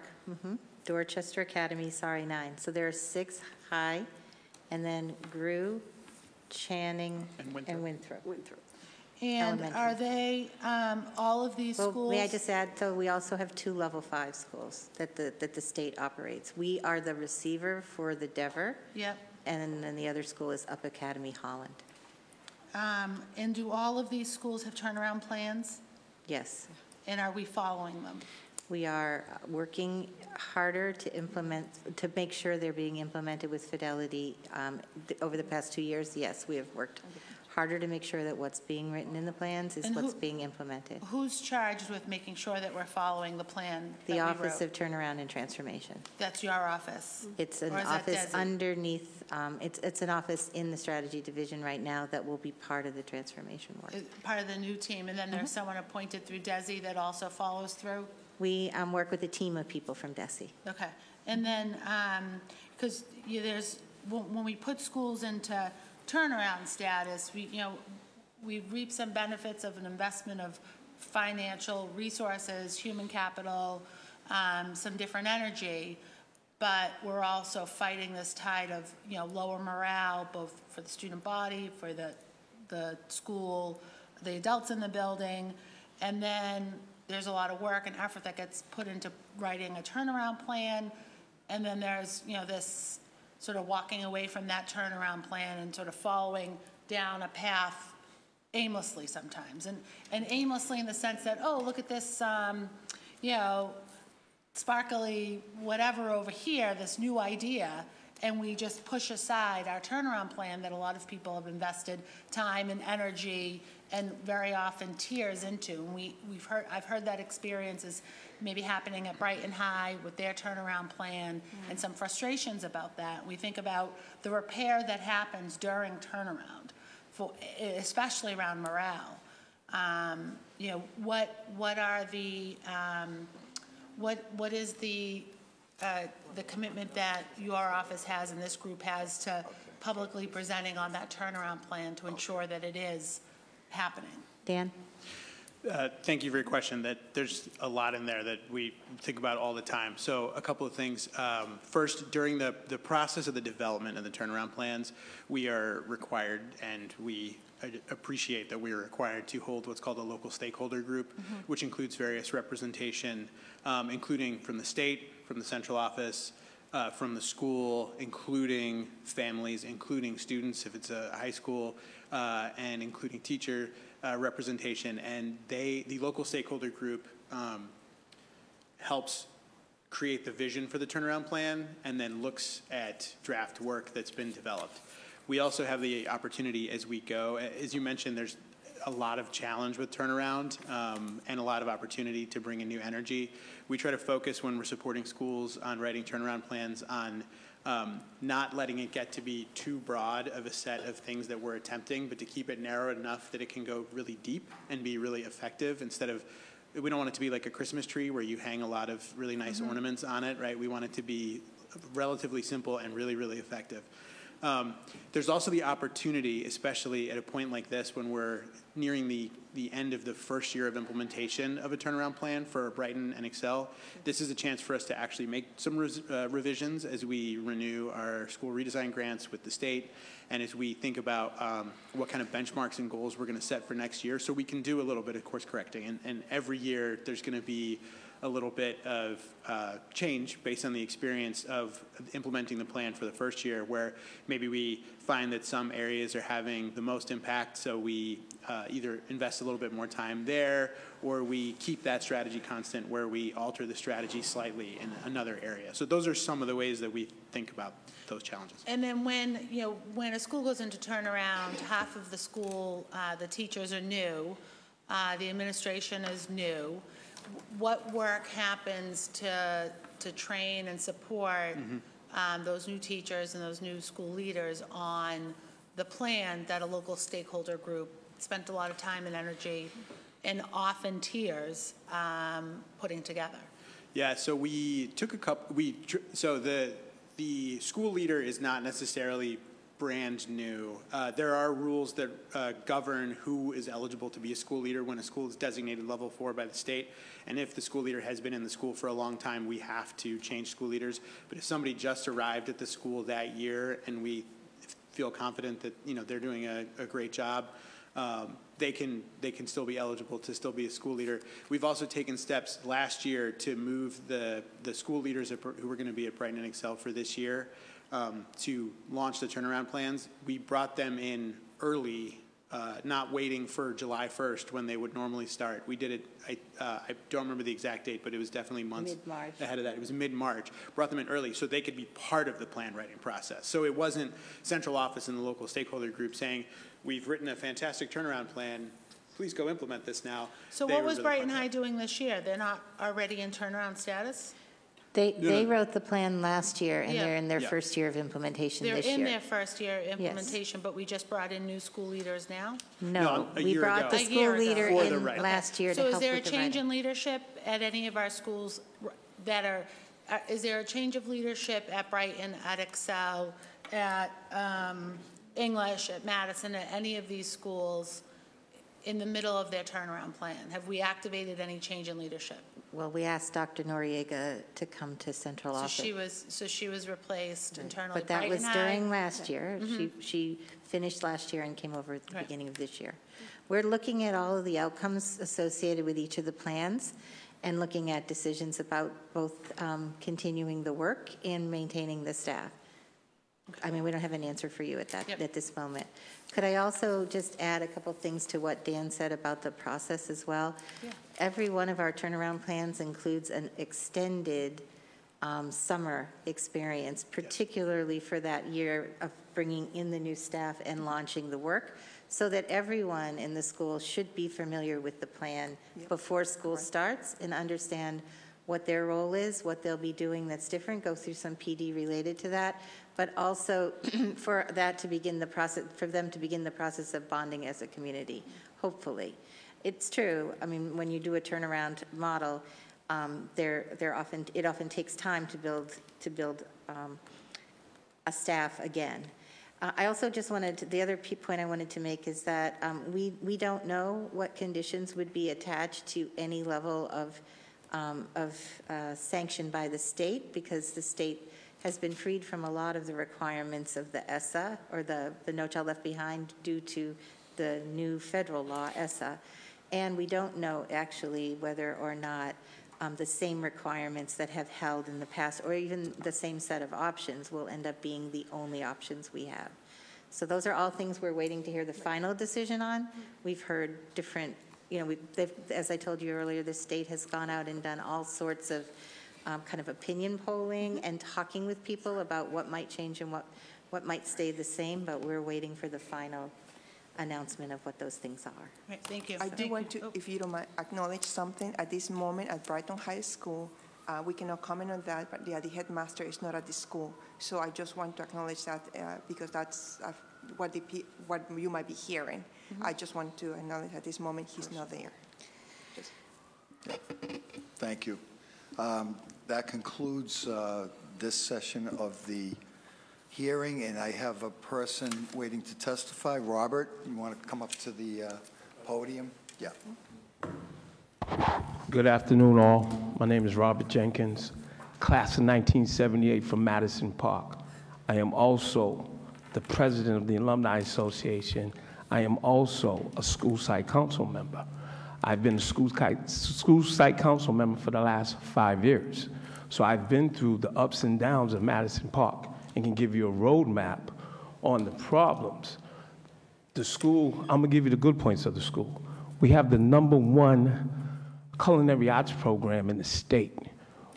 Dorchester Academy, 9. So there are 6 high, and then Grew, Channing, and Winthrop. And Elementary. are they, all of these Well, schools? may I just add, so we also have 2 level 5 schools that the state operates. We are the receiver for the Dever. Yep. And then the other school is Up Academy Holland. And do all of these schools have turnaround plans? Yes. And are we following them? We are working harder to make sure they're being implemented with fidelity. Over the past 2 years, yes, we have worked harder to make sure that what's being written in the plans is what's being implemented. Who's charged with making sure that we're following the plan that The we Office wrote? of Turnaround and Transformation. That's your office? It's an Or is that office Desi? underneath, it's an office in the strategy division right now that will be part of the transformation work. Part of the new team, and then there's someone appointed through DESI that also follows through? We work with a team of people from DESI. Okay. And then, because when we put schools into turnaround status, we reap some benefits of an investment of financial resources, human capital, some different energy, but we're also fighting this tide of, lower morale, both for the student body, for the school, the adults in the building, and then there's a lot of work and effort that gets put into writing a turnaround plan, and then there's, this sort of walking away from that turnaround plan and sort of following down a path aimlessly sometimes. And aimlessly in the sense that, oh, look at this, sparkly whatever over here, this new idea, and we just push aside our turnaround plan that a lot of people have invested time and energy and very often tears into. And I've heard that experience is maybe happening at Brighton High with their turnaround plan and some frustrations about that. We think about the repair that happens during turnaround, especially around morale. What are the what is the commitment that your office has and this group has to publicly presenting on that turnaround plan to ensure that it is happening? Dan? Thank you for your question. There's a lot in there that we think about all the time. So a couple of things. First, during the process of the development of the turnaround plans, we are required, and we appreciate that we are required to hold what's called a local stakeholder group, which includes various representation, including from the state, from the central office, from the school, including families, including students if it's a high school, and including teacher representation. And the local stakeholder group helps create the vision for the turnaround plan and then looks at draft work that's been developed. We also have the opportunity as we go, as you mentioned, there's a lot of challenge with turnaround and a lot of opportunity to bring in new energy. We try to focus when we're supporting schools on writing turnaround plans on not letting it get to be too broad of a set of things that we're attempting, but to keep it narrow enough that it can go really deep and be really effective instead of, we don't want it to be like a Christmas tree where you hang a lot of really nice ornaments on it, right? We want it to be relatively simple and really, really effective. There's also the opportunity, especially at a point like this when we're nearing the end of the first year of implementation of a turnaround plan for Brighton and Excel. This is a chance for us to actually make some revisions as we renew our school redesign grants with the state and as we think about what kind of benchmarks and goals we're going to set for next year, so we can do a little bit of course correcting. And every year there's going to be a little bit of change based on the experience of implementing the plan for the first year, where maybe we find that some areas are having the most impact, so we either invest a little bit more time there, or we keep that strategy constant where we alter the strategy slightly in another area. So those are some of the ways that we think about those challenges. And then when a school goes into turnaround, half of the school, the teachers are new, the administration is new. What work happens to train and support those new teachers and those new school leaders on the plan that a local stakeholder group spent a lot of time and energy and often tears putting together? Yeah, so we took a couple, so the school leader is not necessarily brand new. There are rules that govern who is eligible to be a school leader when a school is designated level 4 by the state. And if the school leader has been in the school for a long time, we have to change school leaders. But if somebody just arrived at the school that year and we feel confident that they're doing a great job, they can still be eligible to still be a school leader. We've also taken steps last year to move the school leaders who were going to be at Brighton and Excel for this year to launch the turnaround plans. We brought them in early, not waiting for July 1st when they would normally start. We did it, I don't remember the exact date, but it was definitely months ahead of that. It was mid-March. Brought them in early so they could be part of the plan writing process. So it wasn't central office and the local stakeholder group saying, we've written a fantastic turnaround plan, please go implement this now. So what was Brighton High doing this year? They're not already in turnaround status? They wrote the plan last year, and they're in their first year of implementation this year. They're in their first year implementation, but we just brought in new school leaders now? No, we brought the school leader in last year to help with the writing. So is there a change in leadership at any of our schools that are, is there a change of leadership at Brighton, at Excel, at English, at Madison, at any of these schools in the middle of their turnaround plan? Have we activated any change in leadership? Well, we asked Dr. Noriega to come to central office. So she was replaced internally. But that was during last year. She finished last year and came over at the beginning of this year. We're looking at all of the outcomes associated with each of the plans and looking at decisions about both continuing the work and maintaining the staff. I mean, we don't have an answer for you at this moment. Could I also just add a couple things to what Dan said about the process as well? Yeah. Every one of our turnaround plans includes an extended summer experience, particularly for that year of bringing in the new staff and launching the work, so that everyone in the school should be familiar with the plan before school starts and understand what their role is, what they'll be doing that's different, go through some PD related to that, but also for that to begin the process, for them to begin the process of bonding as a community, hopefully. It's true, I mean, when you do a turnaround model, it often takes time to build a staff again. I also just wanted to, the other point I wanted to make is that we don't know what conditions would be attached to any level of sanction by the state, because the state has been freed from a lot of the requirements of the ESSA, or the No Child Left Behind, due to the new federal law, ESSA. And we don't know actually whether or not the same requirements that have held in the past, or even the same set of options, will end up being the only options we have. So those are all things we're waiting to hear the final decision on. We've heard different, you know, as I told you earlier, the state has gone out and done all sorts of kind of opinion polling and talking with people about what might change and what might stay the same, but we're waiting for the final announcement of what those things are. Right, thank you. I do want to, if you don't mind, acknowledge something. At this moment at Brighton High School, we cannot comment on that, but the headmaster is not at the school. So I just want to acknowledge that because that's what you might be hearing. I just want to acknowledge at this moment he's not there. Thank you. That concludes this session of the hearing, and I have a person waiting to testify. Robert, you want to come up to the podium? Yeah. Good afternoon, all. My name is Robert Jenkins, class of 1978 from Madison Park. I am also the president of the Alumni Association. I am also a school site council member. I've been a school site council member for the last 5 years. So I've been through the ups and downs of Madison Park and can give you a roadmap on the problems. The school, I'm gonna give you the good points of the school. We have the #1 culinary arts program in the state.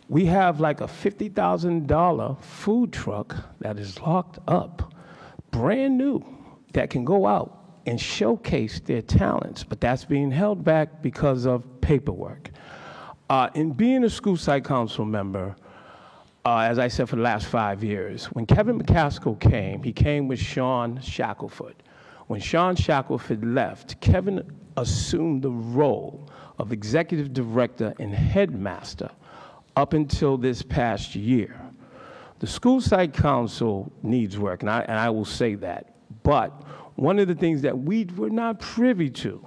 We have like a $50,000 food truck that is locked up, brand new, that can go out and showcase their talents, but that's being held back because of paperwork. In being a school site council member, as I said, for the last 5 years, when Kevin McCaskill came, he came with Sean Shackelford. When Sean Shackelford left, Kevin assumed the role of executive director and headmaster up until this past year. The school site council needs work, and I will say that, but one of the things that we were not privy to,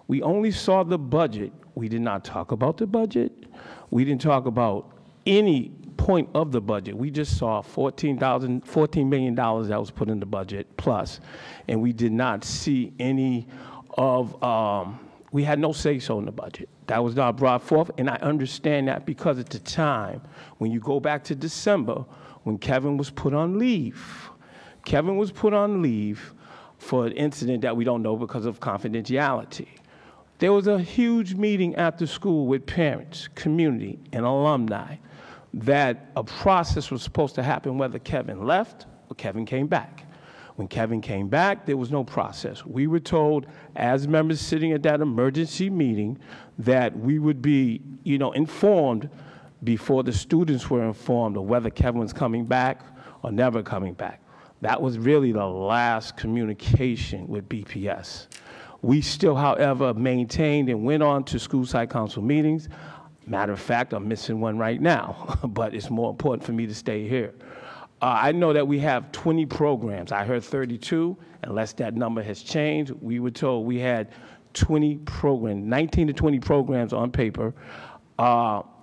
we only saw the budget. We did not talk about the budget. We didn't talk about any point of the budget. We just saw $14 million that was put in the budget plus, and we did not see any of, we had no say-so in the budget. That was not brought forth, and I understand that because at the time, when you go back to December, when Kevin was put on leave, for an incident that we don't know because of confidentiality. There was a huge meeting at the school with parents, community, and alumni that a process was supposed to happen whether Kevin left or Kevin came back. When Kevin came back, there was no process. We were told, as members sitting at that emergency meeting, that we would be, informed before the students were informed of whether Kevin was coming back or never coming back. That was really the last communication with BPS. We still, however, maintained and went on to school site council meetings. Matter of fact, I'm missing one right now, but it's more important for me to stay here. I know that we have 20 programs. I heard 32, unless that number has changed. We were told we had 20 programs, 19 to 20 programs on paper.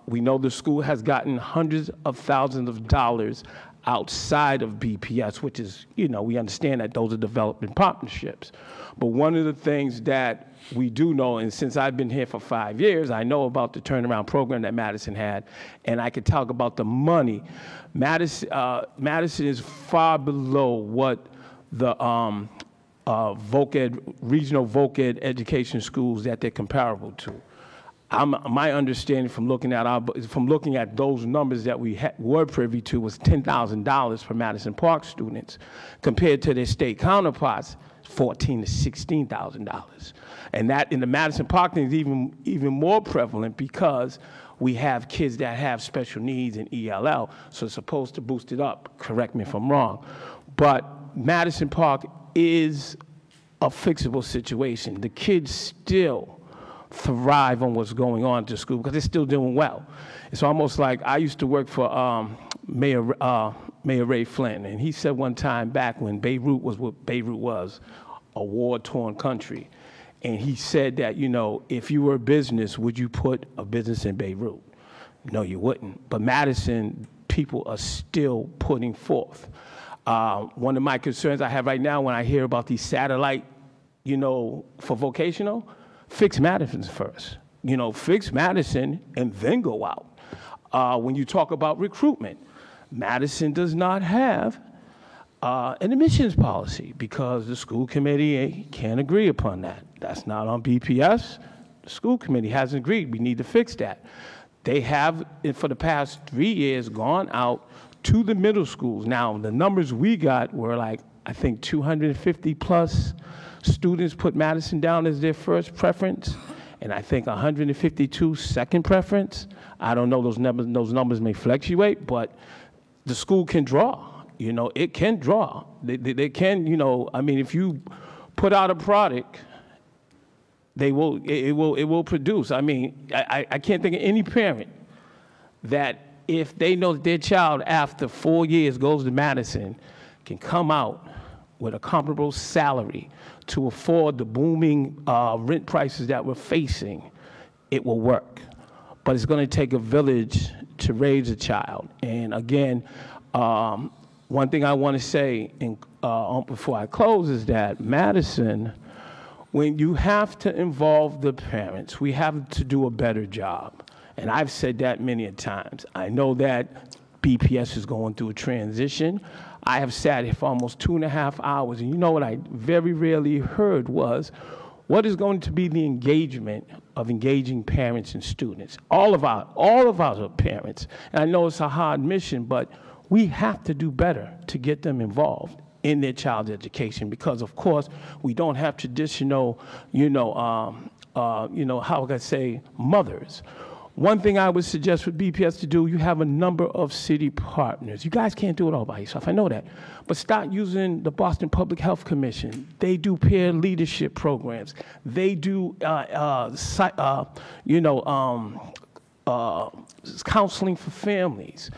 We know the school has gotten hundreds of thousands of dollars outside of BPS, which is, we understand that those are development partnerships. But one of the things that we do know, and since I've been here for 5 years, I know about the turnaround program that Madison had, and I could talk about the money. Madison is far below what the regional voc ed education schools that they're comparable to. My understanding from looking at those numbers that we were privy to was $10,000 for Madison Park students, compared to their state counterparts, $14,000 to $16,000, and that in the Madison Park thing is even more prevalent because we have kids that have special needs in ELL, so it's supposed to boost it up. Correct me if I'm wrong, but Madison Park is a fixable situation. The kids still thrive on what's going on at the school because they're still doing well. It's almost like I used to work for Mayor Ray Flynn, and he said one time back when Beirut was what Beirut was, a war-torn country, and he said that, you know, if you were a business, would you put a business in Beirut? No, you wouldn't. But Madison, people are still putting forth. One of my concerns I have right now when I hear about these satellite, you know, for vocational, fix Madison first. You know, fix Madison and then go out. When you talk about recruitment, Madison does not have an admissions policy because the school committee can't agree upon that. That's not on BPS. The school committee hasn't agreed. We need to fix that. They have, for the past 3 years, gone out to the middle schools. Now, the numbers we got were like, I think 250 plus students put Madison down as their first preference, and I think 152 second preference. I don't know, those numbers may fluctuate, but the school can draw. You know, it can draw. They can, you know, I mean, if you put out a product, it will produce. I mean, I can't think of any parent that if they know that their child after 4 years goes to Madison can come out with a comparable salary to afford the booming rent prices that we're facing, it will work. But it's going to take a village to raise a child. And again, one thing I want to say before I close is that Madison, when you have to involve the parents, we have to do a better job. And I've said that many a times. I know that BPS is going through a transition. I have sat here for almost 2.5 hours, and you know what I very rarely heard was, what is going to be the engagement of engaging parents and students? All of us are parents, and I know it's a hard mission, but we have to do better to get them involved in their child's education because, of course, we don't have traditional, how can I say, mothers. One thing I would suggest for BPS to do, you have a number of city partners. You guys can't do it all by yourself, I know that. But start using the Boston Public Health Commission. They do peer leadership programs. They do, counseling for families.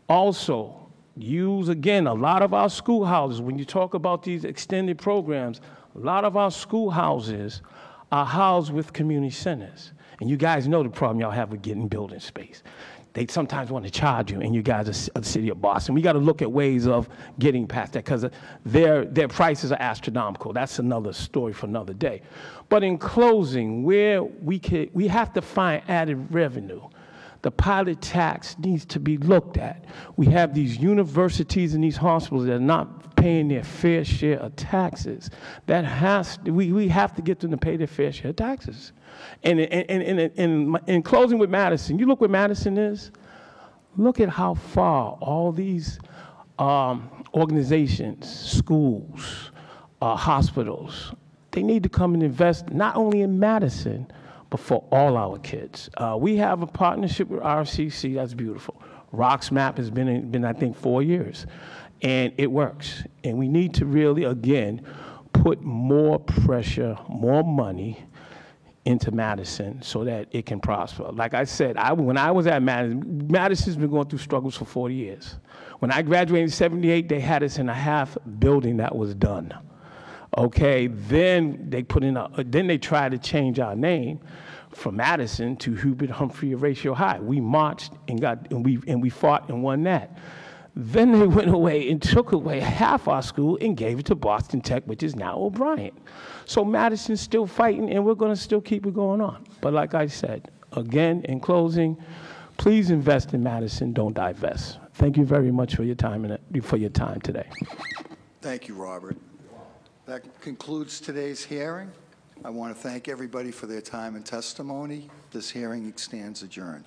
Also, use, again, a lot of our schoolhouses, when you talk about these extended programs, a lot of our schoolhouses are housed with community centers. And you guys know the problem y'all have with getting building space. They sometimes want to charge you, and you guys are the city of Boston. We got to look at ways of getting past that because their prices are astronomical. That's another story for another day. But in closing, we have to find added revenue. The pilot tax needs to be looked at. We have these universities and these hospitals that are not paying their fair share of taxes. We have to get them to pay their fair share of taxes. And in closing with Madison, you look where Madison is, look at how far all these organizations, schools, hospitals, they need to come and invest not only in Madison, but for all our kids. We have a partnership with RCC, that's beautiful. RocksMap has been I think, 4 years, and it works. And we need to really, again, put more pressure, more money into Madison so that it can prosper. Like I said, when I was at Madison, Madison's been going through struggles for 40 years. When I graduated in '78, they had us in a half building that was done. Okay, then they tried to change our name from Madison to Hubert Humphrey Horatio High. We marched and we fought and won that. Then they went away and took away half our school and gave it to Boston Tech, which is now O'Brien. So Madison's still fighting, and we're going to still keep it going on. But like I said, again, in closing, please invest in Madison, don't divest. Thank you very much for your time today. Thank you, Robert. That concludes today's hearing. I want to thank everybody for their time and testimony. This hearing stands adjourned.